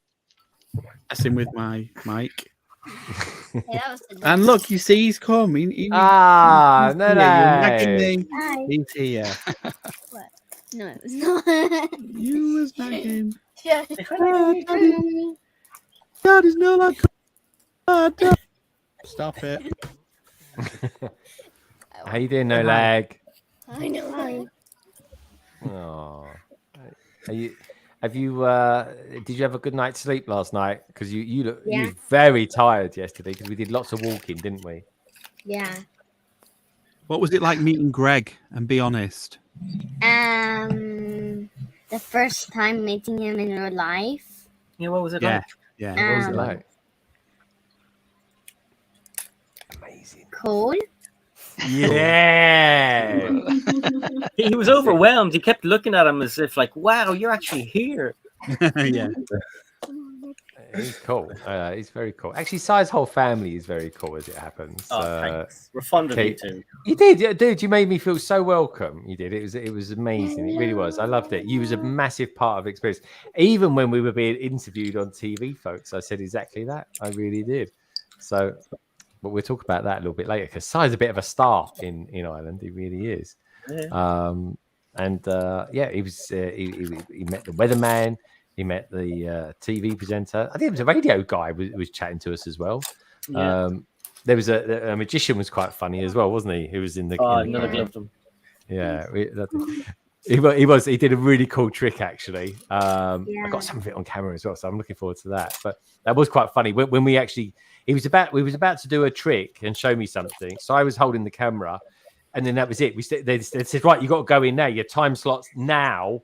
messing with my mic. And look, you see, he's coming. He's no. You're nagging me. Hi. He's here. What? No, it was not. You was nagging. Yeah. God is no like. Stop it. How you doing, no lag? I know. Oh, did you have a good night's sleep last night? Because you were very tired yesterday because we did lots of walking, didn't we? Yeah. What was it like meeting Greg? And be honest. The first time meeting him in real life. Yeah, what was it like? Yeah. What was it like? Amazing. Cool. Yeah. He was overwhelmed. He kept looking at him as if like, wow, you're actually here. Yeah. He's cool. He's very cool. Actually, Sai's whole family is very cool as it happens. Thanks. We're fond of you too. You did, yeah, dude. You made me feel so welcome. You did. It was amazing. It really was. I loved it. You was a massive part of the experience. Even when we were being interviewed on TV, folks, I said exactly that. I really did. So, but we'll talk about that a little bit later because Sai's a bit of a star in Ireland. He really is. Yeah. He was. He met the weatherman. He met the TV presenter. I think it was a radio guy was chatting to us as well. Yeah. There was a magician was quite funny as well, wasn't he? Who was in the. I never loved him. Yeah, he did a really cool trick actually. I got some of it on camera as well, so I'm looking forward to that. But that was quite funny when we actually. We was about to do a trick and show me something. So I was holding the camera, and then that was it. They said, right, you got to go in now. Your time slot's now.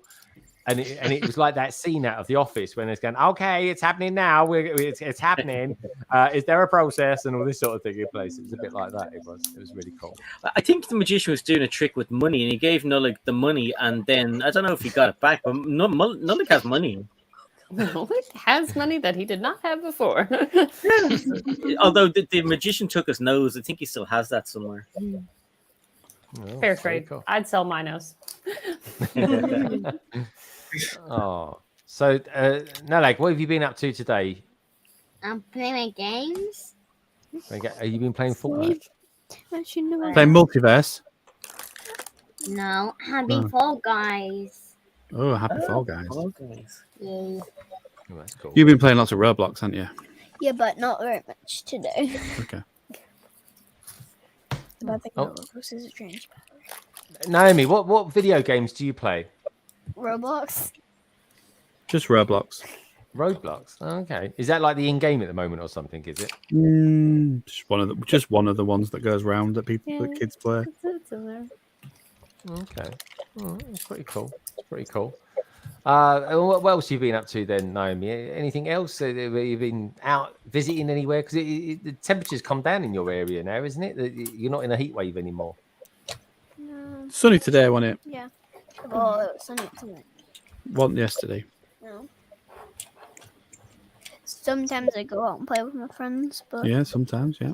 And it was like that scene out of The Office when it's going, okay, it's happening now. It's happening. Is there a process and all this sort of thing in place? It was a bit like that. It was really cool. I think the magician was doing a trick with money, and he gave Nullik the money, and then I don't know if he got it back, but Nullik has money. Nullik has money that he did not have before. Although the magician took his nose, I think he still has that somewhere. Oh, fair trade. Cool. I'd sell my nose. Oh, so Nullik, what have you been up to today? I'm playing games. Have you been playing Fortnite? Playing Multiverse? No, happy Fall Guys. Oh, happy Fall Guys. Yeah. Oh, that's cool. You've been playing lots of Roblox, haven't you? Yeah, but not very much today. Okay. Roblox is a strange power. Naomi, what video games do you play? Roblox. Just Roblox. Roblox. Oh, okay. Is that like the in-game at the moment or something? Is it? Just one of the ones that goes round that kids play. Okay. That's pretty cool. Pretty cool. What else have you been up to then, Naomi? Anything else? Have you been out visiting anywhere? Because the temperature's come down in your area now, isn't it? You're not in a heat wave anymore. No. Sunny today, wasn't it? Yeah. Well, it was sunny tonight. Wasn't yesterday. No. Sometimes I go out and play with my friends, but Yeah, sometimes, yeah.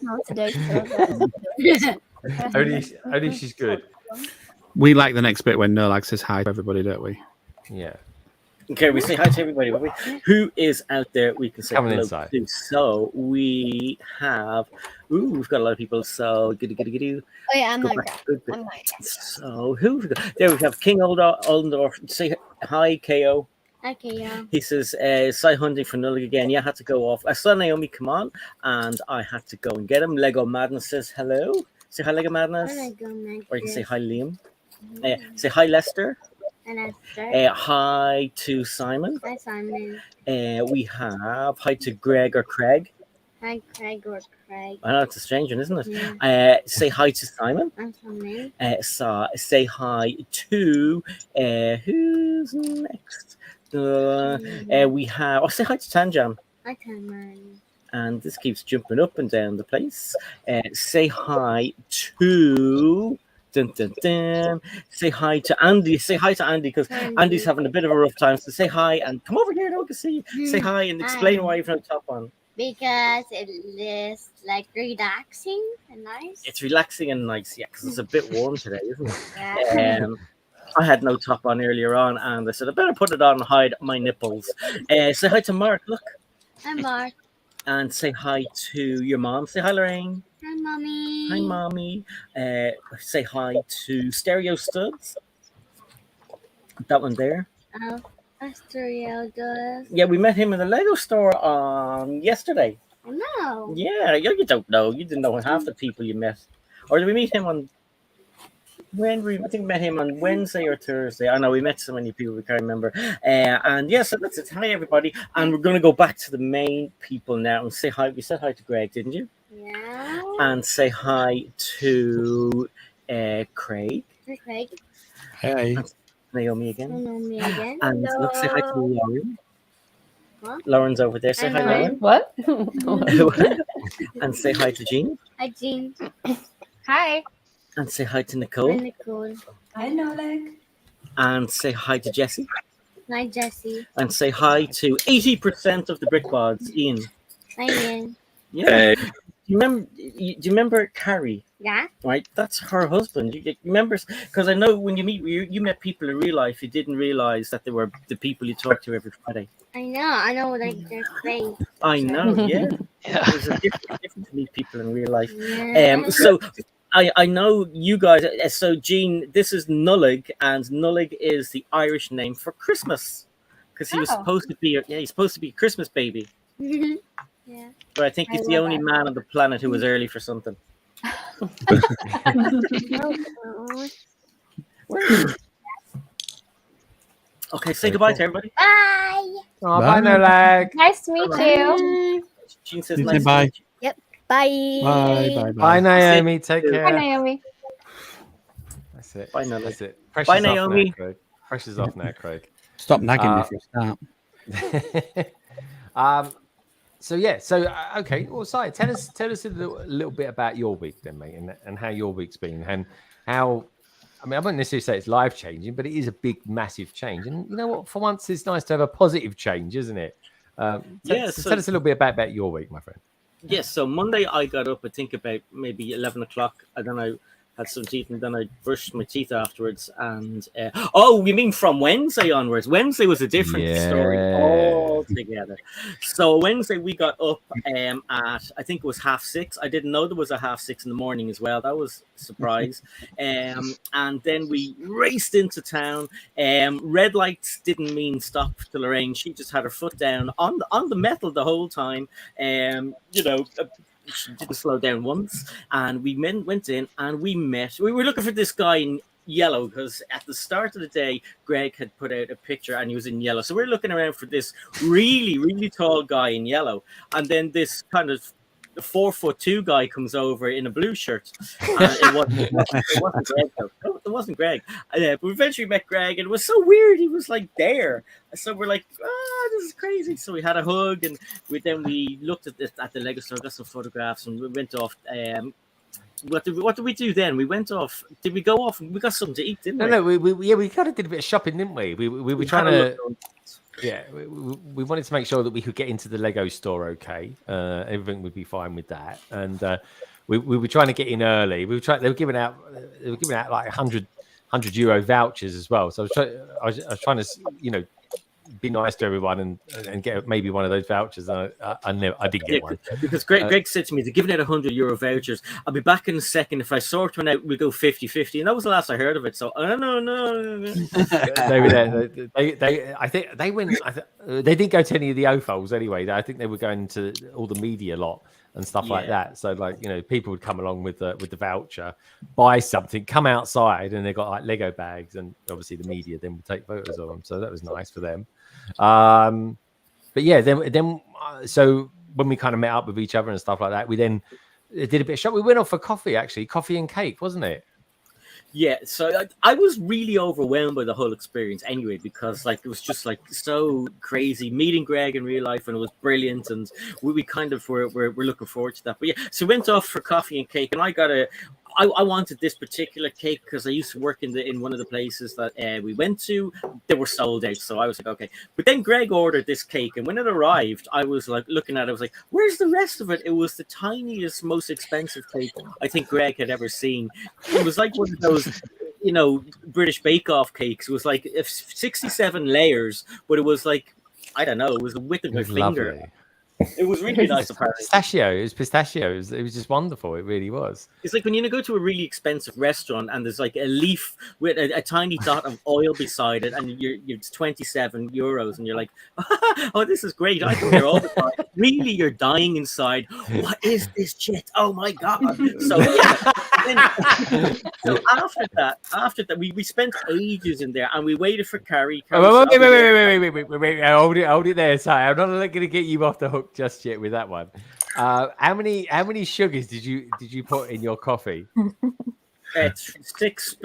not today. Only she's good. We like the next bit when Nolag says hi to everybody, don't we? Yeah. Okay, we say hi to everybody. Who is out there? We can say Coming hello inside. to. So we have. We've got a lot of people. So good. Oh yeah, I'm Go not. back. Good. I'm not. So who? Have we got? There we have King Oldendorf. Say hi, KO. Okay, yeah. He says, "Sci hunting for Nullig again. Yeah, I had to go off. I saw Naomi come on, and I had to go and get him." Lego Madness says hello. Say hi, Lego Madness. Or you can say hi, Liam. Say hi, Lester. Hi to Simon. Hi, Simon. We have hi to Greg or Craig. Hi, Craig or Craig. I know it's a strange one, isn't it? Yeah. Say hi to Simon. I'm Simon. Say hi to who's next? We have. Say hi to Tanjam. Hi, Simon. And this keeps jumping up and down the place. Say hi to. Dun, dun, dun. Say hi to Andy. Say hi to Andy because Andy's having a bit of a rough time. So say hi and come over here. No one can see you. Say hi and explain why you've no top on. Because it is like relaxing and nice. It's relaxing and nice, yeah, because it's a bit warm today, isn't it? Yeah. I had no top on earlier on, and I said I better put it on and hide my nipples. Say hi to Mark. Look. Hi, Mark. And say hi to your mom. Say hi, Lorraine. Hi, Mommy. Hi, Mommy. Say hi to Stereo Studs. That one there. Oh, Stereo does. Yeah, we met him in the Lego store on yesterday. I know. Yeah, you don't know. You didn't know half the people you met. Or did we meet him on... I think we met him on Wednesday or Thursday. I know we met so many people we can't remember. And yeah, so that's it. Hi everybody, and we're going to go back to the main people now and say hi. We said hi to Greg, didn't you? Yeah. And say hi to Craig. Hi, Craig. Hey. And Naomi again. Naomi again. And look, say hi to Lauren. What? Lauren's over there. Say hi, Lauren. What? And say hi to Jean. Hi, Jean. Hi. And say hi to Nicole. Hi, Nicole. Hi, Noleg. And say hi to Jessie. Hi, Jessie. And say hi to 80% of the BrickBods, Ian. Hi, Ian. Yeah. Do you remember Carrie? Yeah. Right, that's her husband. You remember? Because I know when you met people in real life, you didn't realize that they were the people you talk to every Friday. I know, like they're great. I know, yeah. Yeah. There's a difference to meet people in real life. Yeah. So I know you guys. So Jean, this is Nullig, and Nullig is the Irish name for Christmas, because he was supposed to be. He's supposed to be a Christmas baby. Yeah. But I think he's the only man on the planet who was early for something. Okay, say goodbye to everybody. Bye. Oh, bye, Nolag. Nice to meet you. Jean says You say nice. bye. Yep. Bye. Bye. Bye, Naomi. Take care. Hi, Naomi. That's it. Bye, Nolag. That's it. Pressure's Bye, off now, Naomi. Craig. Pressure's off now, Craig. Stop nagging me for a start. So yeah, okay. Well, Si, tell us a little bit about your week then, mate, and how your week's been, and how. I mean, I wouldn't necessarily say it's life changing, but it is a big, massive change. And you know what? For once, it's nice to have a positive change, isn't it? Tell us a little bit about your week, my friend. Yes. So Monday, I got up. I think about maybe 11 o'clock. And then I had some teeth, and then I brushed my teeth afterwards. And oh, you mean from Wednesday onwards? Wednesday was a different story altogether. So Wednesday we got up at I think it was 6:30. I didn't know there was a 6:30 in the morning as well. That was a surprise. And then we raced into town. Red lights didn't mean stop to Lorraine. She just had her foot down on the metal the whole time. She didn't slow down once, and we went in and we met. We were looking for this guy in yellow because at the start of the day, Greg had put out a picture and he was in yellow. So we're looking around for this really, really tall guy in yellow, and then this kind of the 4'2" guy comes over in a blue shirt. It wasn't Greg, though. No, it wasn't Greg. But we eventually met Greg, and it was so weird. He was like there. So we're like, this is crazy. So we had a hug, and we looked at the Lego store, got some photographs, and we went off. What did we do then? We went off. Did we go off? We got something to eat, didn't we? No, we kind of did a bit of shopping, didn't we? We were trying to. Yeah, we wanted to make sure that we could get into the Lego store okay. Everything would be fine with that, and we were trying to get in early. They were giving out like 100 euro vouchers as well. So I was trying to be nice to everyone and get maybe one of those vouchers. I didn't get one because Greg said to me, they're giving out 100 euro vouchers. I'll be back in a second. If I sort one out, we'll go 50-50. And that was the last I heard of it. So no. They were there. I think they went. They didn't go to any of the OFOLs anyway. I think they were going to all the media lot and stuff like that. So people would come along with the voucher, buy something, come outside, and they got like Lego bags, and obviously the media then would take photos of them. So that was nice for them. But yeah, then so when we kind of met up with each other and stuff like that, we then did a bit of shop. We went off for coffee and cake, wasn't it? Yeah, so I was really overwhelmed by the whole experience anyway, because it was just so crazy meeting Greg in real life, and it was brilliant, and we kind of were looking forward to that. But yeah, so we went off for coffee and cake, and I wanted this particular cake because I used to work in one of the places that we went to. They were sold out, so I was like, okay. But then Greg ordered this cake, and when it arrived, I was like looking at it. I was like, "Where's the rest of it?" It was the tiniest, most expensive cake I think Greg had ever seen. It was like one of those, British Bake Off cakes. It was like 67 layers, but it was like, I don't know, it was the width of my finger. Lovely. It was really nice. Apparently, It was pistachio. It was just wonderful. It really was. It's like when you go to a really expensive restaurant and there's like a leaf with a tiny dot of oil beside it, and it's 27 euros, and you're like, "Oh, this is great! I go there all the time." Really, you're dying inside. What is this shit? Oh my god! So yeah. So after that, we spent ages in there, and we waited for Carrie. Wait! Hold it there, Si. I'm not going to get you off the hook just yet with that one. How many sugars did you put in your coffee? 6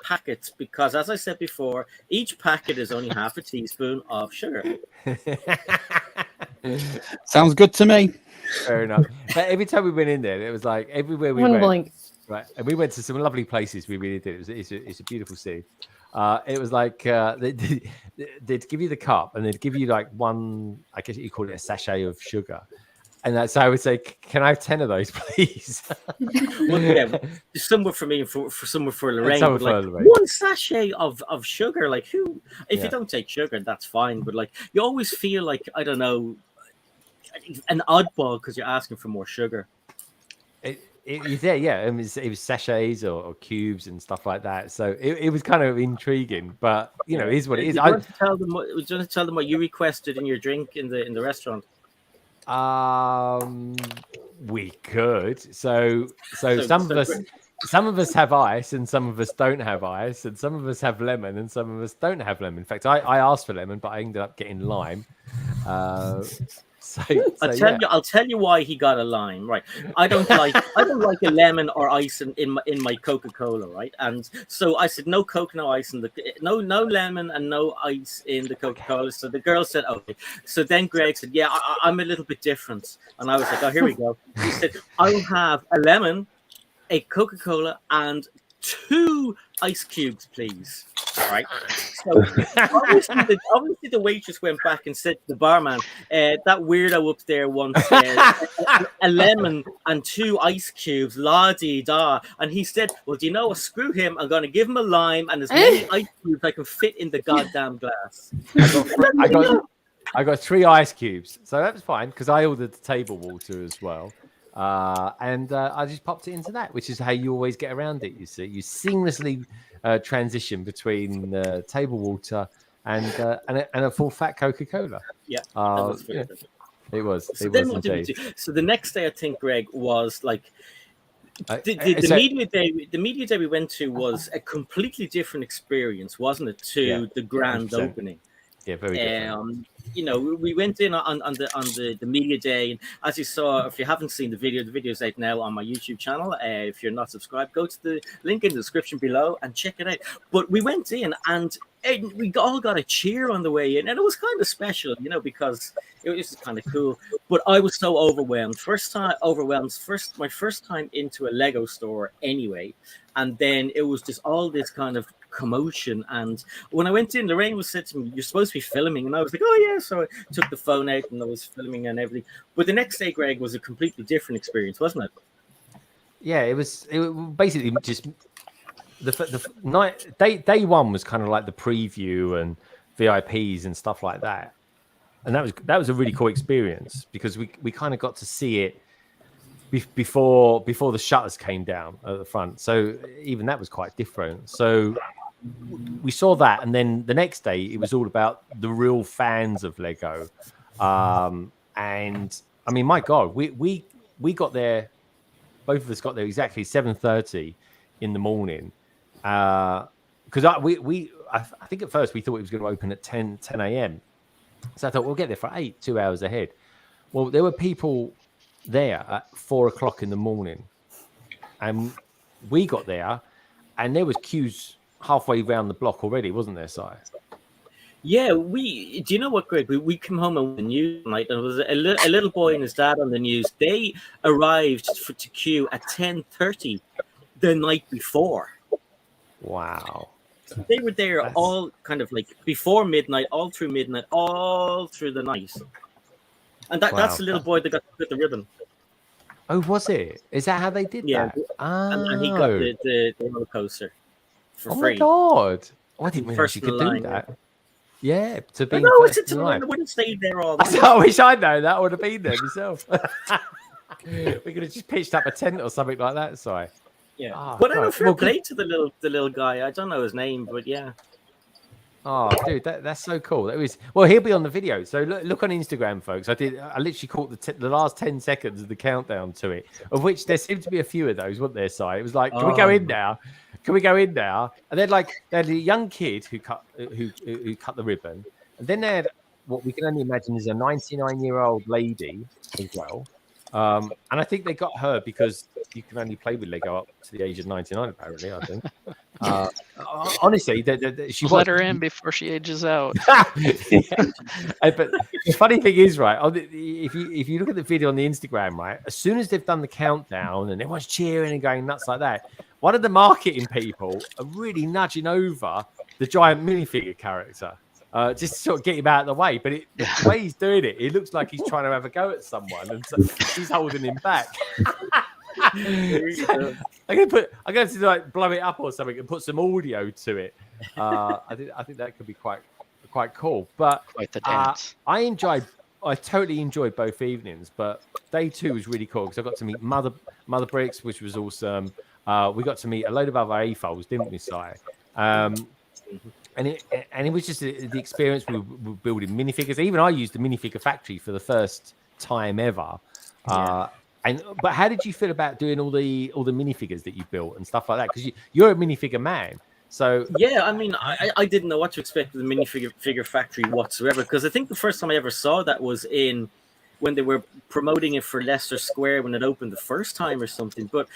packets, because as I said before, each packet is only half a teaspoon of sugar. Sounds good to me. Fair enough. But every time we went in there, it was like everywhere we went. Right, and we went to some lovely places. We really did. It's a beautiful city. It was like they'd give you the cup, and they'd give you like one, I guess you call it a sachet of sugar. And so I would say, can I have 10 of those, please? Well, yeah, some were for me and for some were for Lorraine. But one sachet of sugar, like who? If you don't take sugar, that's fine. But like you always feel like, I don't know, an oddball because you're asking for more sugar. It was sachets or cubes and stuff like that. So it was kind of intriguing, but it is what it is. Do you want to tell them what you requested in your drink in the restaurant? We could. So some of us have ice, and some of us don't have ice, and some of us have lemon, and some of us don't have lemon. In fact, I asked for lemon, but I ended up getting lime. I'll tell you why he got a lime, right? I don't like a lemon or ice in my Coca-Cola, right? And so I said no Coke, no ice in no lemon and no ice in the Coca-Cola. So the girl said okay. So then Greg said, yeah, I'm a little bit different, and I was like, oh, here we go. He said, I'll have a lemon, a Coca-Cola, and 2 ice cubes, please. All right. So obviously the waitress went back and said to the barman, that weirdo up there wants a lemon and 2 ice cubes, la-di-da. And he said, well, do you know what? Screw him. I'm going to give him a lime and as many ice cubes I can fit in the goddamn glass. I got 3 ice cubes. So that was fine because I ordered the table water as well. And I just popped it into that, which is how you always get around it. You see, you seamlessly transition between table water and a full fat Coca-Cola. Yeah, it was. So, it was indeed. So the next day, I think, Greg, was like the media day we went to was a completely different experience, wasn't it? To the grand opening. Yeah, very different. You know, we went in on the media day, and as you saw, if you haven't seen the video's out now on my YouTube channel. If you're not subscribed, go to the link in the description below and check it out. But we went in, and we all got a cheer on the way in, and it was kind of special, you know, because it was kind of cool. But I was so overwhelmed. My first time into a Lego store anyway, and then it was just all this kind of commotion. And when I went in, Lorraine was said to me, "You're supposed to be filming," and I was like, "Oh yeah." So I took the phone out and I was filming and everything. But the next day, Greg, was a completely different experience, wasn't it? Yeah, it was basically just the night. Day one was kind of like the preview and VIPs and stuff like that, and that was a really cool experience because we kind of got to see it before the shutters came down at the front. So even that was quite different. So we saw that, and then the next day it was all about the real fans of Lego. And I mean, my God, we got there. Both of us got there exactly 7:30 in the morning. Because I think at first we thought it was going to open at 10 a.m. So I thought we'll get there for 8, 2 hours ahead. Well, there were people there at 4 o'clock in the morning, and we got there, and there was queues halfway around the block already, wasn't there, Si? Yeah, do you know what, Greg? We came home on the news night, and it was a little boy and his dad on the news. They arrived to queue at 10:30 the night before. Wow. So they were there all kind of like before midnight, all through midnight, all through the night. And that's the little boy that got to put the ribbon. Oh, was it? Is that how they did that? And he got the roller coaster for free. Oh my God. Oh, I didn't realize you could do that. Yeah, to be I wouldn't stay there all night. I wish I'd known that. I would have been there myself. We could have just pitched up a tent or something like that, Si. Yeah, oh, but I don't feel great to the little guy. I don't know his name, but yeah. Oh, dude, that's so cool. That was he'll be on the video. So look on Instagram, folks. I literally caught the last 10 seconds of the countdown to it, of which there seemed to be a few of those, weren't there, Si? It was like, can we go in now? Can we go in now? And then they had a young kid who cut the ribbon, and then they had what we can only imagine is a 99-year-old lady as well. And I think they got her because you can only play with Lego up to the age of 99, apparently, I think. Honestly, she let her in before she ages out. But the funny thing is, right, if you look at the video on the Instagram, right, as soon as they've done the countdown and everyone's cheering and going nuts like that, one of the marketing people are really nudging over the giant minifigure character. Just to sort of get him out of the way, but the way he's doing it, it looks like he's trying to have a go at someone, and so she's holding him back. I'm going to like blow it up or something and put some audio to it. I think that could be quite cool. But quite the dance. I totally enjoyed both evenings, but day 2 was really cool because I got to meet Mother Bricks, which was awesome. We got to meet a load of other AFOLs, didn't we, Si? And it was just the experience. We were building minifigures. Even I used the minifigure factory for the first time ever. But how did you feel about doing all the minifigures that you built and stuff like that? Because you're a minifigure man. So yeah, I mean, I didn't know what to expect with the minifigure factory whatsoever. Because I think the first time I ever saw that was when they were promoting it for Leicester Square when it opened the first time or something. But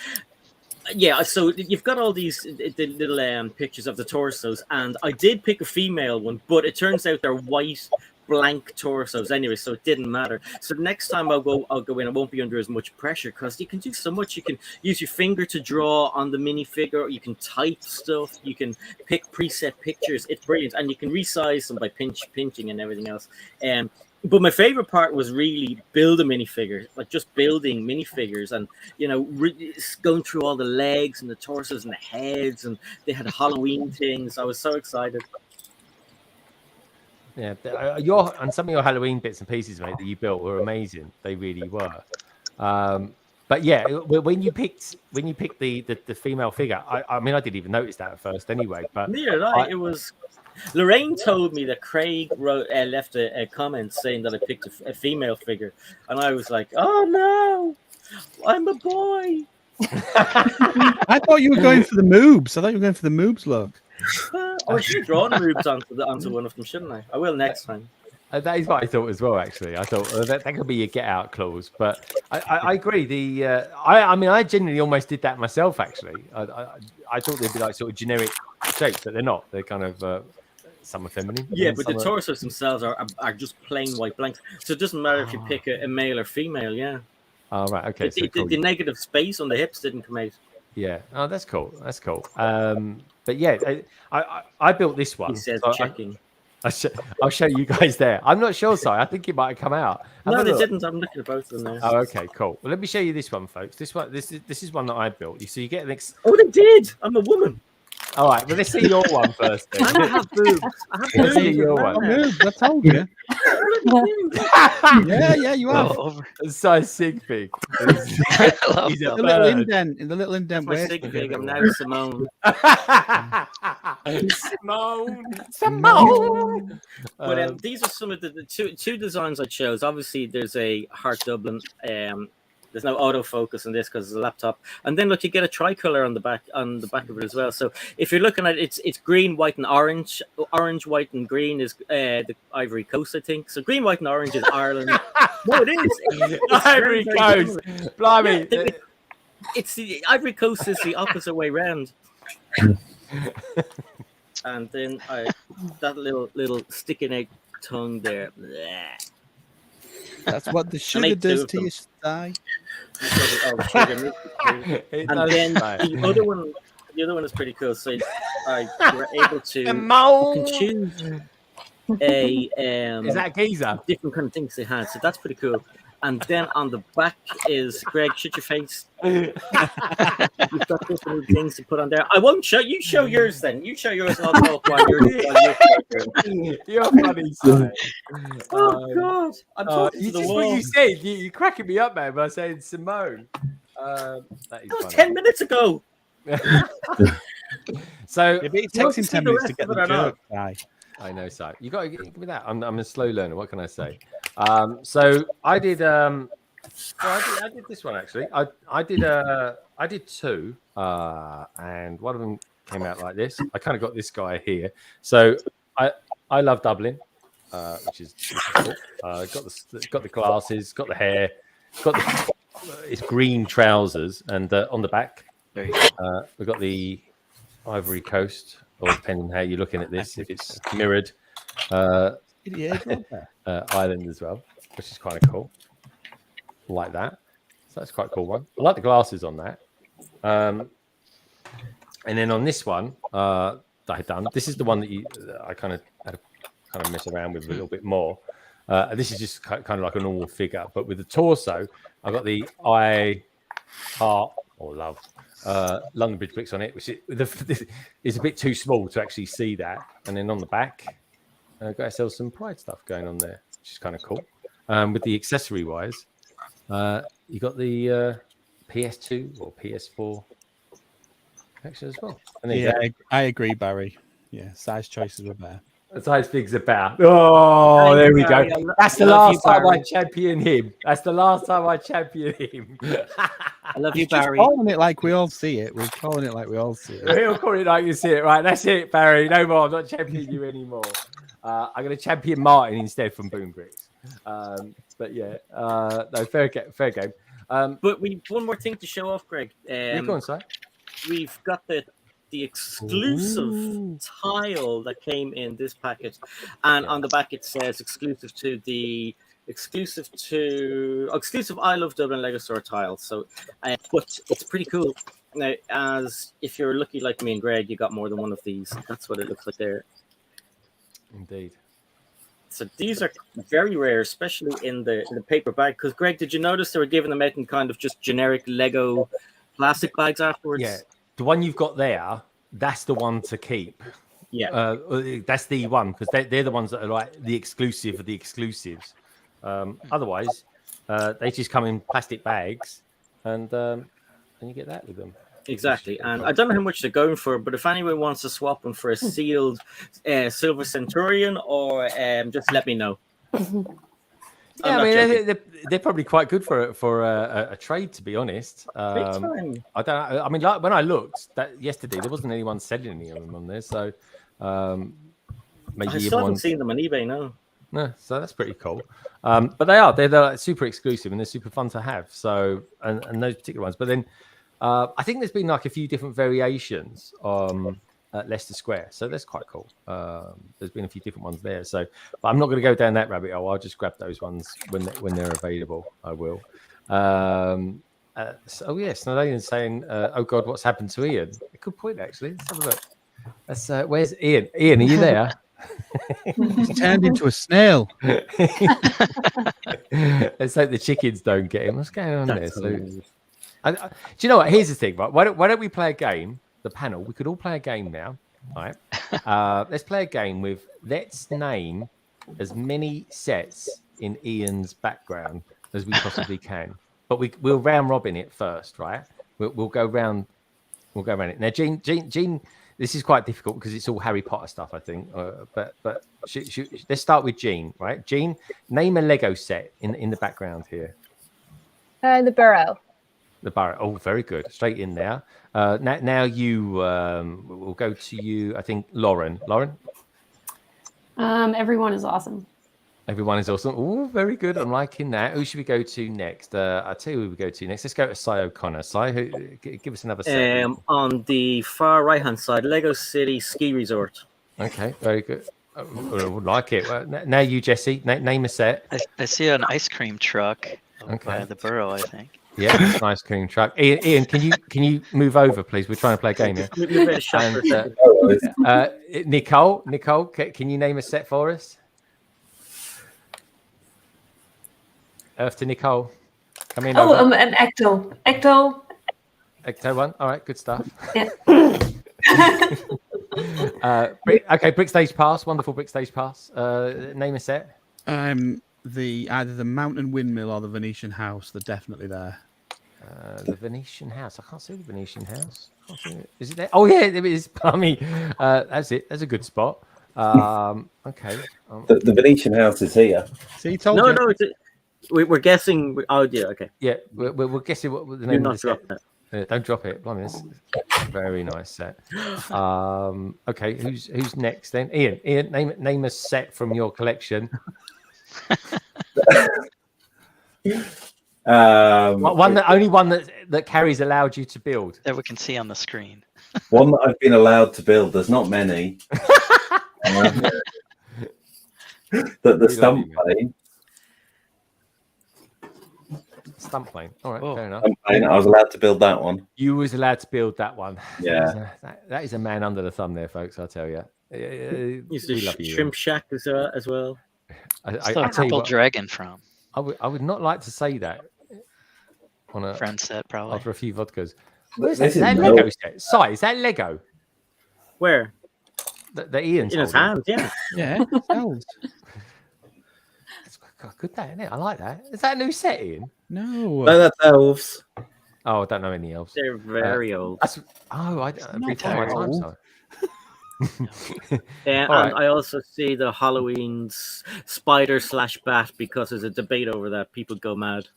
yeah, so you've got all these little pictures of the torsos, and I did pick a female one, but it turns out they're white blank torsos anyway, so it didn't matter. So next time I'll go in, I won't be under as much pressure because you can do so much. You can use your finger to draw on the minifigure, you can type stuff, you can pick preset pictures. It's brilliant, and you can resize them by pinching and everything else. But my favorite part was really build a minifigure, like just building minifigures and, going through all the legs and the torsos and the heads, and they had Halloween things. I was so excited. Yeah, and some of your Halloween bits and pieces, mate, that you built were amazing. They really were. But yeah, when you picked the female figure, I mean, I didn't even notice that at first anyway. But yeah, it was. Lorraine told me that Craig left a comment saying that I picked a female figure, and I was like, "Oh no, I'm a boy." I thought you were going for the moobs. I thought you were going for the moobs look. I should have drawn rubes onto one of them, shouldn't I? I will next time. That is what I thought as well. Actually, I thought that could be your get out clause. But I agree. I mean, I genuinely almost did that myself. Actually, I thought they'd be like sort of generic shapes, but they're not. They're kind of some are feminine. Yeah, but the torsos themselves are just plain white blanks. So it doesn't matter if you pick a male or female. Yeah. Oh right. Okay. The negative space on the hips didn't come out. Yeah. Oh, that's cool. That's cool. But yeah, I built this one. He says so checking. I'll show you guys there. I'm not sure, Si. I think it might have come out. No, they didn't. I'm looking at both of them there. Oh, okay, cool. Well, let me show you this one, folks. This is one that I built. So you get an Oh, they did. I'm a woman. All right, well, let's see your one first. Then. I don't have boobs. I have Let's see boobs. your one. I told you. Yeah, you have. Size sig fig. He's a little indent in the little indent. My sig fig. I'm now Simone. Simone. But these are some of the two designs I chose. Obviously, there's a Heart Dublin. There's no autofocus on this because it's a laptop. And then look, you get a tricolor on the back of it as well. So if you're looking at it, it's green, white, and orange. Orange, white, and green is the Ivory Coast, I think. So green, white, and orange is Ireland. No, it is. It's Ivory Coast. Blimey. Yeah, it's the Ivory Coast is the opposite way round. And then that little sticking out tongue there. Blech. That's what the sugar does to your thigh. And then the other one is pretty cool. So you're able to you can choose a is that geezer? Different kind of things they had. So that's pretty cool. And then on the back is Greg, shut your face. You've got different things to put on there. I won't show you. Show yours then. You show yours, and I'll talk while you're You're funny, son. Oh God! I'm talking to the wall. What you said. You're cracking me up, man. By saying Simone. That was 10 minutes ago. So it takes him 10 minutes to get the joke. I know, Si. You got to give me that. I'm a slow learner. What can I say? So I did. I did this one actually. I did two, and one of them came out like this. I kind of got this guy here. So I love Dublin, which is cool. Got the glasses, got the hair, got it's green trousers, and on the back we've got the Ivory Coast, or depending on how you're looking at this, if it's mirrored island as well, which is kind of cool. Like that. So that's quite a cool one. I like the glasses on that. And then on this one that I had done, this is the one that I kind of had to mess around with a little bit more. This is just kind of like a normal figure, but with the torso, I got the heart or love London Bridge bricks on it, which is a bit too small to actually see that. And then on the back, got ourselves some Pride stuff going on there, which is kind of cool. With the accessory wise, you got the PS2 or PS4 actually as well. And yeah, I agree, Barry. Yeah, size choices were there. Size figs about. Oh, there we go. That's the last time I champion him. That's the last time I champion him. I love you, Barry. We're calling it like we all see it. We're calling it like we all see it. We'll call it like you see it. Right, that's it, Barry. No more. I'm not championing you anymore. I'm going to champion Martin instead from Boom Bricks. But yeah, no, fair game. But we one more thing to show off, Greg. Go on, Si. We've got the exclusive tile that came in this package, and on the back it says exclusive I Love Dublin Lego Store tile. So, but it's pretty cool. Now, as if you're lucky like me and Greg, you got more than one of these. That's what it looks like there. Indeed. So these are very rare, especially in the paper bag. Because Greg, did you notice they were giving them out in kind of just generic Lego plastic bags afterwards? Yeah, the one you've got there, that's the one to keep. Yeah, that's the one because they're the ones that are like the exclusive of the exclusives. Otherwise, they just come in plastic bags, and you get that with them. Exactly, and I don't know how much they're going for, but if anyone wants to swap them for a sealed Silver Centurion, or just let me know. Yeah, I'm I not mean, joking. they're probably quite good for a trade, to be honest. Big time. I don't know. I mean, like when I looked that yesterday, there wasn't anyone selling any of them on there, so maybe I still haven't seen them on eBay now. No, so that's pretty cool. But they're like super exclusive and they're super fun to have. So and those particular ones. But then I think there's been like a few different variations at Leicester Square, so that's quite cool. There's been a few different ones there. So, but I'm not going to go down that rabbit hole. I'll just grab those ones when they're available. I will. So yes, Nadalian's saying, "Oh God, what's happened to Ian?" A good point, actually. Let's have a look. That's where's Ian? Ian, are you there? He's turned into a snail. Let's hope the chickens don't get him. What's going on there? So, do you know what? Here's the thing, right? Why don't we play a game? The panel, we could all play a game now, right? Let's play a game with let's name as many sets in Ian's background as we possibly can. But we'll round robin it first, right? We'll go round. We'll go around it now. Jean. This is quite difficult because it's all Harry Potter stuff, I think. But let's start with Jean, right? Jean, name a Lego set in the background here. The burrow. The burrow. Oh, very good. Straight in there. Now you. We'll go to you. I think Lauren. Lauren. Everyone is awesome. Everyone is awesome. Oh, very good. I'm liking that. Who should we go to next? I'll tell you who we go to next. Let's go to Cy O'Connor. Cy, give us another set. On the far right-hand side, Lego City Ski Resort. Okay, very good. I would like it. Well, now you, Jessie, name a set. I see an ice cream truck by the burrow, I think. Yeah, it's an ice cream truck. Ian, can you move over, please? We're trying to play a game here. And, Nicole, can you name a set for us? Earth to Nicole. Come in. An Ecto. Ecto one. All right, good stuff. Yeah. Okay, BrickStagePass. Wonderful BrickStagePass. Name a set. Either the Mountain Windmill or the Venetian House. They're definitely there. The Venetian House. I can't see the Venetian House. Is it there? Oh yeah, it is. Plummy. That's it. That's a good spot. Okay. The Venetian House is here. See, you told no, you. no. We're guessing. Oh yeah. Okay. Yeah, we're guessing what the name of the set. That. Don't drop it. Blimey, very nice set. Okay, who's next then? Ian, name a set from your collection. Only one that Carrie's allowed you to build that we can see on the screen. One that I've been allowed to build. There's not many. The stump plane. Stump plane. All right, fair enough. I was allowed to build that one. You was allowed to build that one. Yeah, that is a man under the thumb there, folks. I'll tell you. Used to Shrimp Shack as well. I tell you what, dragon from. I would not like to say that on a friend set probably after a few vodkas. Where's that? Is that Lego set? Si, is that Lego? Where? The Ian's in his hand, yeah. Yeah. God, good that, isn't it? I like that. Is that a new set, Ian? No, that's elves. Oh, I don't know any elves. They're very old. Every time I time so. Yeah, All and right. I also see the Halloween's spider/bat because there's a debate over that. People go mad.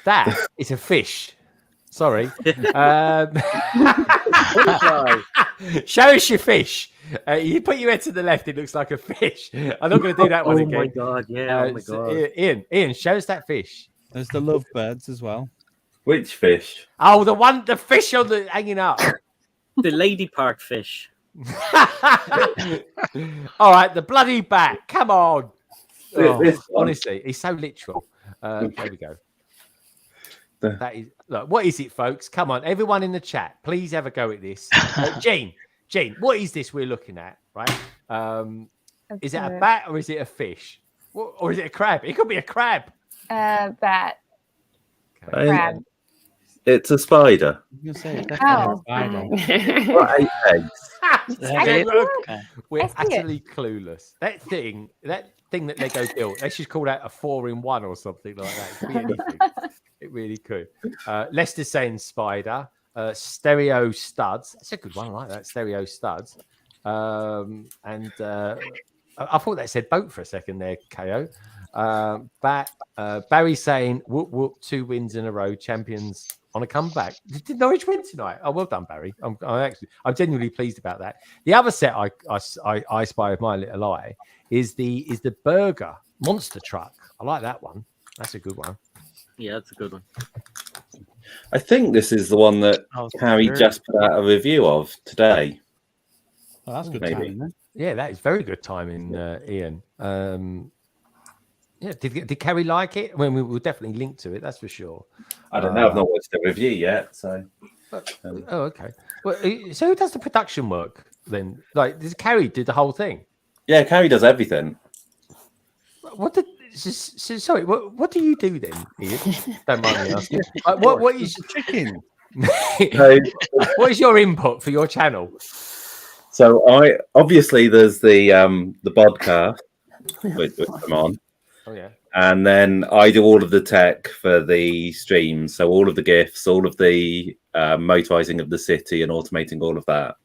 That is a fish. Sorry. Show us your fish. You put your head to the left, it looks like a fish. I'm not going to do that one again. Oh my god, yeah. Oh my god. Ian, show us that fish. There's the lovebirds as well. Which fish? Oh, the fish on the hanging up. The lady part fish. All right, the bloody bat. Come on. Honestly, he's so literal. There we go. That is look. What is it, folks? Come on, everyone in the chat, please have a go at this. Jean, what is this we're looking at? Right? Is it a bat or is it a fish? Or is it a crab? It could be a crab. Bat. Okay. Crab. It's a spider. I'm gonna say Oh. What, 8 eggs? We're utterly clueless. That thing that Lego built, they should call that a 4-in-1 or something like that. It could be anything. It really could. Lester saying spider. Stereo studs. That's a good one. I like that. Stereo studs. And I thought that said boat for a second there, KO. Barry saying, whoop, whoop, 2 wins in a row, champions on a comeback. Did Norwich win tonight? Oh, well done, Barry. I'm genuinely pleased about that. The other set I spy with my little eye is the burger monster truck. I like that one. That's a good one. Yeah, that's a good one. I think this is the one that Carrie just put out a review of today. Oh, that's good maybe. timing, then. Yeah, that is very good timing, Ian. Yeah, did Carrie like it? Well, we will definitely link to it. That's for sure. I don't know. I've not watched the review yet, so. Oh, okay. Well, so who does the production work then? Like, does Carrie do the whole thing? Yeah, Carrie does everything. Sorry, what do you do then, Ian? Don't mind me asking. Like, what is chicken? What is your input for your channel? So obviously there's the podcast which come on. Oh yeah. And then I do all of the tech for the streams, so all of the GIFs, all of the motorizing of the city, and automating all of that.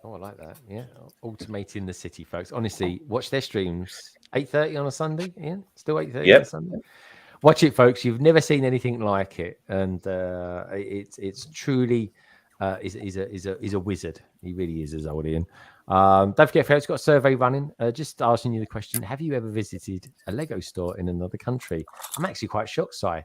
Oh, I like that. Yeah, automating the city, folks. Honestly, watch their streams. 8:30 on a Sunday, Ian. Still 8:30 on a Sunday. Watch it, folks. You've never seen anything like it, and it's truly is a wizard. He really is, as old Ian. Don't forget, folks, got a survey running. Just asking you the question: have you ever visited a Lego store in another country? I'm actually quite shocked, Si.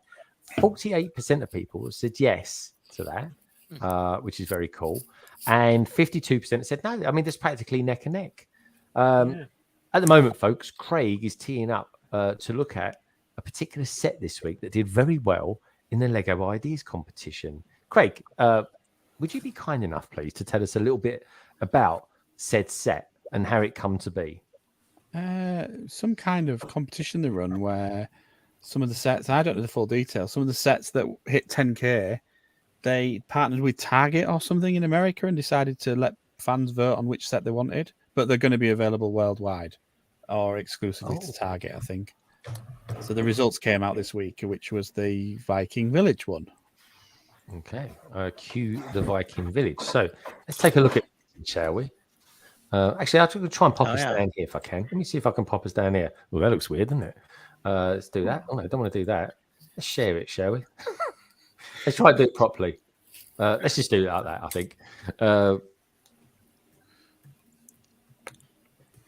48% of people said yes to that, which is very cool. And 52% said no. I mean, that's practically neck and neck. At the moment, folks, Craig is teeing up to look at a particular set this week that did very well in the Lego Ideas competition. Craig, would you be kind enough, please, to tell us a little bit about said set and how it come to be? Some kind of competition they run where some of the sets, I don't know the full details, some of the sets that hit 10K, they partnered with Target or something in America and decided to let fans vote on which set they wanted, but they're going to be available worldwide or exclusively to Target, I think. So the results came out this week, which was the Viking Village one. Okay, cue the Viking Village. So let's take a look at it, shall we? Actually, I'll try and pop us down here if I can. Let me see if I can pop us down here. Well, that looks weird, doesn't it? Let's do that. Oh, no, I don't want to do that. Let's share it, shall we? Let's try and do it properly. Let's just do it like that, I think. And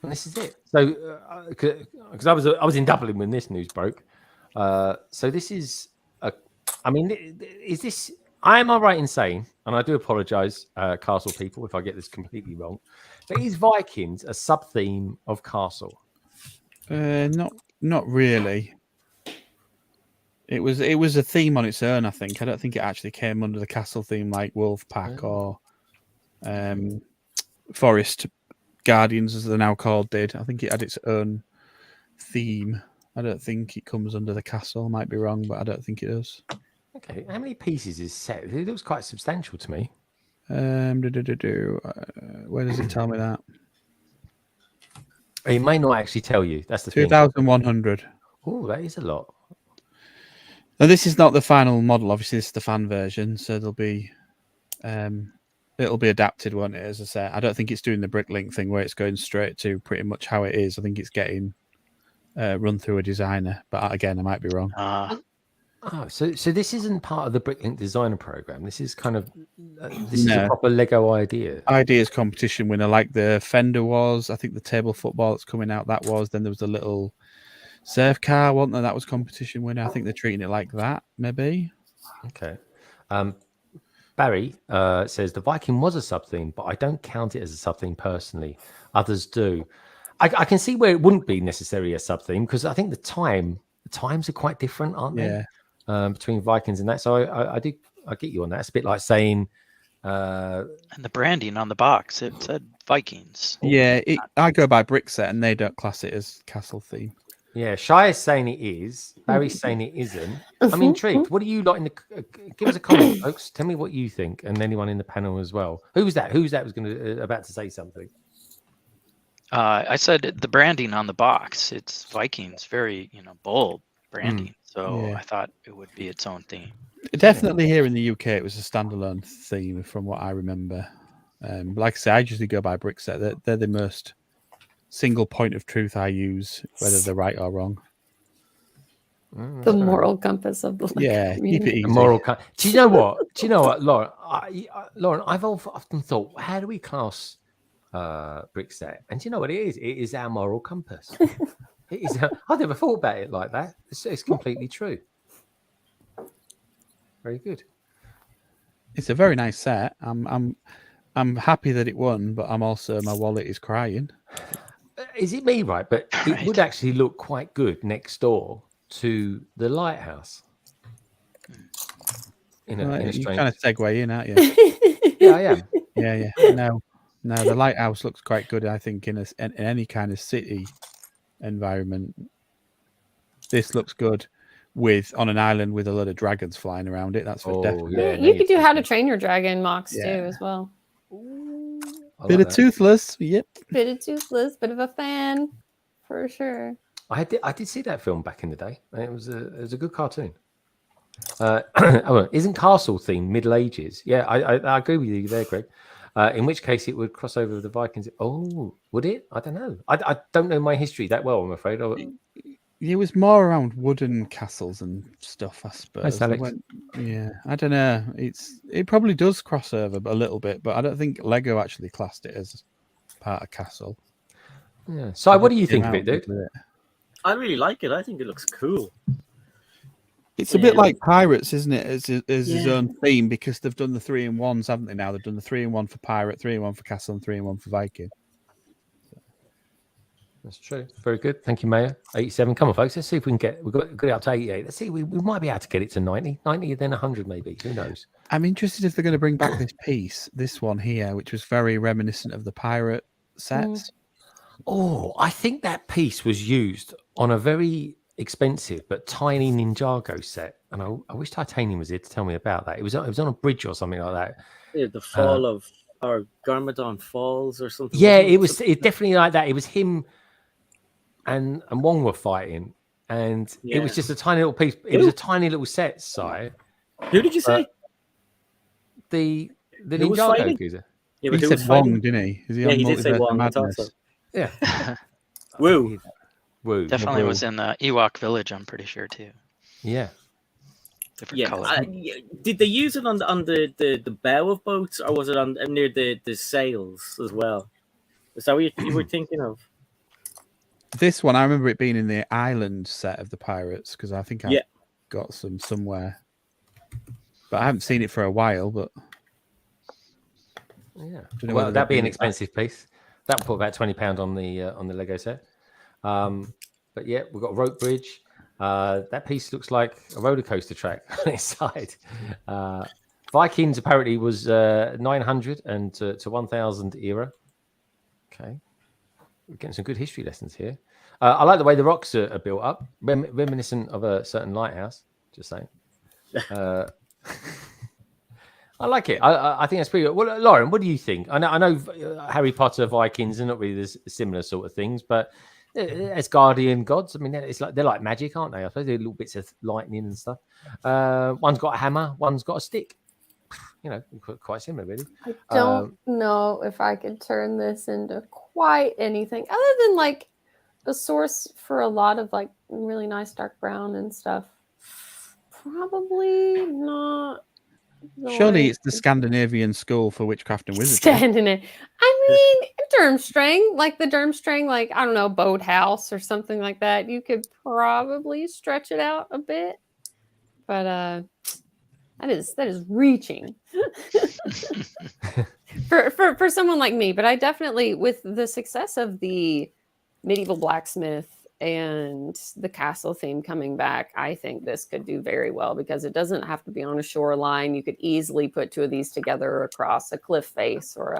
this is it. So, because I was in Dublin when this news broke. So this is is this? Am I right in saying, and I do apologise, Castle people, if I get this completely wrong, but is Vikings a sub theme of Castle? Not really. It was a theme on its own, I think. I don't think it actually came under the Castle theme like Wolfpack or Forest Guardians, as they're now called, did. I think it had its own theme. I don't think it comes under the Castle. I might be wrong, but I don't think it does. Okay, how many pieces is set? It looks quite substantial to me. Where does it tell me that? It may not actually tell you. That's the 2,100. Oh, that is a lot. Now, this is not the final model. Obviously, this is the fan version, so there'll be it'll be adapted, won't it? As I say, I don't think it's doing the BrickLink thing where it's going straight to pretty much how it is. I think it's getting run through a designer, but again, I might be wrong. So this isn't part of the BrickLink designer program. This is kind of is a proper Lego ideas competition winner, like the Fender was. I think the table football that's coming out, that was. Then there was a little surf car, wasn't there? That was competition winner. I think they're treating it like that, maybe. Okay. Barry says the Viking was a sub theme, but I don't count it as a sub theme personally. Others do. I can see where it wouldn't be necessarily a sub theme because I think the times are quite different, aren't they? Between Vikings and that. So I get you on that. It's a bit like saying and the branding on the box, it said Vikings. Yeah, I go by BrickSet and they don't class it as Castle theme. Yeah, Shai is saying it is. Barry's saying it isn't. I'm intrigued. What do you like in the? Give us a comment, folks. Tell me what you think, and anyone in the panel as well. Who's that? Who's that was going to about to say something? I said the branding on the box. It's Vikings, very bold branding. So I thought it would be its own theme. Definitely here in the UK, it was a standalone theme from what I remember. Like I say, I usually go by BrickSet. They're the most single point of truth I use, whether they're right or wrong. The moral compass of the keep it easy. Do you know what, Lauren? Lauren, I've often thought, how do we class BrickStagePass? And do you know what it is? It is our moral compass. It is. I never thought about it like that. It's completely true. Very good. It's a very nice set. I'm happy that it won, but I'm also, my wallet is crying. Is it me, right? But it would actually look quite good next door to the lighthouse. In a strange... You're kind of segue in, aren't you? Yeah, I am. Yeah. No, the lighthouse looks quite good, I think, in any kind of city environment. This looks good on an island with a lot of dragons flying around it. That's for definitely. Yeah, you could do How to Train Your Dragon mocks too, as well. Bit of Toothless, yep. Bit of Toothless, bit of a fan, for sure. I did see that film back in the day. It was a good cartoon. Isn't Castle themed Middle Ages? Yeah, I agree with you there, Greg. In which case it would cross over with the Vikings. Oh, would it? I don't know. I don't know my history that well, I'm afraid. It was more around wooden castles and stuff, I suppose. Thanks, Alex. Yeah, I don't know. It probably does cross over a little bit, but I don't think Lego actually classed it as part of castle. Yeah. So, what do you think of it, dude? I really like it. I think it looks cool. It's a bit like Pirates, isn't it? As his own theme, because they've done the 3-in-1s, haven't they? Now they've done the 3-in-1 for Pirate, 3-in-1 for Castle, and 3-in-1 for Viking. That's true. Very good. Thank you, Mayor. 87. Come on, folks. Let's see if we can we've got it up to 88. Let's see. We might be able to get it to 90. 90, then 100, maybe. Who knows? I'm interested if they're going to bring back this one here, which was very reminiscent of the pirate sets. Oh, I think that piece was used on a very expensive but tiny Ninjago set, and I wish Titanium was here to tell me about that. It was on a bridge or something like that. Yeah, the fall of or Garmadon Falls or something. Yeah, it was definitely like that. It was him and Wong were fighting, and it was just a tiny little piece. It was a tiny little set, Si. Who did you say? The Ninjago accuser. Yeah, he said Wong, didn't he? He did say Wong. Madness? Yeah. Woo. Definitely was in the Ewok village, I'm pretty sure, too. Yeah. Different color. Did they use it on the bow of boats, or was it on near the sails as well? Is that what you were thinking of? This one, I remember it being in the island set of the Pirates, because I think I've got some somewhere. But I haven't seen it for a while, but... Yeah. Well, that'd be an expensive piece. That would put about £20 on the Lego set. But yeah, we've got a rope bridge. That piece looks like a roller coaster track on its side. Vikings apparently was 900 and to 1000 era. Okay. We're getting some good history lessons here. I like the way the rocks are built up, reminiscent of a certain lighthouse. Just saying. I like it. I think that's pretty good. Well, Lauren, what do you think? I know Harry Potter, Vikings are not really the similar sort of things, but as guardian gods, I mean, they're like magic, aren't they? I suppose they're little bits of lightning and stuff. One's got a hammer, one's got a stick. You know, quite similar, really. I don't know if I could turn this into quite anything other than like a source for a lot of like really nice dark brown and stuff. Probably not. Surely it's the Scandinavian school for witchcraft and wizardry. Scandinavian. I mean, Durmstrang, like the Durmstrang, like, I don't know, boathouse or something like that. You could probably stretch it out a bit. But that is reaching for someone like me. But I definitely, with the success of the medieval blacksmith and the castle theme coming back, I think this could do very well because it doesn't have to be on a shoreline. You could easily put two of these together across a cliff face or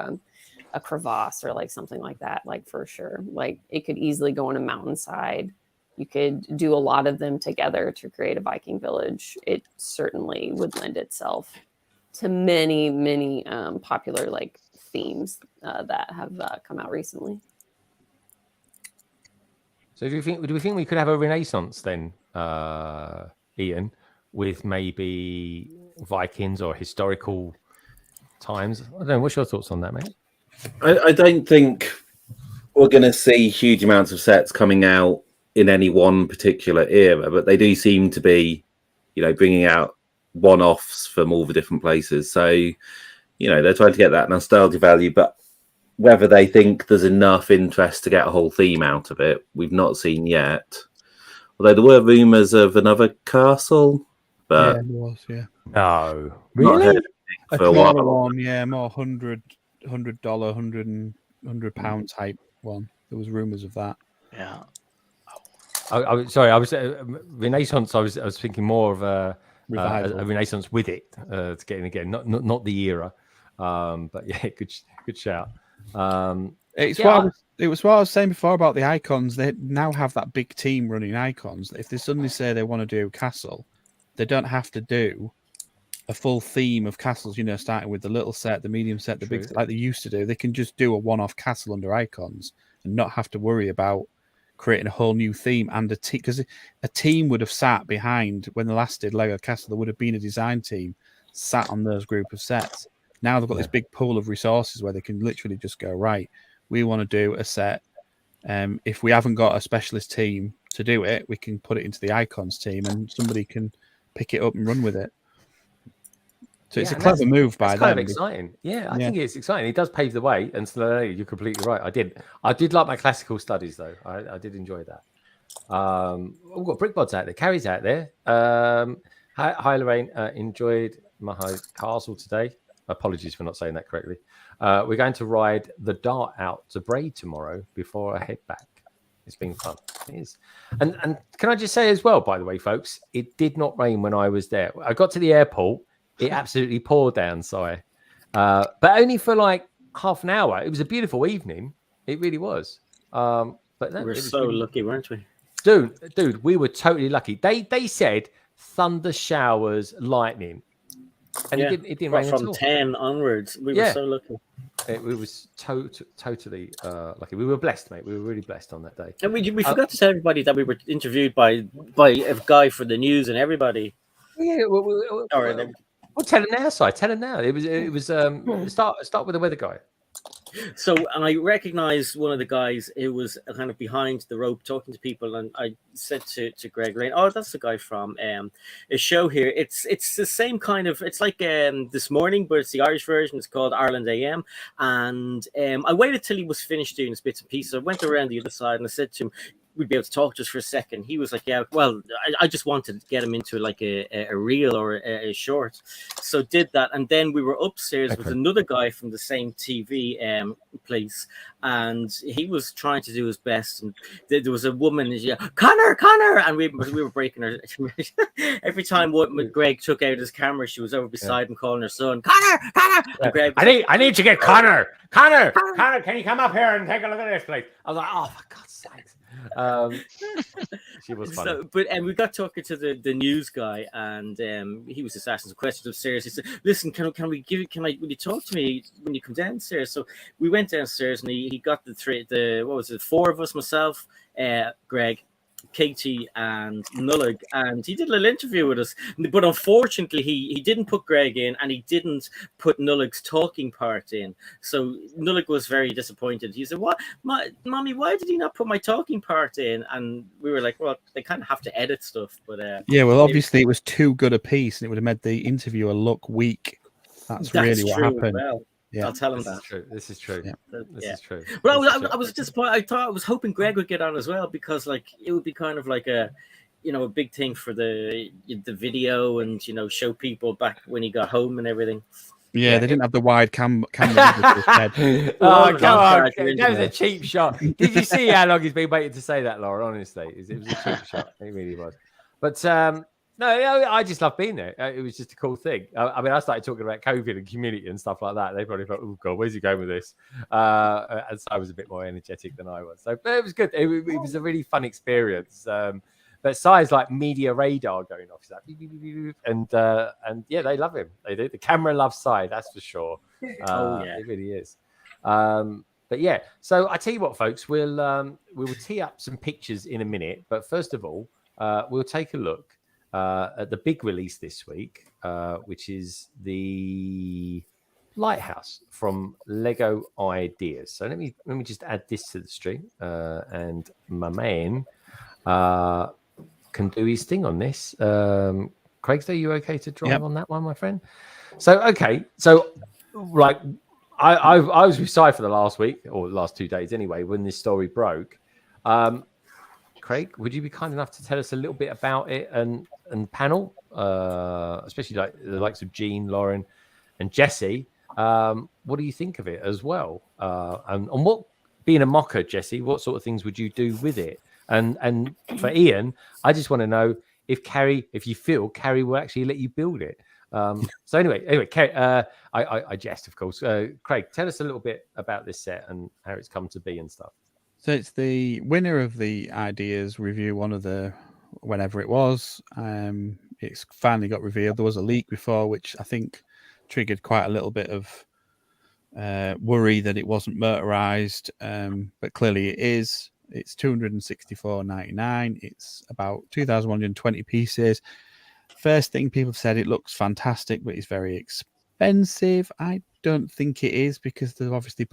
a crevasse or like something like that, like for sure. Like it could easily go on a mountainside. You could do a lot of them together to create a Viking village. It certainly would lend itself to many, many popular like themes that have come out recently. So do we think we could have a renaissance then, Ian, with maybe Vikings or historical times? I don't know. What's your thoughts on that, mate? I don't think we're going to see huge amounts of sets coming out in any one particular era, but they do seem to be, bringing out one-offs from all the different places. So, they're trying to get that nostalgia value, but whether they think there's enough interest to get a whole theme out of it, we've not seen yet. Although there were rumours of another castle, but yeah, it was, yeah. No, not heard really? anything for a while. One, yeah, more $100, £100 type one. There was rumours of that. Yeah. Sorry, I was Renaissance. I was thinking more of a Renaissance with it to get in again, not the era. But yeah, good shout. It was what I was saying before about the icons. They now have that big team running icons. If they suddenly say they want to do castle, they don't have to do a full theme of castles, starting with the little set, the medium set, the big set, like they used to do. They can just do a one-off castle under icons and not have to worry about creating a whole new theme and a team, because a team would have sat behind when the last did Lego Castle. There would have been a design team sat on those group of sets. Now they've got this big pool of resources where they can literally just go, right, we want to do a set. If we haven't got a specialist team to do it, we can put it into the icons team and somebody can pick it up and run with it. So it's a clever move by them. It's kind of exciting. Yeah, I think it's exciting. It does pave the way. And so you're completely right. I did like my classical studies, though. I did enjoy that. We've got BrickBods out there. Carrie's out there. Hi, Lorraine. Enjoyed my castle today. Apologies for not saying that correctly. We're going to ride the Dart out to Braid tomorrow before I head back. It's been fun. It is. And can I just say as well, by the way, folks, it did not rain when I was there. I got to the airport. It absolutely poured down, but only for like half an hour. It was a beautiful evening. It really was. But no, we were so lucky, weren't we? Dude, we were totally lucky. They said thunder showers, lightning. And it didn't rain from at all. 10 onwards. We were so lucky. We was totally lucky. We were blessed, mate. We were really blessed on that day. And we forgot to tell everybody that we were interviewed by a guy for the news and everybody. Yeah, well, tell him now, Si. Tell him now. It was start with the weather guy. So I recognized one of the guys who was kind of behind the rope talking to people, and I said to Greg Lane, "Oh, that's the guy from a show here. It's the same kind of. It's like This Morning, but it's the Irish version. It's called Ireland AM." And I waited till he was finished doing his bits and pieces. I went around the other side and I said to him, we'd be able to talk just for a second. He was like, yeah, well, I just wanted to get him into like a reel or a short. So did that. And then we were upstairs with another guy from the same TV place. And he was trying to do his best. And there was a woman, Connor. And we were breaking her. Every time Greg took out his camera, she was over beside him calling her son, Connor. And Greg I need to get Connor. Connor, can you come up here and take a look at this place? I was like, oh, for God's sakes. She was funny. And we got talking to the news guy, and he was just asking some questions upstairs. He said, "Listen, will you talk to me when you come downstairs?" So we went downstairs, and he got four of us, myself, Greg, Katie and Nullig, and he did a little interview with us. But unfortunately, he didn't put Greg in, and he didn't put Nullig's talking part in. So Nullig was very disappointed. He said, "What, Mommy? Why did he not put my talking part in?" And we were like, "Well, they kind of have to edit stuff." But obviously it was too good a piece, and it would have made the interviewer look weak. That's really what happened. Well, yeah, I'll tell him that. This is true. This is true. But I was disappointed. I was hoping Greg would get on as well, because like it would be kind of like a big thing for the video, and show people back when he got home and everything. Yeah, they didn't have the wide camera. Oh, come on. That was a cheap shot. Did you see how long he's been waiting to say that, Laura? Honestly, it was a cheap shot. It really was. But no, I just love being there. It was just a cool thing. I mean, I started talking about COVID and community and stuff like that. They probably thought, oh, God, where's he going with this? And so I was a bit more energetic than I was. So but it was good. It was a really fun experience. But Si's like media radar going off. He's like, beep, beep, beep, beep. And yeah, they love him. They do. The camera loves Si, that's for sure. It really is. But yeah, so I tell you what, folks, we will tee up some pictures in a minute. But first of all, we'll take a look at the big release this week, which is the lighthouse from Lego Ideas. So let me just add this to the stream, and my man can do his thing on this. Craig, are you okay to drive on that one, my friend? So like I was with Si for the last week or the last 2 days anyway when this story broke. Craig, would you be kind enough to tell us a little bit about it and panel, especially like the likes of Jean, Lauren, and Jessie? What do you think of it as well? And what, being a mocker, Jessie, what sort of things would you do with it? And for Ian, I just want to know if you feel Carrie will actually let you build it. So anyway, Carrie, I jest, of course. Craig, tell us a little bit about this set and how it's come to be and stuff. So it's the winner of the Ideas review, one of the whenever it was. It's finally got revealed. There was a leak before, which I think triggered quite a little bit of worry that it wasn't motorized, but clearly it is. It's $264.99. It's about 2,120 pieces. First thing people have said, it looks fantastic, but it's very expensive. I don't think it is, because they've obviously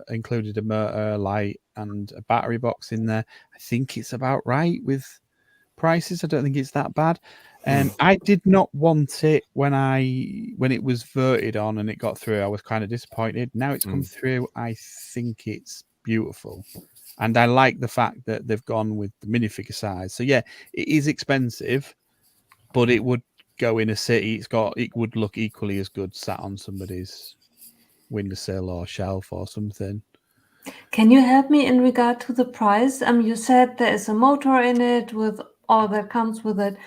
included a motor, light, and a battery box in there. I think it's about right with prices. I don't think it's that bad. I did not want it when it was voted on and it got through. I was kind of disappointed. Now it's come through. I think it's beautiful, and I like the fact that they've gone with the minifigure size. So yeah, it is expensive, but it would go in a city. It would look equally as good sat on somebody's windowsill or shelf or something. Can you help me in regard to the price? You said there is a motor in it with all that comes with it.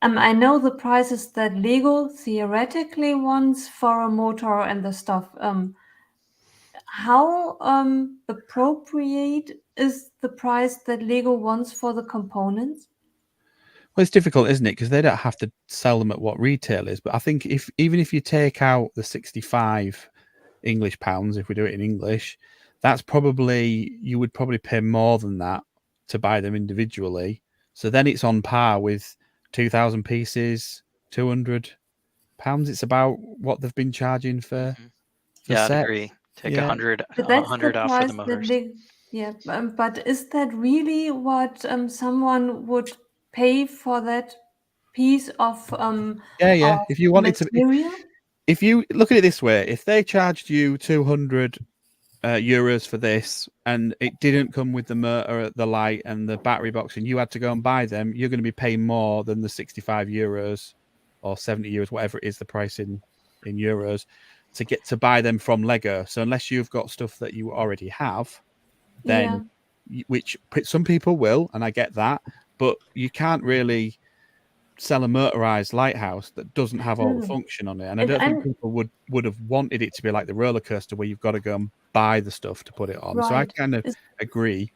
I know the prices that Lego theoretically wants for a motor and the stuff. How appropriate is the price that Lego wants for the components? Well, it's difficult, isn't it? Because they don't have to sell them at what retail is. But I think even if you take out the 65 English pounds, if we do it in English, you would probably pay more than that to buy them individually. So then it's on par with 2,000 pieces, £200. It's about what they've been charging for. Yeah, sets. I'd agree. Take 100 off for the motors. But is that really what someone would pay for that piece of Of if you wanted material? if you look at it this way, if they charged you 200 euros for this and it didn't come with the motor, the light, and the battery box, and you had to go and buy them, you're going to be paying more than the 65 euros or 70 euros, whatever it is, the price in euros, to get to buy them from Lego. So unless you've got stuff that you already have, then which some people will, and I get that, but you can't really sell a motorized lighthouse that doesn't have all the function on it. And I don't think people would have wanted it to be like the roller coaster where you've got to go and buy the stuff to put it on. So I kind of agree.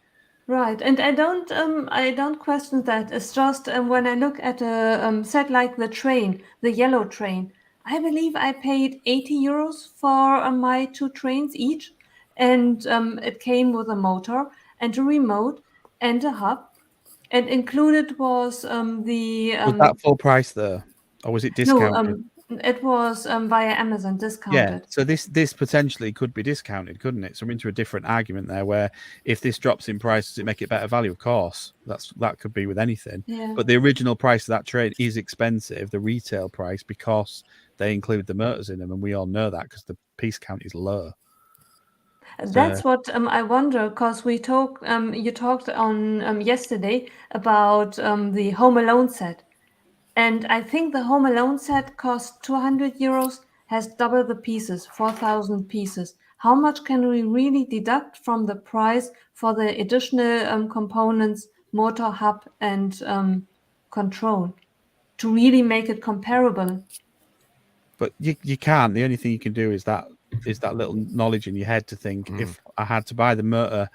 Right, and I don't question that. It's just when I look at a set like the yellow train, I believe I paid 80 euros for my 2 trains each, and it came with a motor and a remote and a hub, and included was the. Was that full price though, or was it discounted? No, it was via Amazon discounted. Yeah, so this potentially could be discounted, couldn't it? So I'm into a different argument there, where if this drops in price, does it make it better value? Of course, that could be with anything. Yeah. But the original price of that train is expensive, the retail price, because they include the motors in them, and we all know that because the piece count is low. That's what I wonder, because you talked on yesterday about the Home Alone set. And I think the Home Alone set costs 200 euros, has double the pieces, 4,000 pieces. How much can we really deduct from the price for the additional components, motor, hub, and control, to really make it comparable? But you can't. The only thing you can do is that little knowledge in your head to think, if I had to buy the motor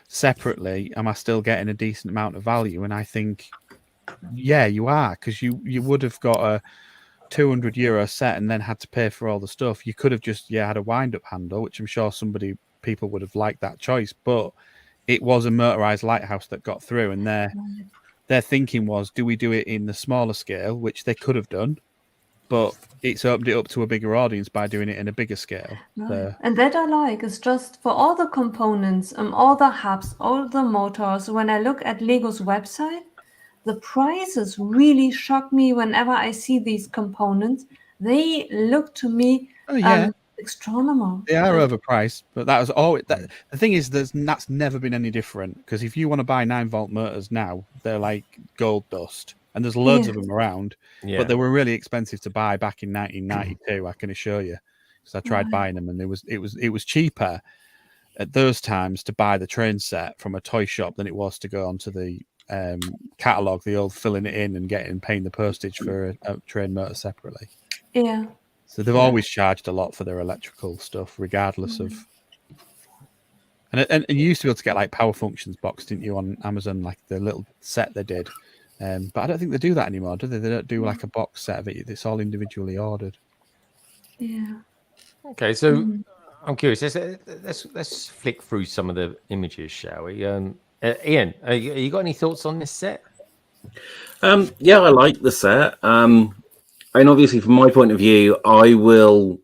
separately, am I still getting a decent amount of value? And I think, yeah, you are, because you would have got a 200 euro set and then had to pay for all the stuff. You could have just had a wind-up handle, which I'm sure people would have liked that choice, but it was a motorized lighthouse that got through, and their thinking was, do we do it in the smaller scale, which they could have done, but it's opened it up to a bigger audience by doing it in a bigger scale. Right. And that I like is just for all the components, all the hubs, all the motors. When I look at Lego's website, the prices really shock me whenever I see these components. They look to me astronomical. They are overpriced, but that was always that. The thing is, that's never been any different, because if you want to buy 9-volt motors now, they're like gold dust, and there's loads of them around. Yeah. But they were really expensive to buy back in 1992. I can assure you, because I tried buying them, and it was cheaper at those times to buy the train set from a toy shop than it was to go onto the catalog, the old filling it in and paying the postage for a train motor separately. Yeah. So they've always charged a lot for their electrical stuff, regardless of. And you used to be able to get like Power Functions box, didn't you, on Amazon, like the little set they did. But I don't think they do that anymore, do they? They don't do like a box set of it. It's all individually ordered. Yeah. Okay, so I'm curious. Let's flick through some of the images, shall we? Ian, you got any thoughts on this set? Yeah, I like the set. And obviously, from my point of view, I will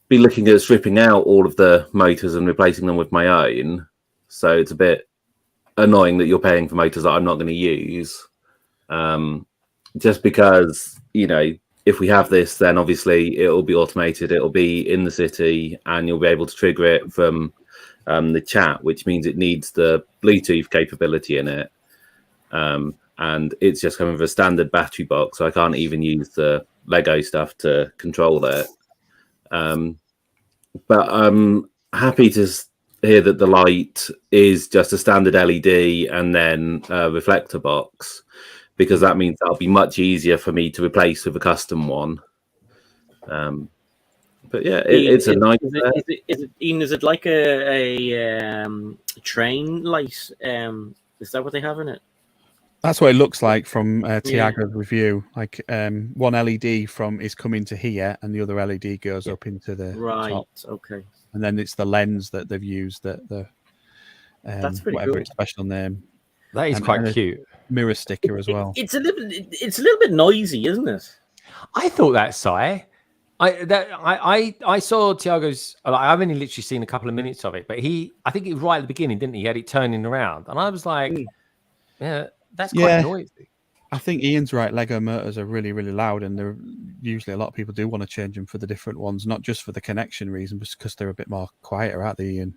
be looking at stripping out all of the motors and replacing them with my own. So it's a bit annoying that you're paying for motors that I'm not going to use. Just because, if we have this, then obviously it will be automated. It will be in the city, and you'll be able to trigger it from the chat, which means it needs the Bluetooth capability in it. And it's just coming with a standard battery box, so I can't even use the Lego stuff to control it. But I'm happy to hear that the light is just a standard LED and then a reflector box, because that means that'll be much easier for me to replace with a custom one. But yeah, it's a nice. Is it like a train light? Is that what they have in it? That's what it looks like from Tiago's review. Like one LED is coming to here, and the other LED goes up into the top. Okay. And then it's the lens that they've used, that's pretty whatever cool. its special name. That is quite cute. Mirror sticker as well. It's a little bit noisy, isn't it? I thought that, Si. I saw Tiago's. I've only literally seen a couple of minutes of it, but I think it was right at the beginning, didn't he? He had it turning around, and I was like, yeah. That's quite noisy. I think Ian's right. Lego motors are really, really loud, and they're usually a lot of people do want to change them for the different ones, not just for the connection reason, but because they're a bit more quieter, aren't they, Ian?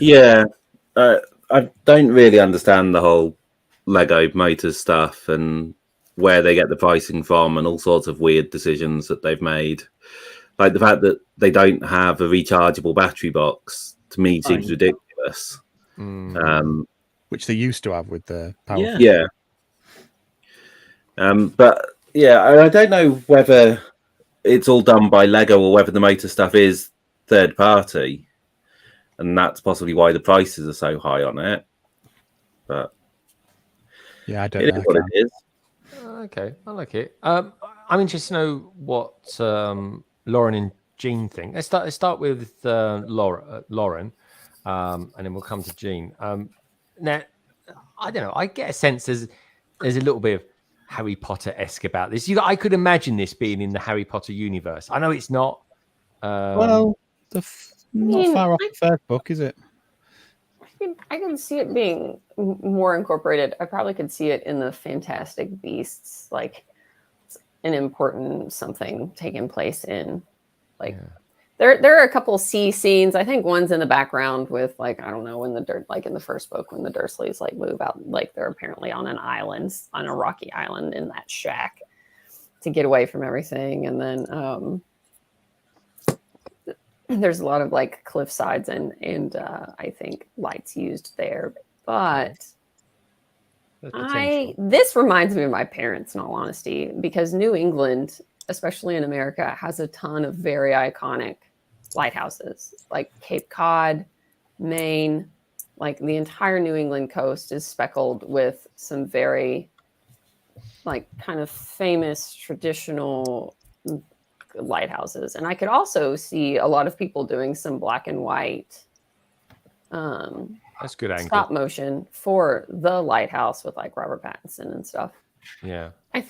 Yeah. I don't really understand the whole Lego motors stuff and where they get the pricing from and all sorts of weird decisions that they've made. Like the fact that they don't have a rechargeable battery box, to me, seems ridiculous. Which they used to have with the power. Yeah. But yeah, I don't know whether it's all done by Lego or whether the motor stuff is third party, and that's possibly why the prices are so high on it. But yeah, I don't know. It is what it is. Okay, I like it. I'm interested to know what Lauren and Jean think. Let's start with Lauren, and then we'll come to Jean. Now, I don't know. I get a sense there's a little bit of Harry Potter-esque about this. I could imagine this being in the Harry Potter universe. I know it's not. Well, not far off the third book, is it? I can see it being more incorporated. I probably could see it in the Fantastic Beasts, like an important something taking place in, like. Yeah. There are a couple sea scenes. I think one's in the background with, like, I don't know, when like in the first book, when the Dursleys like move out, like they're apparently on an island, on a rocky island in that shack to get away from everything. And then there's a lot of like cliff sides and I think lights used there. But this reminds me of my parents, in all honesty, because New England, especially in America, has a ton of very iconic lighthouses, like Cape Cod, Maine. Like the entire New England coast is speckled with some very like kind of famous traditional lighthouses. And I could also see a lot of people doing some black and white that's good angle. Stop motion for the lighthouse with like Robert Pattinson and stuff. Yeah. I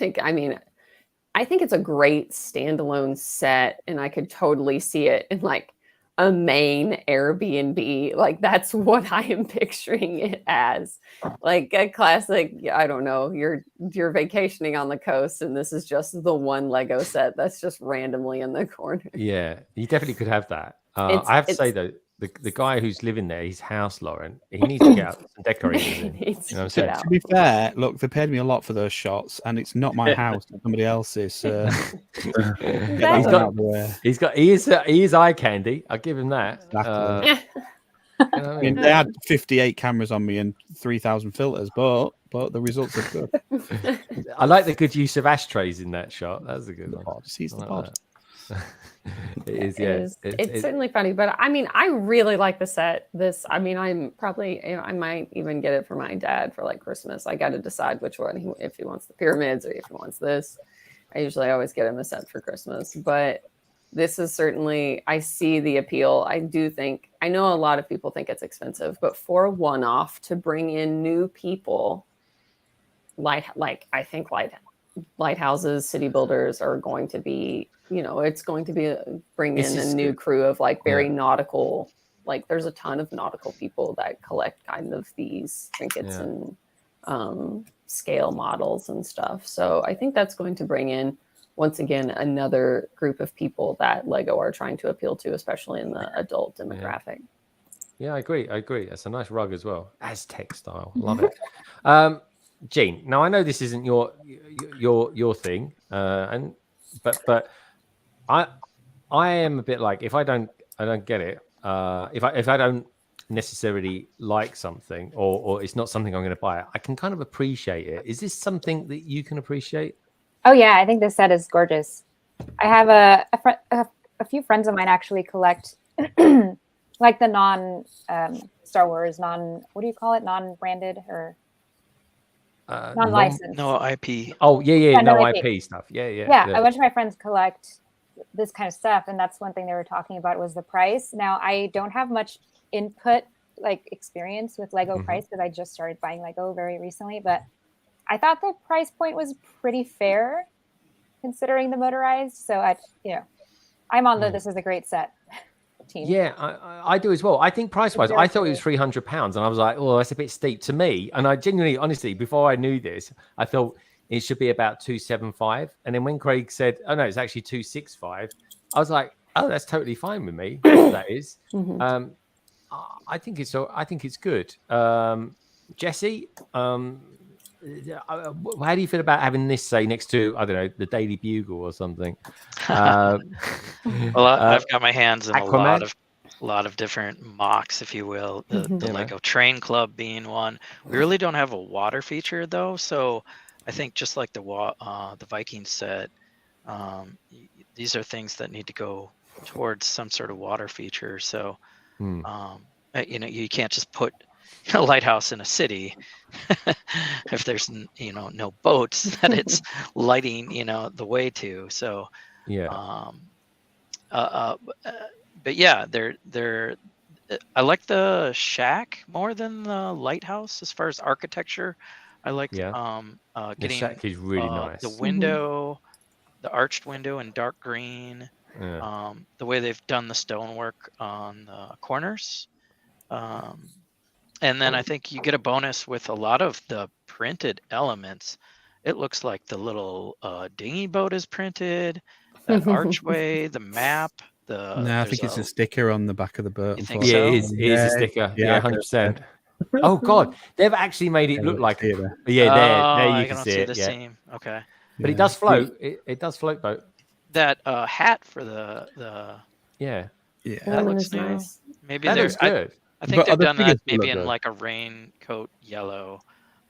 I think it's a great standalone set, and I could totally see it in like a main Airbnb. Like that's what I am picturing it as, like a classic. I don't know. You're vacationing on the coast, and this is just the one Lego set that's just randomly in the corner. Yeah, you definitely could have that. I have to say though, the guy who's living there, his house, Lauren, he needs to get out some decorators in. You know what I'm saying? To be fair, look, they paid me a lot for those shots, and it's not my house; it's somebody else's. He is eye candy. I'll give him that. Exactly. You know I mean, they had 58 cameras on me and 3,000 filters, but the results are good. I like the good use of ashtrays in that shot. That's a good one. Seize the pod. It is, yeah. It's certainly funny, but I mean, I really like the set. I'm probably, I might even get it for my dad for like Christmas. I got to decide which one, if he wants the pyramids or if he wants this. I usually always get him a set for Christmas, but this is certainly, I see the appeal. I know a lot of people think it's expensive, but for a one-off to bring in new people, I think lighthouses, city builders are going to be, it's going to be bring in a new crew of like very nautical, like there's a ton of nautical people that collect kind of these trinkets and scale models and stuff. So I think that's going to bring in, once again, another group of people that Lego are trying to appeal to, especially in the adult demographic. Yeah, I agree. It's a nice rug as well. Aztec style. Love it. Jean, now I know this isn't your thing, but I am a bit like, if I don't get it, if I don't necessarily like something or it's not something I'm going to buy, I can kind of appreciate it. Is this something that you can appreciate? Oh yeah, I think this set is gorgeous. I have a few friends of mine actually collect like the non Star Wars, what do you call it? Non-branded or non-licensed. No IP. Oh yeah, no IP. IP Stuff. Yeah. A bunch of my friends collect this kind of stuff, and that's one thing they were talking about was the price. Now I don't have much input, like experience with Lego price, because I just started buying Lego very recently, but I thought the price point was pretty fair considering the motorized. So I'm on the this is a great set team. Yeah, I do as well. I think price-wise, I thought it was £300, and I was like, oh, that's a bit steep to me. And I genuinely, honestly, before I knew this, I thought it should be about £275. And then when Craig said, oh no, it's actually £265, I was like, oh, that's totally fine with me. That is. I think it's good. Jesse, how do you feel about having this, say, next to, I don't know, the Daily Bugle or something? Well, I've got my hands in a lot of different mocks, if you will. The Lego Train Club being one. We really don't have a water feature though, so I think just like the Viking set, these are things that need to go towards some sort of water feature. So, you can't just put a lighthouse in a city if there's no boats that it's lighting the way to. So but yeah, they're I like the shack more than the lighthouse as far as architecture. I like getting the shack is really nice. The window, the arched window in dark green, the way they've done the stonework on the corners. And then I think you get a bonus with a lot of the printed elements. It looks like the little dinghy boat is printed, that archway, the map. I think it's a sticker on the back of the boat. You think Yeah, so? it is a sticker. Yeah, 100%. Oh God, they've actually made it look like there you can see it. The seam. Okay, but it does float. It does float boat. That hat for the that looks nice. Maybe that looks good. I think they've done that maybe in like a raincoat yellow,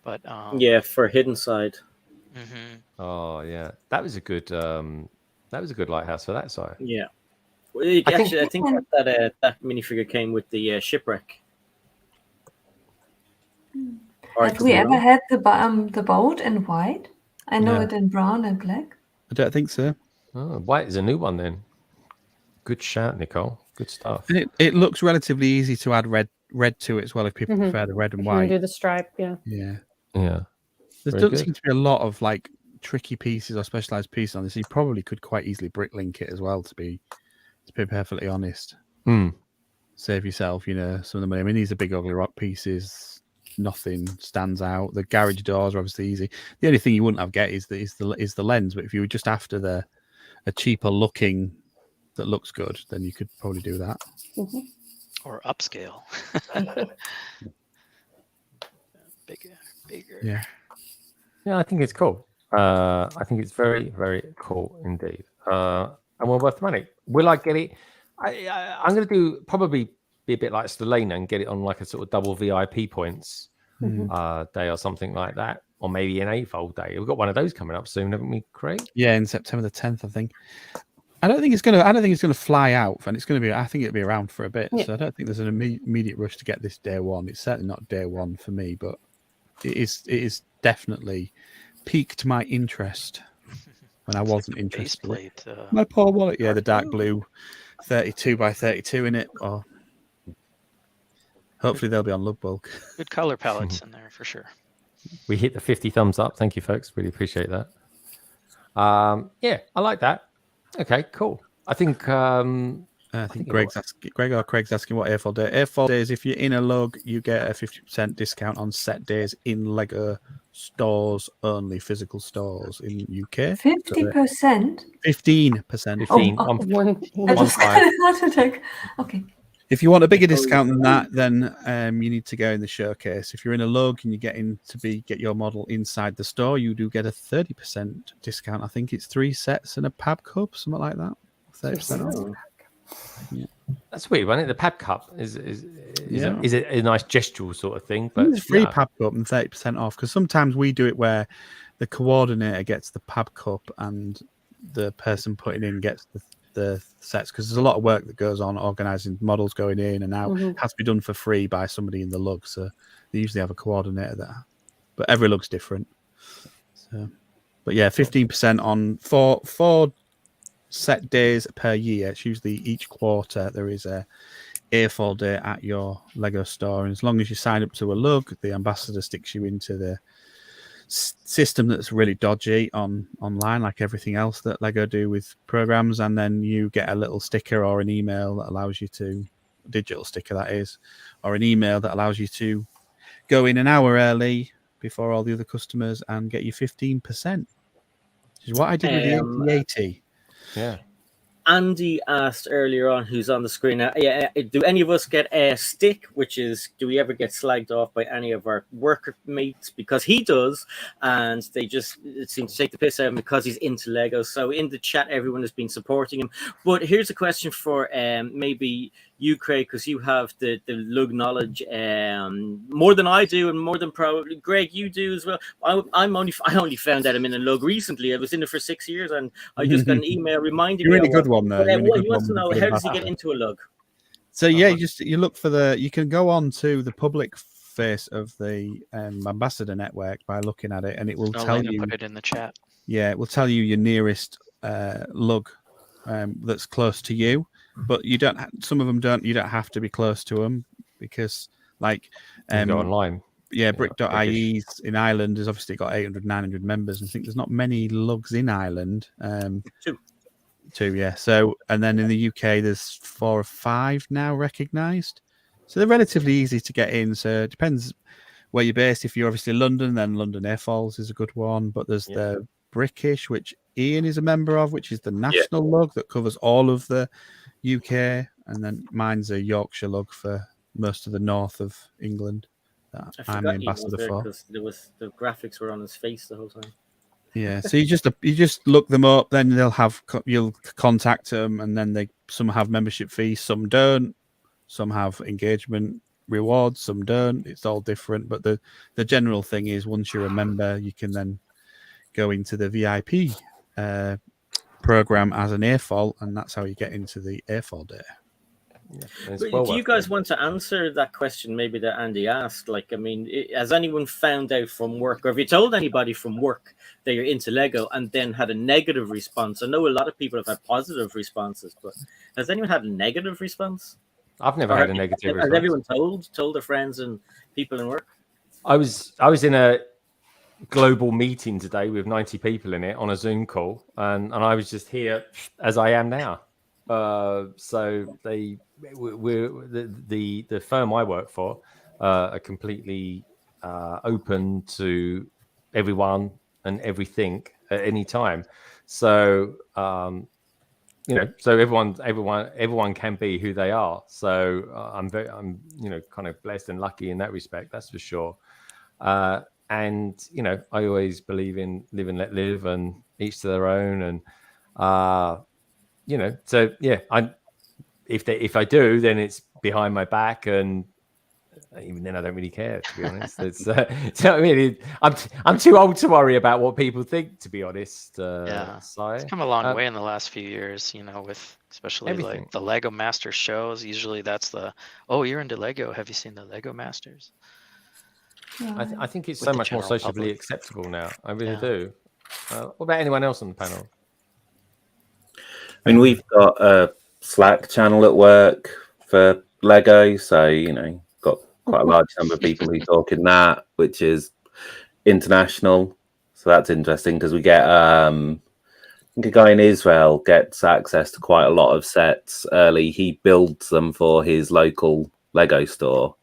but for hidden side. Oh yeah, that was a good lighthouse for that side. Yeah, well, I think that minifigure came with the shipwreck. Have we ever had the boat in white? I know it in brown and black. I don't think so. Oh, white is a new one then. Good shout, Nicole. Good stuff. And it looks relatively easy to add red to it as well if people prefer the red and white. Do the stripe, yeah. There doesn't seem to be a lot of like tricky pieces or specialized pieces on this, you probably could quite easily bricklink it as well. To be perfectly honest, save yourself, some of the money. I mean, these are big ugly rock pieces. Nothing stands out. The garage doors are obviously easy. The only thing you wouldn't get is the lens. But if you were just after a cheaper looking that looks good, then you could probably do that. Or upscale. Bigger. Yeah. Yeah, I think it's cool. I think it's very, very cool indeed. And well worth the money. Will I get it? I'm going to do probably be a bit like Stelena and get it on like a sort of double VIP points day or something like that, or maybe an 8-fold day. We've got one of those coming up soon, haven't we, Craig? Yeah, in September the 10th, I think. I don't think it's gonna fly out, and it's gonna be. I think it'll be around for a bit. Yeah. So I don't think there's an immediate rush to get this day one. It's certainly not day one for me, but it is definitely piqued my interest when I wasn't interested. My poor wallet, yeah, the dark blue 32 by 32 in it. Or hopefully they'll be on Lug Bulk. Good color palettes in there for sure. We hit the 50 thumbs up. Thank you, folks. Really appreciate that. Yeah, I like that. Okay, cool. I think Craig's asking what Airfall Day. Airfall Day is if you're in a lug, you get a 50% discount on set days in Lego stores only, physical stores in UK. 50%? 15%. I just got a heart attack. Okay. If you want a bigger discount than that, then you need to go in the showcase. If you're in a lug and you get your model inside the store, you do get a 30% discount. I think it's 3 sets and a Pab Cup, something like that. 30% off. Yeah. That's weird, wasn't it? The Pab Cup is it a nice gestural sort of thing? But it's free Pab Cup and 30% off, because sometimes we do it where the coordinator gets the Pab Cup and the person putting in gets the sets, because there's a lot of work that goes on organising models going in and out. It has to be done for free by somebody in the lug, so they usually have a coordinator there, but every lug's different. So, but yeah, 15% on four set days per year. It's usually each quarter there is a Airfall Day at your Lego store, and as long as you sign up to a lug, the ambassador sticks you into the system that's really dodgy online, like everything else that Lego do with programs, and then you get a little sticker or an email that allows you to, digital sticker that is, or an email that allows you to go in an hour early before all the other customers and get you 15%, which is what I did with the 80. Yeah. Andy asked earlier on, who's on the screen now, do any of us get a stick, which is, do we ever get slagged off by any of our workmates? Because he does, and they just seem to take the piss out of him because he's into Lego. So in the chat, everyone has been supporting him. But here's a question for maybe you, Craig, because you have the lug knowledge more than I do, and more than probably Greg, you do as well. I only found out I'm in a lug recently. I was in it for 6 years, and I just got an email reminding me. You're in a good one there. He wants to know, how does he get into a lug? So yeah, you look for you can go on to the public face of the ambassador network by looking at it, and it will tell you. Put it in the chat. Yeah, it will tell you your nearest lug that's close to you. But you don't. Some of them don't. You don't have to be close to them, because like go online. Yeah, Brick.ie in Ireland has obviously got 800, 900 members. And I think there's not many lugs in Ireland. Two, yeah. So, and then in the UK, there's 4 or 5 now recognised. So they're relatively easy to get in. So it depends where you're based. If you're obviously London, then London Airfalls is a good one. But there's the Brickish, which Ian is a member of, which is the national lug that covers all of the UK. And then mine's a Yorkshire lug for most of the north of England that I'm the ambassador for. Because the graphics were on his face the whole time. Yeah, so you just look them up, then you'll contact them, and then some have membership fees, some don't, some have engagement rewards, some don't. It's all different, but the general thing is, once you're a member, you can then go into the VIP program as an Airfall, and that's how you get into the Airfall Day. Yeah, do you guys want to answer that question maybe that Andy asked? Like, I mean, has anyone found out from work, or have you told anybody from work that you're into Lego and then had a negative response? I know a lot of people have had positive responses, but has anyone had a negative response? I've never had a negative response. Has everyone told their friends and people in work? I was in a global meeting today with 90 people in it on a Zoom call, and I was just here as I am now. So we're the firm I work for are completely open to everyone and everything at any time. So so everyone can be who they are. So I'm kind of blessed and lucky in that respect. That's for sure. And I always believe in live and let live, and each to their own. And so yeah, if I do, then it's behind my back, and even then I don't really care, to be honest. It's so I mean, I'm too old to worry about what people think, to be honest. It's come a long way in the last few years, with especially everything. like the Lego Masters shows. Usually that's oh, you're into Lego, have you seen the Lego Masters? I think it's so much more socially acceptable now. I really do. What about anyone else on the panel? I mean, we've got a Slack channel at work for Lego, so got quite a large number of people who talk in that, which is international. So that's interesting because we get I think a guy in Israel gets access to quite a lot of sets early. He builds them for his local Lego store,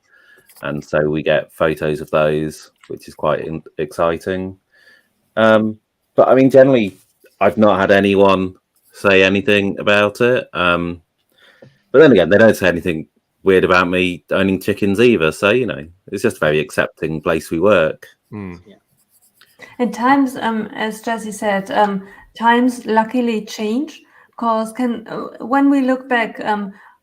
and so we get photos of those, which is quite exciting. But I mean, generally, I've not had anyone say anything about it. But then again, they don't say anything weird about me owning chickens either. So, it's just a very accepting place we work. Yeah. And times, as Jessie said, times luckily change, because when we look back,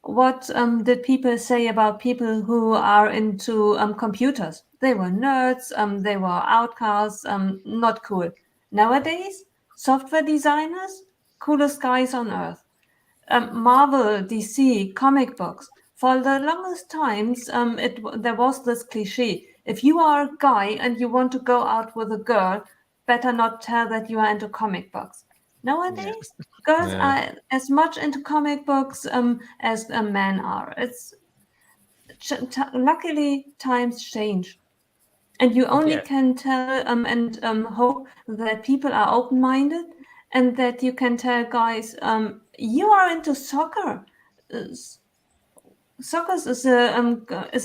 what did people say about people who are into computers? They were nerds, they were outcasts, not cool. Nowadays, software designers, coolest guys on earth. Marvel, DC, comic books. For the longest times, there was this cliche: if you are a guy and you want to go out with a girl, better not tell that you are into comic books. Nowadays, girls are as much into comic books as men are. Luckily, times change. And you only can tell and hope that people are open-minded, and that you can tell guys, you are into soccer. Soccer is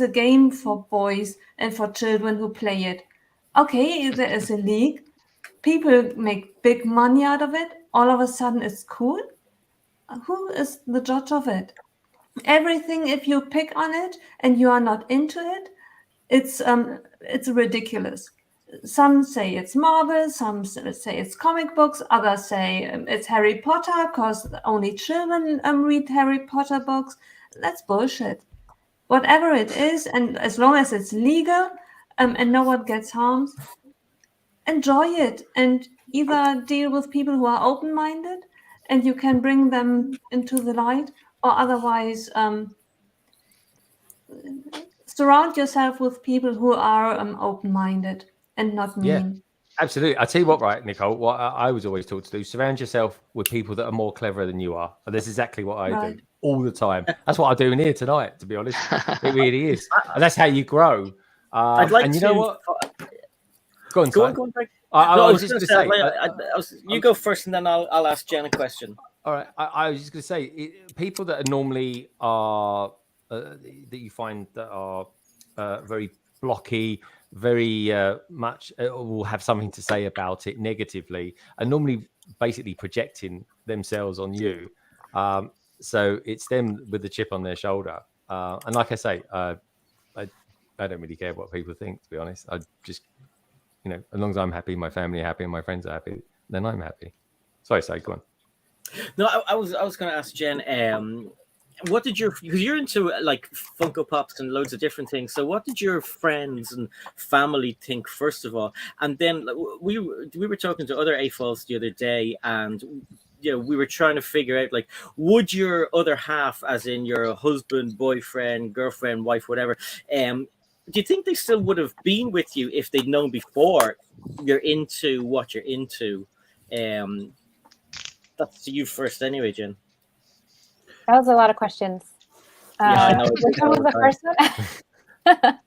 a game for boys and for children who play it. Okay, there is a league. People make big money out of it. All of a sudden, it's cool. Who is the judge of it? Everything, if you pick on it and you are not into it, it's ridiculous. Some say it's Marvel, some say it's comic books, others say it's Harry Potter because only children read Harry Potter books. That's bullshit. Whatever it is, and as long as it's legal and no one gets harmed, enjoy it, and either deal with people who are open-minded and you can bring them into the light, or otherwise surround yourself with people who are open-minded and not mean. Yeah, absolutely. I tell you what, right, Nicole, what I was always taught to do: surround yourself with people that are more clever than you are. And that's exactly what I do all the time. That's what I'm doing here tonight, to be honest. It really is. And that's how you grow. I'd like and you to... know what? Go on, Greg. I was just going to say... you go first, and then I'll ask Jen a question. All right. I was just going to say, people that are normally are... that you find that are very blocky, very much will have something to say about it negatively, and normally basically projecting themselves on you. So it's them with the chip on their shoulder. And like I say, I don't really care what people think, to be honest. I just, as long as I'm happy, my family are happy, and my friends are happy, then I'm happy. Sorry, go on. No, I was going to ask Jen, what did because you're into like Funko Pops and loads of different things. So what did your friends and family think, first of all? And then we were talking to other AFOLs the other day, and we were trying to figure out, like, would your other half, as in your husband, boyfriend, girlfriend, wife, whatever, do you think they still would have been with you if they'd known before you're into what you're into? That's to you first anyway, Jen. That was a lot of questions. I know. Which one was the first one?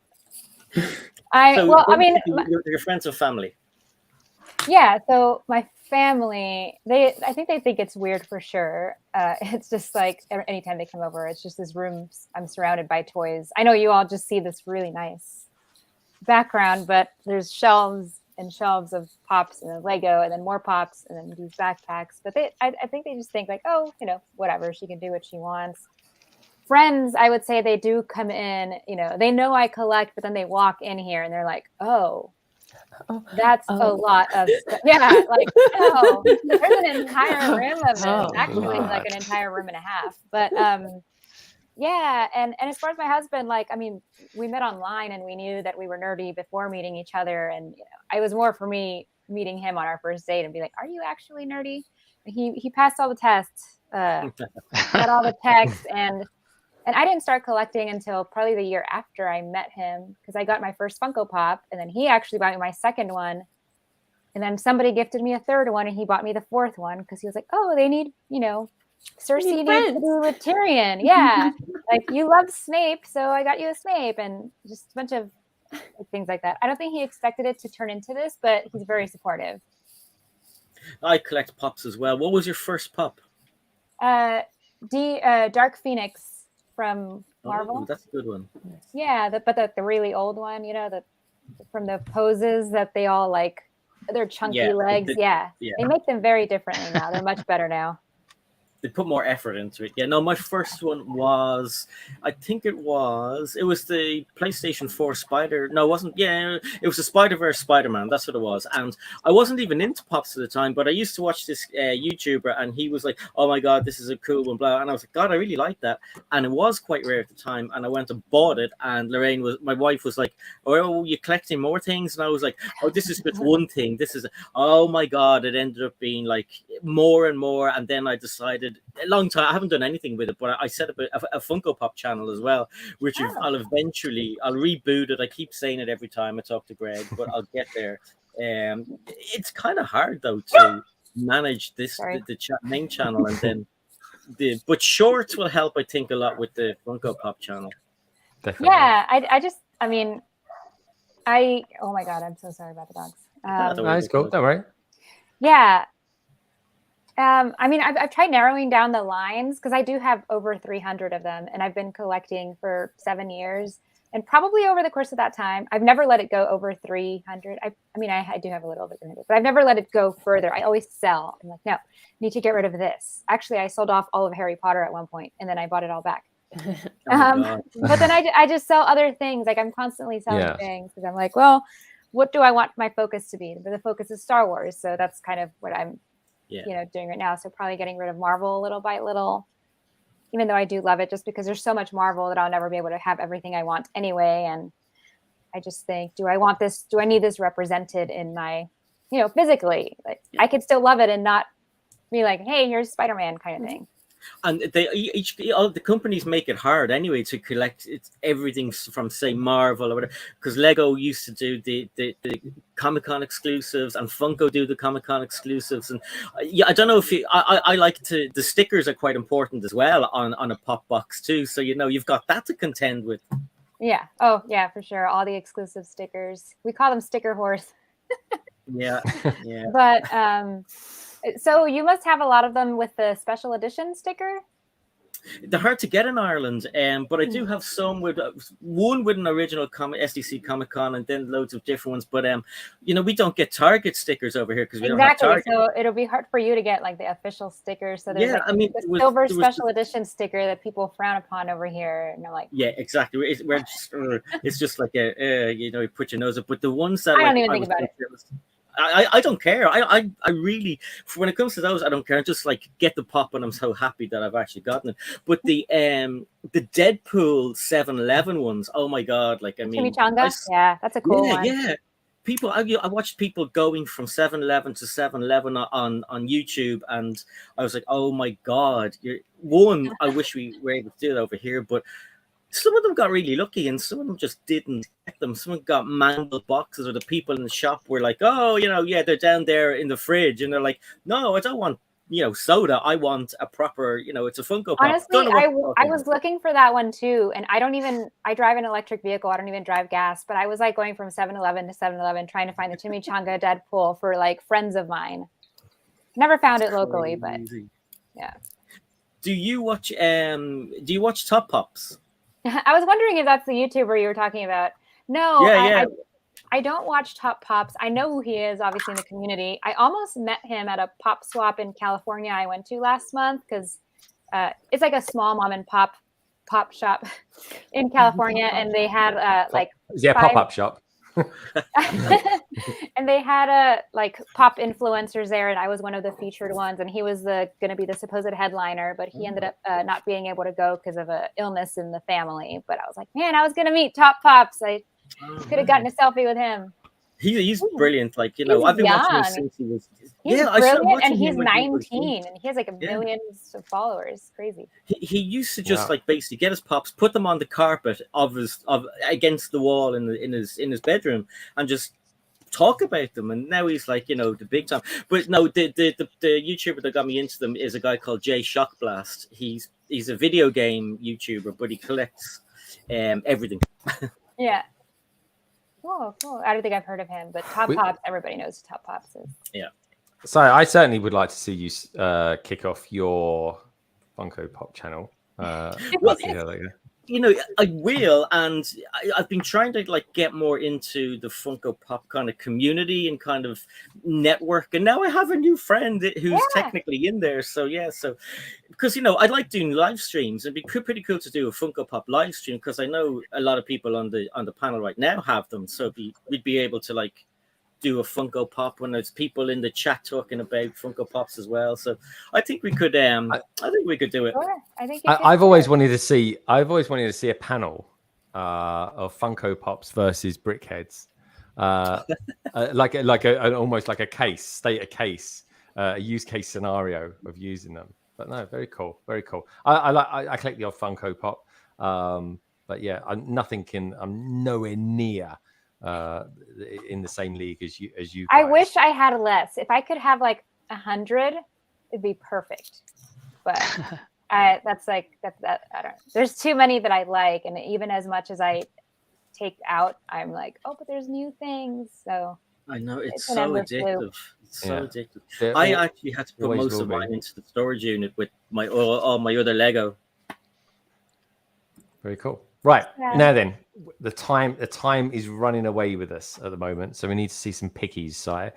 Your friends or family? Yeah, so my family, I think they think it's weird for sure. It's just like anytime they come over, it's just this room. I'm surrounded by toys. I know you all just see this really nice background, but there's shelves and shelves of pops and then Lego and then more pops and then these backpacks. But I think they just think like, oh, whatever, she can do what she wants. Friends, I would say they do come in, they know I collect, but then they walk in here and they're like, oh, that's a lot of stuff. Yeah, like, oh, there's an entire room of this. Actually, like an entire room and a half. But yeah, and as far as my husband, like, I mean, we met online and we knew that we were nerdy before meeting each other. And it was more for me meeting him on our first date and be like, are you actually nerdy? He passed all the tests, got all the texts, and I didn't start collecting until probably the year after I met him, because I got my first Funko Pop, and then he actually bought me my second one, and then somebody gifted me a third one, and he bought me the fourth one because he was like, "Oh, they need, Cersei needs to be with Tyrion." Yeah, like you love Snape, so I got you a Snape, and just a bunch of things like that. I don't think he expected it to turn into this, but he's very supportive. I collect pops as well. What was your first pop? Dark Phoenix. From Marvel. Oh, that's a good one. Yeah, but the really old one, from the poses that they all like, their chunky legs. Yeah, they make them very differently now. They're much better now. They put more effort into it. Yeah, no, my first one was, it was the PlayStation 4 Spider. No, it wasn't. Yeah, it was the Spider-Verse Spider-Man. That's what it was. And I wasn't even into pops at the time, but I used to watch this YouTuber, and he was like, "Oh my God, this is a cool one," blah. And I was like, "God, I really like that." And it was quite rare at the time. And I went and bought it. And my wife was like, "Oh, you're collecting more things?" And I was like, "Oh, this is just one thing. This is, oh my God!" It ended up being like more and more. And then I decided. A long time. I haven't done anything with it, but I set up a Funko Pop channel as well, which I'll reboot it. I keep saying it every time I talk to Greg, but I'll get there. It's kind of hard though to manage the main channel, and then but shorts will help, I think, a lot with the Funko Pop channel. Definitely. Yeah, oh my God, I'm so sorry about the dogs. It's cool. Don't worry. Yeah. I mean, I've tried narrowing down the lines because I do have over 300 of them, and I've been collecting for 7 years. And probably over the course of that time, I've never let it go over 300. I mean, I do have a little over 300, but I've never let it go further. I always sell. I'm like, no, need to get rid of this. Actually, I sold off all of Harry Potter at one point, and then I bought it all back. But then I just sell other things. Like I'm constantly selling things because I'm like, well, what do I want my focus to be? The focus is Star Wars, so that's kind of what I'm doing right now. So probably getting rid of Marvel little by little, even though I do love it, just because there's so much Marvel that I'll never be able to have everything I want anyway. And I just think, do I want this? Do I need this represented in my, physically? Like I could still love it and not be like, hey, here's Spider-Man kind of thing. And all the companies make it hard anyway to collect everything from, say, Marvel or whatever, because Lego used to do the Comic-Con exclusives, and Funko do the Comic-Con exclusives. And I don't know if I like the stickers are quite important as well on a pop box too. So you've got that to contend with. Yeah. Oh yeah, for sure. All the exclusive stickers. We call them sticker horse. Yeah. But so you must have a lot of them with the special edition sticker? They're hard to get in Ireland, but I do have some with one with an original SDC Comic Con, and then loads of different ones. But we don't get Target stickers over here because we don't have Target. So it'll be hard for you to get like the official stickers. So there's the silver special edition sticker that people frown upon over here, and they're like, yeah, exactly. It's just like you put your nose up. But the ones that I don't even think about it. I don't care. I really, when it comes to those, I don't care. I just like get the pop, and I'm so happy that I've actually gotten it. But the Deadpool 7-Eleven ones, oh my God! Like I mean, Chimichanga? Yeah, that's a cool one. Yeah, people. I watched people going from 7-Eleven to 7-Eleven on YouTube, and I was like, oh my God! I wish we were able to do it over here, but. Some of them got really lucky, and some of them just didn't get them. Some got mangled boxes, or the people in the shop were like, "Oh, they're down there in the fridge," and they're like, "No, I don't want soda. I want a proper, it's a Funko Pop. Honestly, I was looking for that one too. And I drive an electric vehicle. I don't even drive gas, but I was like going from 7-Eleven to 7-Eleven trying to find the Chimichanga Deadpool for like friends of mine. Never found it locally, but yeah. Do you watch Top Pops? I was wondering if that's the YouTuber you were talking about. No, I don't watch Top Pops. I know who he is, obviously, in the community. I almost met him at a pop swap in California I went to last month because it's like a small mom and pop shop in California, and they had pop-up shop. And they had pop influencers there, and I was one of the featured ones, and he was going to be the supposed headliner, but he ended up not being able to go because of an illness in the family. But I was like, man, I was going to meet Top Pops. I could have gotten a selfie with him. He's brilliant. Like, I've been watching him since he was. He's brilliant, and he's 19, and he has like millions of followers. Crazy. He used to just basically get his pops, put them on the carpet against the wall in his bedroom, and just talk about them. And now he's like, the big time. But no, the YouTuber that got me into them is a guy called Jay Shockblast. He's a video game YouTuber, but he collects everything. Yeah. Cool. I don't think I've heard of him, but Top Pops, everybody knows who Top Pops is. Yeah. So I certainly would like to see you kick off your Funko Pop channel. Let's see how they go. I will, and I've been trying to get more into the Funko Pop kind of community and kind of network, and now I have a new friend who's technically in there. So because I like doing live streams. It'd be pretty cool to do a Funko Pop live stream because I know a lot of people on the panel right now have them. So we'd be able to do a Funko Pop when there's people in the chat talking about Funko Pops as well. So I think we could. I think we could do it. Sure. I think I've always wanted to see a panel of Funko Pops versus Brickheads, almost like a case, a use case scenario of using them. But no, very cool. I collect the odd Funko Pop, but yeah, I'm nowhere near in the same league as you guys. I wish I had less. If I could have 100, it'd be perfect. But I don't know. There's too many that I like, and even as much as I take out, I'm like, oh, but there's new things. So I know it's so addictive. It's so addictive. I actually had to put most of mine into the storage unit with all my other Lego. Very cool. Right. Now then, the time is running away with us at the moment, so we need to see some pickies, Si.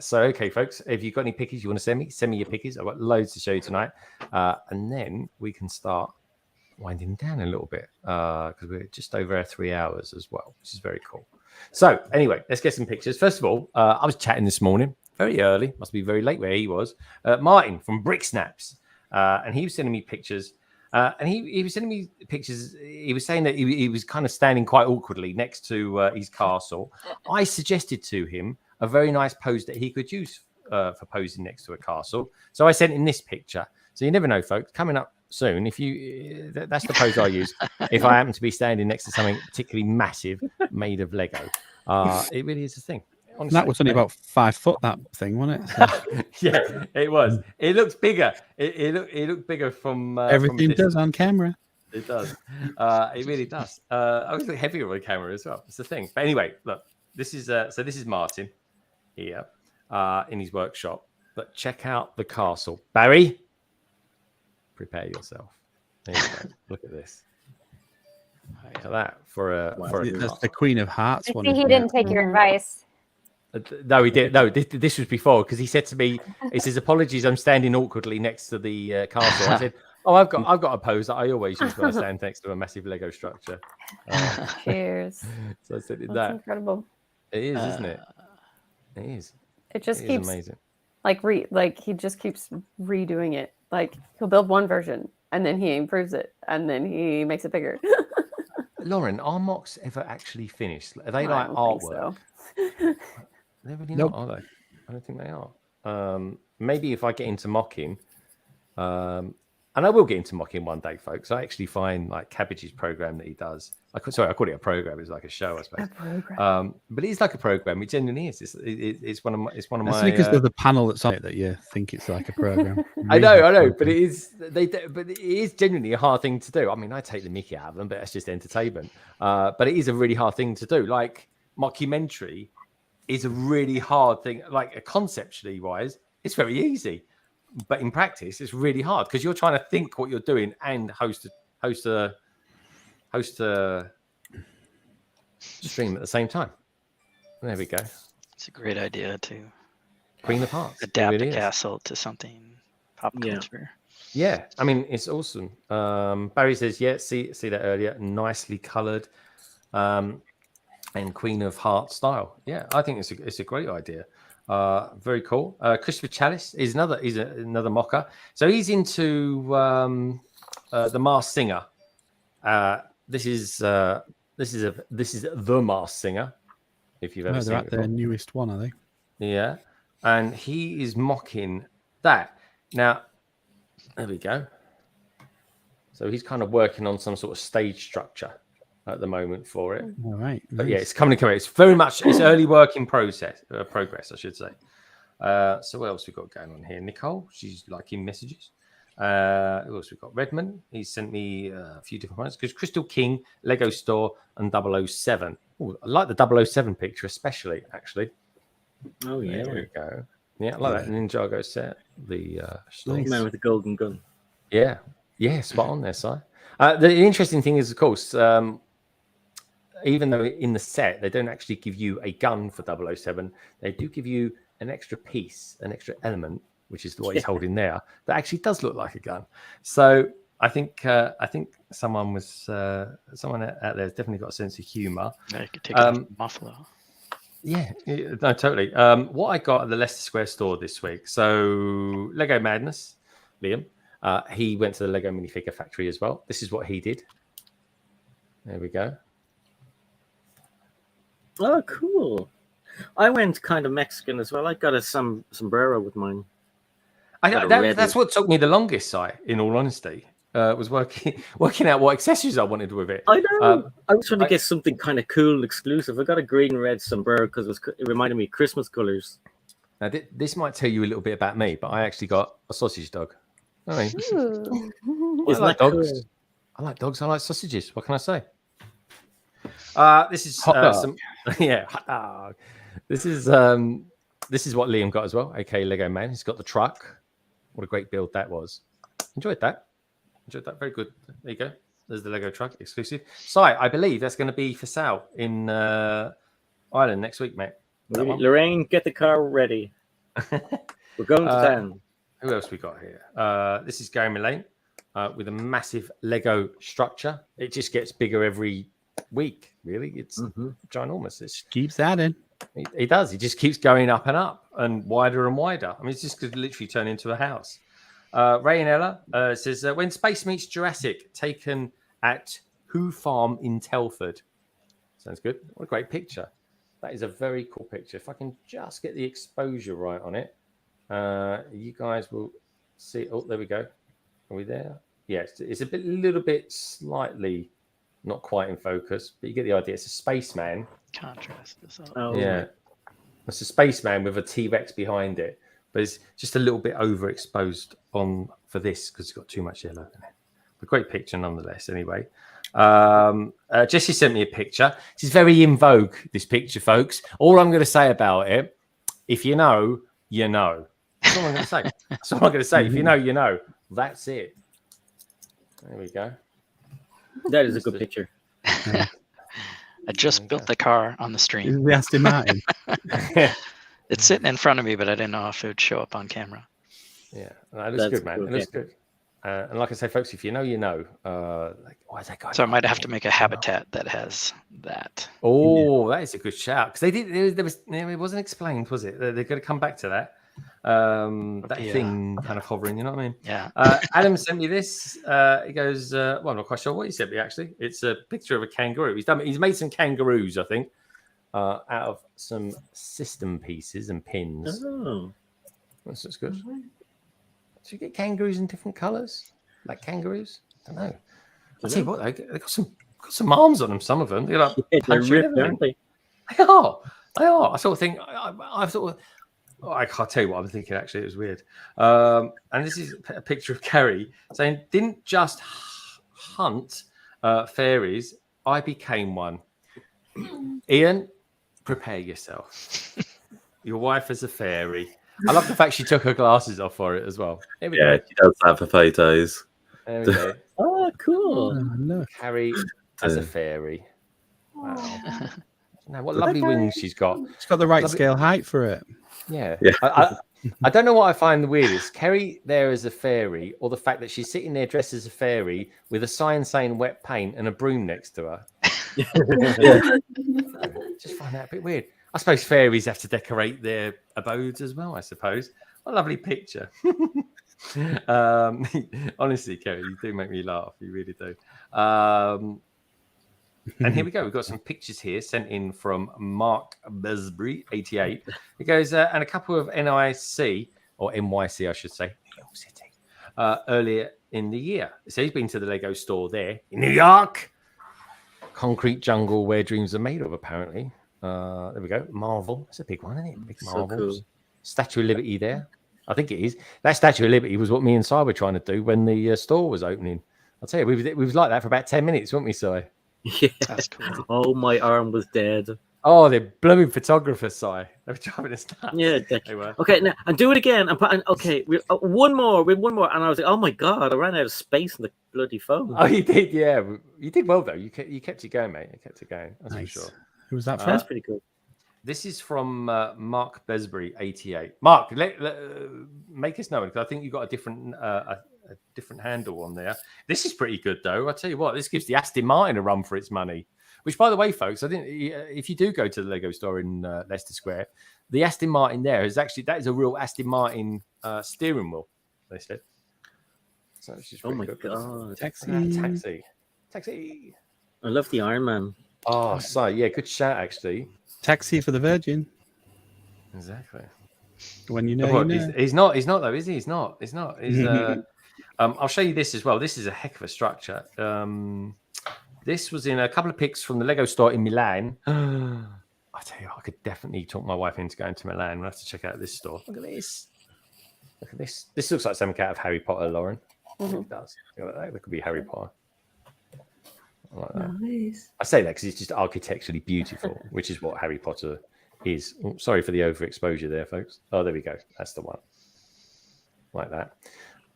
So okay, folks, if you've got any pickies you want to send me your pickies. I've got loads to show you tonight, and then we can start winding down a little bit because we're just over 3 hours as well, which is very cool. So anyway, let's get some pictures. First of all, I was chatting this morning very early, must be very late where he was. Martin from BrickSnaps, and he was sending me pictures. And he was sending me pictures. He was saying that he was kind of standing quite awkwardly next to his castle. I suggested to him a very nice pose that he could use for posing next to a castle. So I sent him this picture. So you never know, folks. Coming up soon, that's the pose I use if I happen to be standing next to something particularly massive made of Lego. It really is a thing. Honestly. That was only about 5 foot, that thing, wasn't it? So. Yeah, it was. It looks bigger. It looked bigger from everything does on camera. It does. It really does. I was heavier on camera as well. It's the thing. But anyway, look. This is Martin here in his workshop. But check out the castle. Barry, prepare yourself. There you go. Look at this. Look at that That's the Queen of Hearts one. He didn't take your advice. No, he did. No, this was before because he said to me, "He says apologies, I'm standing awkwardly next to the castle." I said, "Oh, I've got a pose that I always use when I stand next to a massive Lego structure." Cheers. So I said, That's incredible. It is, isn't it? It is. It just keeps amazing. He just keeps redoing it. Like he'll build one version and then he improves it and then he makes it bigger. Lauren, are mocks ever actually finished? Are they like artwork? They're really not, are they? I don't think they are. Maybe if I get into mocking, and I will get into mocking one day, folks. I actually find like Cabbage's program that he does I call it a program. It's like a show, I suppose. A program. But it is like a program. It genuinely is. It's one of my. That's because of the panel that's on it that you think it's like a program. I know, but it is. But it is genuinely a hard thing to do. I mean, I take the mickey out of them, but that's just entertainment. But it is a really hard thing to do. Like mockumentary is a really hard thing. Like conceptually wise, it's very easy, but in practice, it's really hard because you're trying to think what you're doing and host a stream at the same time. There we go. It's a great idea to Queen of Hearts. Adapt It the really castle to something pop culture. Yeah, I mean it's awesome. Barry says, "Yeah, see that earlier, nicely coloured, and Queen of Hearts style." Yeah, I think it's a great idea. Very cool. Christopher Chalice is another mocker. So he's into the Masked Singer. This is the Masked Singer. If you've ever seen they're it at their newest one, are they? Yeah, and he is mocking that. Now, there we go. So he's kind of working on some sort of stage structure at the moment for it. All right. But yeah, it's coming. It's very much it's early work in progress, I should say. So what else we got going on here? Nicole, she's liking messages. Who else we got? Redmond, he sent me a few different ones because Crystal King, Lego Store, and 007. Ooh, I like the 007 picture, especially actually. Oh yeah, there we go. Yeah, I like that Ninjago set. The man with the golden gun. Yeah, spot on there, Si. The interesting thing is, of course, even though in the set they don't actually give you a gun for 007, they do give you an extra piece, an extra element, which is what he's holding there, that actually does look like a gun. So I think someone out there has definitely got a sense of humour. Yeah, you could take it off Buffalo. Yeah, no, totally. What I got at the Leicester Square store this week. So Lego Madness, Liam. He went to the Lego minifigure factory as well. This is what he did. There we go. Oh, cool. I went kind of Mexican as well. I got a sombrero with mine. That's what took me the longest, Si, in all honesty. Was working out what accessories I wanted with it. I know. I was trying to get something kind of cool and exclusive. I got a green and red sombrero because it reminded me of Christmas colors. Now, this might tell you a little bit about me, but I actually got a sausage dog. I mean, I like dogs. Cool? I like dogs. I like sausages. What can I say? This is some hot dog. This is what Liam got as well. Okay, Lego Man. He's got the truck. What a great build that was. Enjoyed that. Very good. There you go. There's the Lego truck exclusive. Si, I believe that's going to be for sale in Ireland next week, mate. Lorraine, get the car ready. We're going to town. Who else we got here? This is Gary Millane with a massive Lego structure. It just gets bigger every week, really. It's ginormous. It keeps adding. He does. He just keeps going up and up and wider and wider. I mean, it's just going to literally turn into a house. Ray and Ella says, when Space Meets Jurassic, taken at Who Farm in Telford. Sounds good. What a great picture. That is a very cool picture. If I can just get the exposure right on it, you guys will see. Oh, there we go. Are we there? Yes, it's a little bit slightly not quite in focus, but you get the idea. It's a spaceman. Contrast this up. Oh, yeah. It's a spaceman with a T-Rex behind it, but it's just a little bit overexposed for this because it's got too much yellow in it. But great picture nonetheless, anyway. Jessie sent me a picture. This is very in vogue, this picture, folks. All I'm going to say about it, if you know, you know. That's all I'm going to say. That's all I'm going to say. If you know, you know. That's it. There we go. That is a good picture. I just built the car on the stream. We asked him Martin. It's sitting in front of me, but I didn't know if it would show up on camera. Yeah, it looks good, man. It looks good. And like I say, folks, if you know, you know. Why is that guy? So I might have to make a habitat that has that. Oh, that is a good shout. Because they did. It wasn't explained, was it? They're going to come back to that. Thing kind of hovering. You know what I mean? Yeah. Adam sent me this. He goes, well, I'm not quite sure what he sent me actually. It's a picture of a kangaroo. He's made some kangaroos, I think, out of some system pieces and pins. Oh, that's good. Do you get kangaroos in different colours? Like kangaroos? I don't know. I'll tell you what, they got some got some arms on them. Some of them, they're like they're ripped, aren't they? They are. They are. I sort of think. I sort of. Oh, I can't tell you what I'm thinking. Actually, it was weird. And this is a picture of Carrie saying, "Didn't just hunt fairies. I became one." Ian, prepare yourself. Your wife is a fairy. I love the fact she took her glasses off for it as well. Here we go. She does that for photos. There we go. Oh, cool. Look. Carrie as a fairy. Wow. Now, what lovely wings she's got. She's got the right scale height for it. Yeah. I don't know what I find the weirdest. Kerry there as a fairy, or the fact that she's sitting there dressed as a fairy with a sign saying wet paint and a broom next to her. Just find that a bit weird. I suppose fairies have to decorate their abodes as well, I suppose. What a lovely picture. Honestly, Kerry, you do make me laugh. You really do. And here we go. We've got some pictures here sent in from Mark Besbury, 88. It goes, and a couple of NIC, or NYC, I should say, New York City, earlier in the year. So he's been to the Lego store there in New York. Concrete jungle where dreams are made of, apparently. There we go. Marvel. That's a big one, isn't it? Big Marvels. So cool. Statue of Liberty there. I think it is. That Statue of Liberty was what me and Si were trying to do when the store was opening. I'll tell you, we was like that for about 10 minutes, weren't we, Si? Yeah, that's cool. Oh, my arm was dead. Oh, they're blooming photographers, Si. They were driving us nuts. Yeah, they were. Okay, now and do it again. Okay, one more. And I was like, oh my god, I ran out of space in the bloody phone. Oh, you did, yeah. You did well though. You kept it going, mate. You kept it going. That's nice. For sure. Who was that from? That's pretty cool. This is from Mark Besbury, 88. Mark, make us know, because I think you got a different handle on there. This is pretty good, though. I tell you what, this gives the Aston Martin a run for its money. Which, by the way, folks, if you do go to the Lego store in Leicester Square, the Aston Martin there is actually that is a real Aston Martin steering wheel. They said. So it's just my good. god! Taxi! I love the Iron Man. Oh, so yeah, good shout actually. Taxi for the Virgin. Exactly. When you know, you know. He's not though, is he? He's not. He's I'll show you this as well. This is a heck of a structure. This was in a couple of pics from the Lego store in Milan. I tell you, I could definitely talk my wife into going to Milan. We'll have to check out this store. Look at this. Look at this. This looks like something out of Harry Potter, Lauren. It does. That could be Harry Potter. I like that. Nice. I say that because it's just architecturally beautiful, which is what Harry Potter is. Oh, sorry for the overexposure there, folks. Oh, there we go. That's the one. Like that.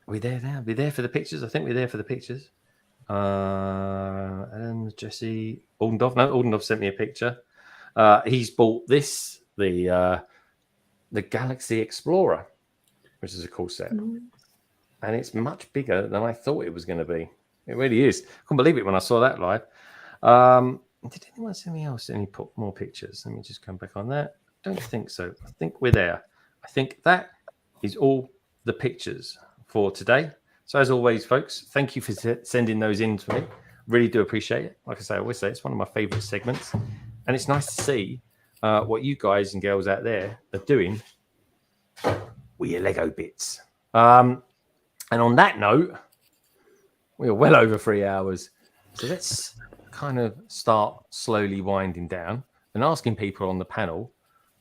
Are we there now? Are we there for the pictures? I think we're there for the pictures. And Jessie Aldendorf. No, Aldendorf sent me a picture. He's bought this, the Galaxy Explorer, which is a cool set. And it's much bigger than I thought it was going to be. It really is. I couldn't believe it when I saw that live. Did anyone send me else any more pictures? Let me just come back on that. Don't think so. I think we're there. I think that is all the pictures for today. So as always, folks, thank you for sending those in to me. Really do appreciate it. Like I always say, it's one of my favorite segments. And it's nice to see what you guys and girls out there are doing with your Lego bits. And on that note, we are well over 3 hours. So let's kind of start slowly winding down and asking people on the panel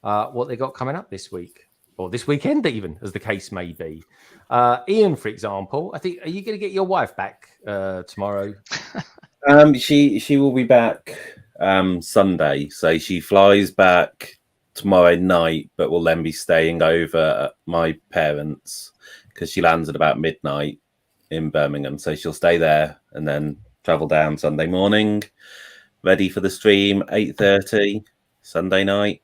what they got coming up this week. Or this weekend, even, as the case may be. Ian, for example, I think, are you going to get your wife back tomorrow? She will be back Sunday. So she flies back tomorrow night, but will then be staying over at my parents' because she lands at about midnight in Birmingham. So she'll stay there and then travel down Sunday morning, ready for the stream, 8:30 Sunday night.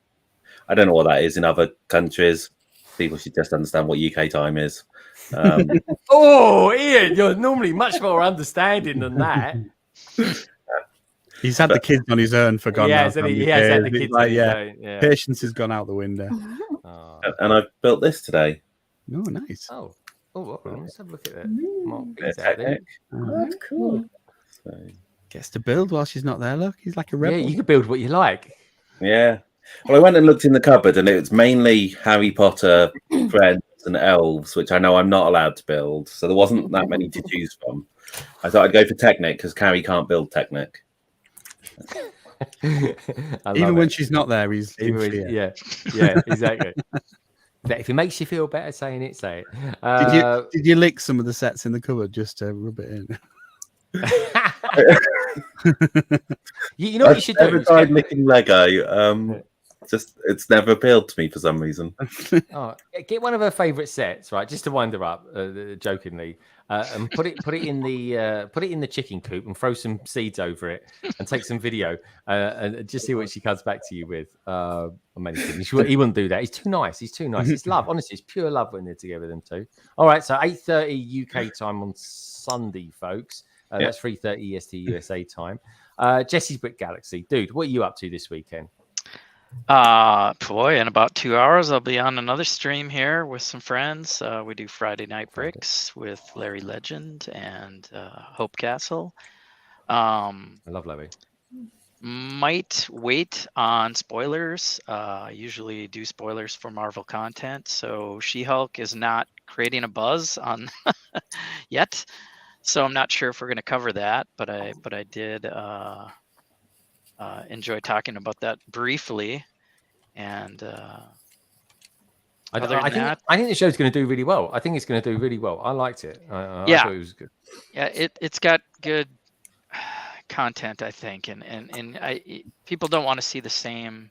I don't know what that is in other countries. People should just understand what UK time is. Oh, Ian, you're normally much more understanding than that. He's had the kids on his own for God knows how many he has years. had the kids on his own. Yeah. Patience has gone out the window. Oh. And I've built this today. Oh, nice. Oh, let's have a look at that. Oh, that's cool. So, gets to build while she's not there. Look, he's like a rebel. Yeah, you can build what you like. Yeah. Well, I went and looked in the cupboard, and it was mainly Harry Potter, friends, and elves, which I know I'm not allowed to build. So there wasn't that many to choose from. I thought I'd go for Technic because Carrie can't build Technic. Even when she's not there, he's in Even when- fear. yeah, exactly. But if it makes you feel better saying it, say it. Did you lick some of the sets in the cupboard just to rub it in? You know what you should do? Every time licking Lego, just it's never appealed to me for some reason. Oh, get one of her favourite sets, right? Just to wind her up, jokingly, and put it in the chicken coop and throw some seeds over it and take some video and just see what she comes back to you with. Amazing. He wouldn't do that. He's too nice. He's too nice. It's love. Honestly, it's pure love when they're together. Them two. All right. So 8:30 UK time on Sunday, folks. That's 3:30 EST USA time. Jessie's Brick Galaxy, dude. What are you up to this weekend? Boy, in about 2 hours, I'll be on another stream here with some friends. We do Friday Night Bricks with Larry Legend and Hope Castle. I love Larry. Might wait on spoilers. Usually do spoilers for Marvel content. So She-Hulk is not creating a buzz on yet. So I'm not sure if we're going to cover that, but I did enjoy talking about that briefly. And I think the show's going to do really well. I think it's going to do really well. I liked it. I thought it was good. Yeah, it's got good content, I think, and people don't want to see the same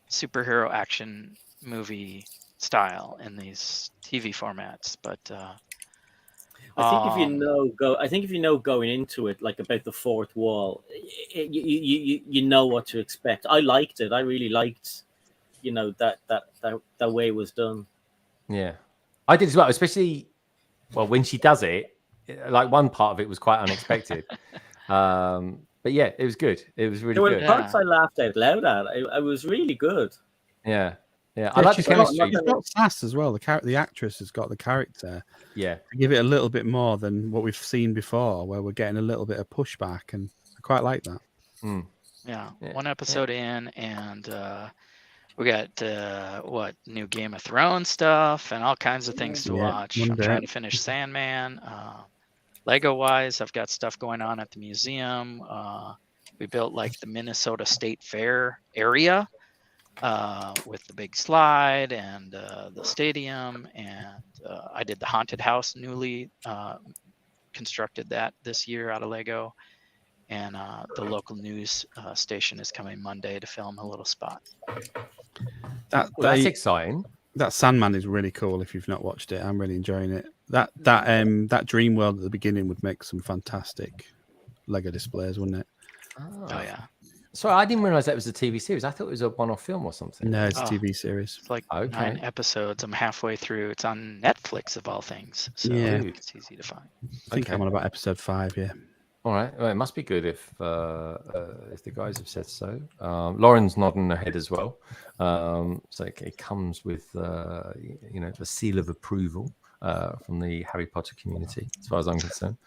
superhero action movie style in these TV formats, but I think if you know going into it, like about the fourth wall, you know what to expect. I liked it. I really liked, that way it was done. Yeah, I did as well. Especially, when she does it, like one part of it was quite unexpected. But yeah, it was good. It was really good. Parts I laughed out loud at. I was really good. Yeah. I like the chemistry. She's got sass as well. The actress has got the character. Yeah. To give it a little bit more than what we've seen before, where we're getting a little bit of pushback, and I quite like that. Yeah. One episode in, and we got new Game of Thrones stuff and all kinds of things to watch. I'm trying to finish Sandman. Lego wise, I've got stuff going on at the museum. We built like the Minnesota State Fair area. With the big slide and the stadium, and I did the haunted house, newly constructed that this year out of Lego, and the local news station is coming Monday to film a little spot. That's exciting. That Sandman is really cool. If you've not watched it, I'm really enjoying it. That dream world at the beginning would make some fantastic Lego displays, wouldn't it? Oh yeah. Sorry, I didn't realize that was a TV series. I thought it was a one-off film or something. No, it's a TV series. It's like 9 episodes. I'm halfway through. It's on Netflix of all things, so it's easy to find. I think I'm on about episode 5. Yeah. All right. Well, it must be good if the guys have said so. Lauren's nodding her head as well. So it comes with the seal of approval. From the Harry Potter community, as far as I'm concerned.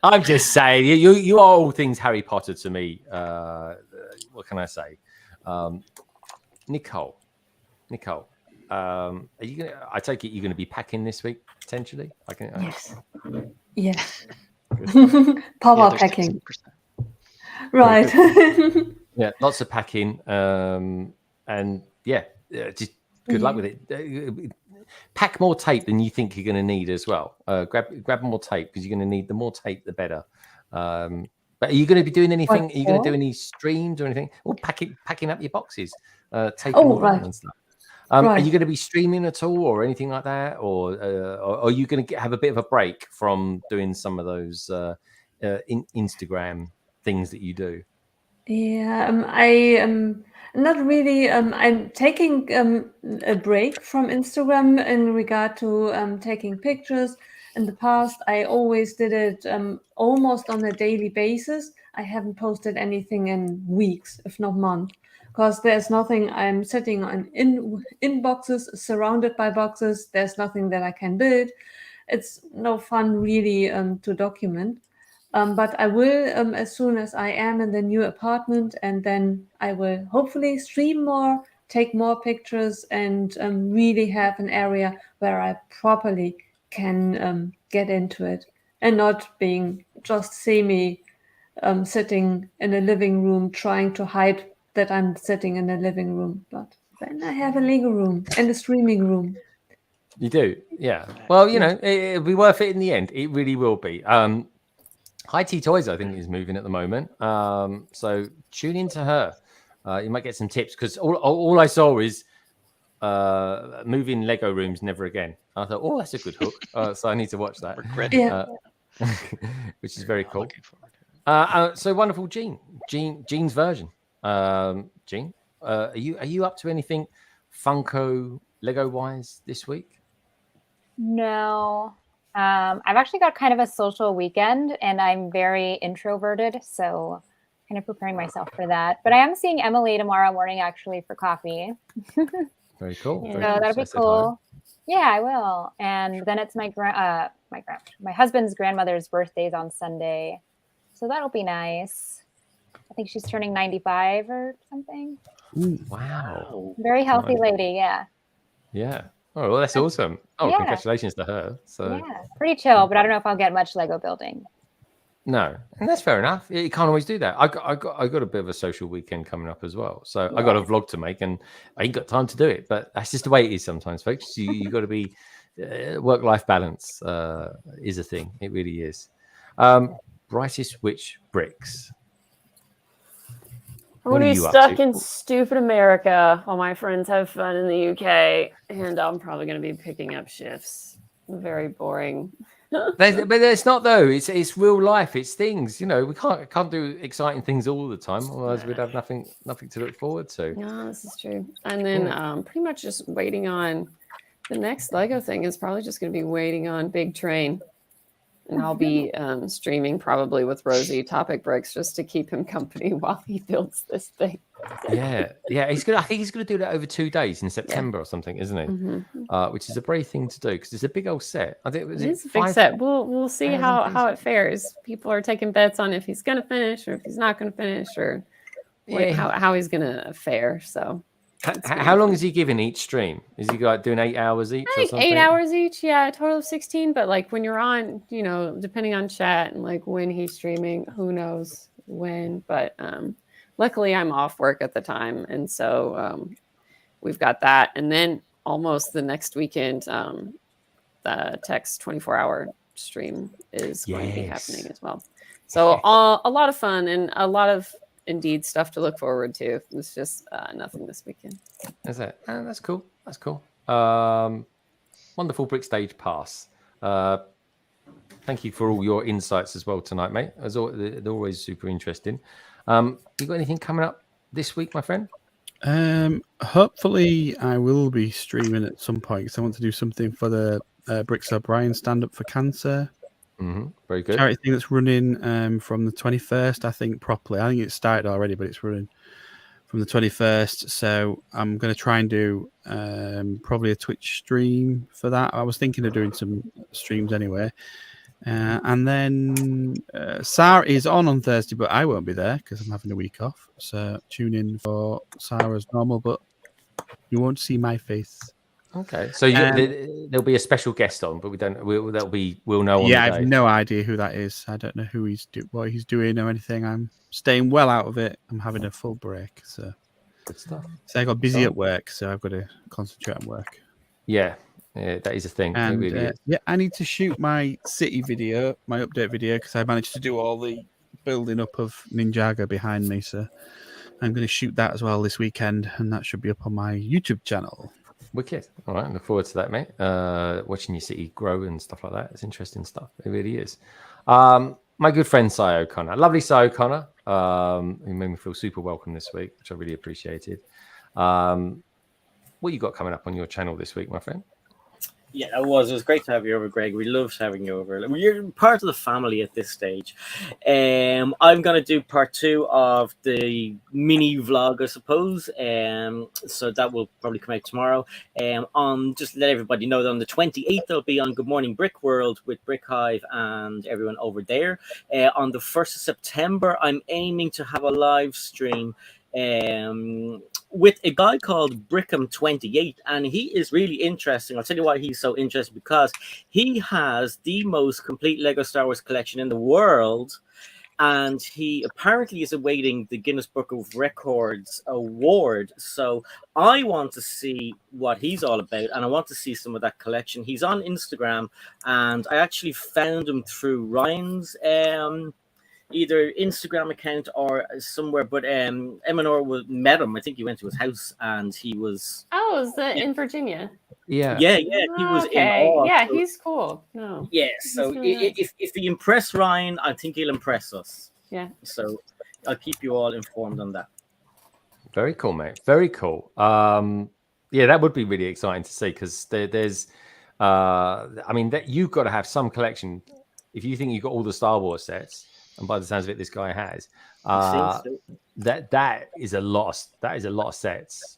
I'm just saying, you are all things Harry Potter to me. What can I say? Nicole, are you gonna? I take it you're going to be packing this week potentially. Yes. Power packing. 60%. Right. Yeah, lots of packing, and just. Good luck with it. Pack more tape than you think you're going to need as well. Grab more tape because you're going to need the more tape, the better. But are you going to be doing anything? Are you going to do any streams or anything? Or packing up your boxes, taping them and stuff. Are you going to be streaming at all or anything like that? Or are you going to have a bit of a break from doing some of those Instagram things that you do? Yeah, I am not really. I'm taking a break from Instagram in regard to taking pictures. In the past, I always did it almost on a daily basis. I haven't posted anything in weeks, if not months, because there's nothing. I'm sitting in boxes, surrounded by boxes. There's nothing that I can build. It's no fun really to document. But I will as soon as I am in the new apartment, and then I will hopefully stream more, take more pictures, and really have an area where I properly can get into it and not being just semi sitting in a living room, trying to hide that I'm sitting in a living room. But then I have a Lego room and a streaming room. You do, yeah. Well, you know, it'll be worth it in the end. It really will be. High Tea Toys, I think, is moving at the moment. So tune into her. You might get some tips because all I saw is moving Lego rooms never again. I thought, oh, that's a good hook. So I need to watch that. Which is very cool. So wonderful, JeansVersion. Jean, are you up to anything Funko Lego wise this week? No. I've actually got kind of a social weekend and I'm very introverted, so kind of preparing myself for that. But I am seeing Emily tomorrow morning actually for coffee. Very cool. So that'll be cool. Yeah, I will. And then it's my husband's grandmother's birthday's on Sunday. So that'll be nice. I think she's turning 95 or something. Ooh, wow. Very healthy lady, yeah. Yeah. Oh, well, that's awesome. Oh, yeah. Congratulations to her. So yeah, pretty chill, but I don't know if I'll get much Lego building. No, and that's fair enough. You can't always do that. I got a bit of a social weekend coming up as well, so I got a vlog to make, and I ain't got time to do it. But that's just the way it is sometimes, folks. You got to be work-life balance is a thing. It really is. Brightest Witch Bricks. I'm going to be stuck in stupid America while my friends have fun in the UK, and I'm probably going to be picking up shifts. Very boring. But it's not though. It's real life. It's things. You know, we can't do exciting things all the time, otherwise we'd have nothing to look forward to. No, this is true. And then pretty much just waiting on the next Lego thing is probably just going to be waiting on Big Train. And I'll be streaming probably with Rosie Topic Bricks just to keep him company while he builds this thing. Yeah. I think he's gonna do that over 2 days in September or something, isn't he? Mm-hmm. Which is a brave thing to do because it's a big old set. I think it's a big set. We'll see how it fares. People are taking bets on if he's gonna finish or if he's not gonna finish or how he's gonna fare. So. How long is he giving each stream? Is he like doing 8 hours each? I think 8 hours each, yeah, a total of 16. But like when you're on, you know, depending on chat and like when he's streaming, who knows when. But luckily I'm off work at the time, and so we've got that. And then almost the next weekend, the Text 24-hour stream is going to be happening as well. So a lot of fun and a lot of indeed stuff to look forward to. It's just nothing this weekend. Is it? Oh, that's cool. That's cool. Wonderful BrickStagePass. Thank you for all your insights as well tonight, mate. They're always super interesting. You got anything coming up this week, my friend? Hopefully I will be streaming at some point because I want to do something for the Bricks O'Brien Stand Up for Cancer. Very good. Charity thing that's running from the 21st, I think, properly. I think it started already, but it's running from the 21st. So I'm going to try and do probably a Twitch stream for that. I was thinking of doing some streams anyway. And then Sarah is on Thursday, but I won't be there because I'm having a week off. So tune in for Sarah's normal, but you won't see my face. Okay, so there'll be a special guest on, but we'll know. On I have no idea who that is. I don't know what he's doing or anything. I'm staying well out of it. I'm having a full break, so good stuff. So I got busy at work, so I've got to concentrate on work. Yeah, that is a thing. And it really is. Yeah, I need to shoot my city video, my update video, because I managed to do all the building up of Ninjago behind me. So I'm going to shoot that as well this weekend, and that should be up on my YouTube channel. Wicked. All right, look forward to that, mate. Watching your city grow and stuff like that. It's interesting stuff. It really is. My good friend Si O'Connor, lovely Si O'Connor, who made me feel super welcome this week, which I really appreciated. What you got coming up on your channel this week, my friend? Yeah, it was great to have you over, Greg. We loved having you over. You're part of the family at this stage. I'm going to do part 2 of the mini vlog, I suppose. So that will probably come out tomorrow. Just let everybody know that on the 28th, I'll be on Good Morning Brick World with Brick Hive and everyone over there. On the 1st of September, I'm aiming to have a live stream with a guy called Brickham28, and he is really interesting. I'll tell you why he's so interesting, because he has the most complete Lego Star Wars collection in the world, and he apparently is awaiting the Guinness Book of Records award. So I want to see what he's all about, and I want to see some of that collection. He's on Instagram, and I actually found him through Ryan's either Instagram account or somewhere, but Eminor met him. I think he went to his house, and he was in Virginia. yeah, he was in awe. Yeah, So, he's cool. No. yeah, so really nice. if he impress Ryan, I think he'll impress us. Yeah. So I'll keep you all informed on that. Very cool, mate. Very cool. Yeah, that would be really exciting to see, because there's I mean, that you've got to have some collection. If you think you've got all the Star Wars sets, and by the sounds of it, this guy has, that is a lot. That is a lot of sets.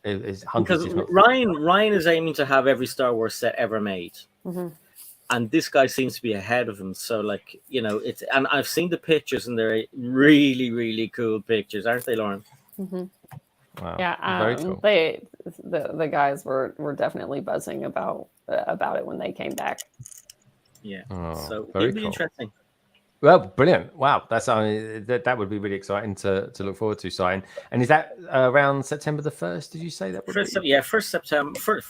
It's hundreds. Because Ryan is aiming to have every Star Wars set ever made, and this guy seems to be ahead of him. So, like, you know, it's, and I've seen the pictures, and they're really, really cool pictures, aren't they, Lauren? Wow. Yeah, very cool. The guys were definitely buzzing about it when they came back. Yeah, Oh, so very it'll be cool. interesting. Well, brilliant! Wow, that's that would be really exciting to look forward to, Sign. And is that around September the 1st? Did you say that would be? Yeah, 1st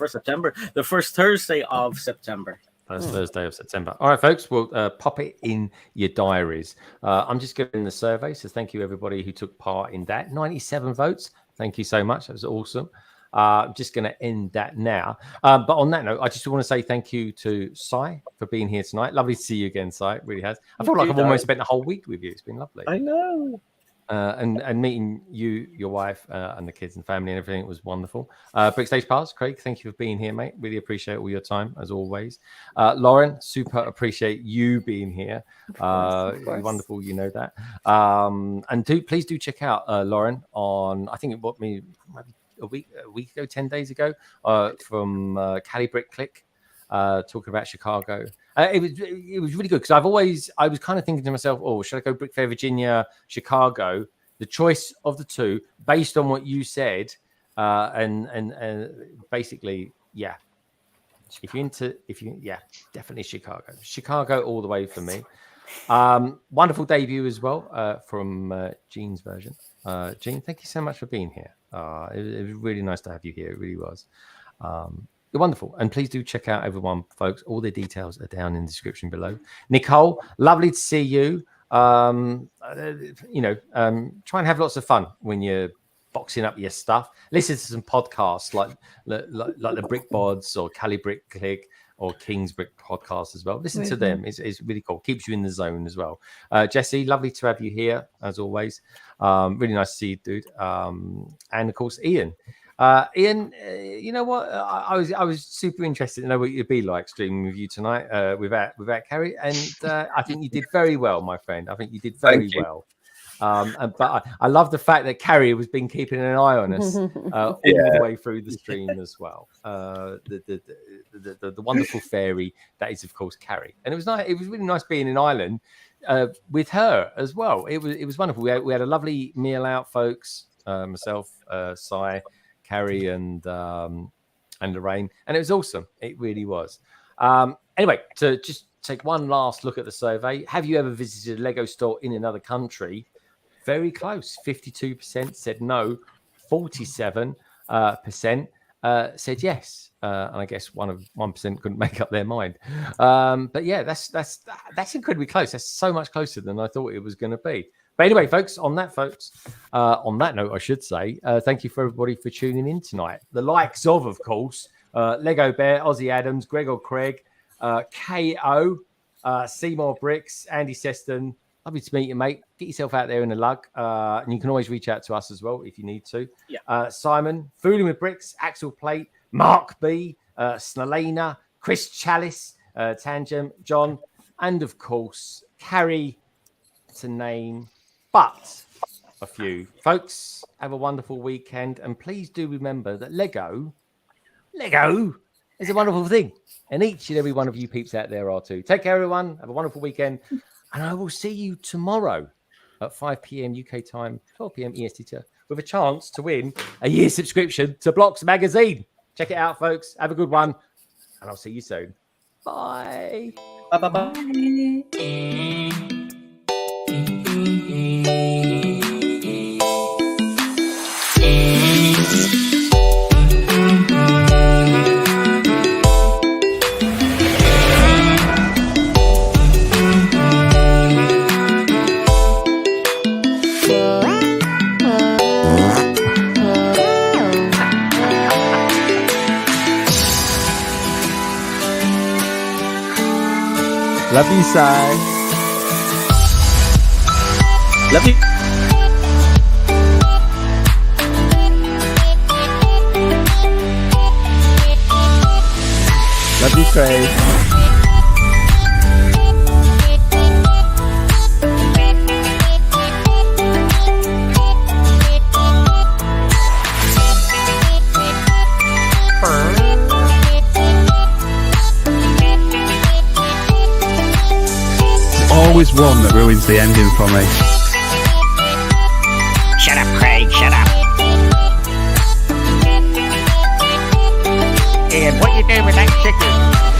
September, the first Thursday of September. First Thursday of September. All right, folks, we'll pop it in your diaries. I'm just getting the survey, so thank you everybody who took part in that. 97 votes. Thank you so much. That was awesome. I'm just going to end that now. But on that note, I just want to say thank you to Sai for being here tonight. Lovely to see you again, Sai. It really has. I feel like I've almost spent the whole week with you. It's been lovely. I know. And meeting you, your wife, and the kids and family and everything, it was wonderful. BrickStagePass, Craig, thank you for being here, mate. Really appreciate all your time, as always. Lauren, super appreciate you being here. Of course. Wonderful, you know that. And please do check out Lauren on, I think it bought me maybe a week ago, 10 days ago, from Cali Brick Click, talking about Chicago. It was really good, because I was kind of thinking to myself, oh, should I go Brick Fair Virginia, Chicago? The choice of the two, based on what you said, and basically, yeah. Definitely Chicago all the way for me. Wonderful debut as well from JeansVersion. Jean, thank you so much for being here. It was really nice to have you here. It really was. You're wonderful. And please do check out everyone, folks. All the details are down in the description below. Nicole, lovely to see you. Try and have lots of fun when you're boxing up your stuff. Listen to some podcasts like the BrickBods or Cali Brick Click or King's Brick podcast as well. Listen to them. It's really cool. Keeps you in the zone as well. Jessie, lovely to have you here, as always. Really nice to see you, dude. And, of course, Ian. Ian, you know what? I was super interested to know what you'd be like streaming with you tonight without Carrie. And I think you did very well, my friend. I think you did very well. But I love the fact that Carrie has been keeping an eye on us all the way through the stream as well. The wonderful fairy that is, of course, Carrie. And it was nice. It was really nice being in Ireland with her as well. It was wonderful. We had a lovely meal out, folks. Myself, Sai, Carrie, and Lorraine, and it was awesome. It really was. Anyway, to just take one last look at the survey. Have you ever visited a Lego store in another country? Very close. 52% said no. 47% said yes. And I guess 1% couldn't make up their mind. But yeah, that's incredibly close. That's so much closer than I thought it was going to be. But anyway, folks, on that note, I should say, thank you for everybody for tuning in tonight. The likes of course, Lego Bear, Ozzy Adams, Gregor Craig, KO, Seymour Bricks, Andy Seston. Lovely to meet you, mate. Get yourself out there in a lug. And you can always reach out to us as well if you need to. Yeah. Simon, Fooling with Bricks, Axel Plate, Mark B, Snalena, Chris Chalice, Tangent, John, and of course, Carrie, to name but a few. Folks, have a wonderful weekend. And please do remember that Lego is a wonderful thing. And each and every one of you peeps out there are too. Take care, everyone. Have a wonderful weekend. And I will see you tomorrow at 5 p.m. UK time, 12 p.m. EST with a chance to win a year's subscription to Blocks Magazine. Check it out, folks. Have a good one. And I'll see you soon. Bye. Bye. Love you, Si. Love you. Love you, Craig. Always one that ruins the ending for me. Shut up, Craig. Shut up. And what you do with that chicken?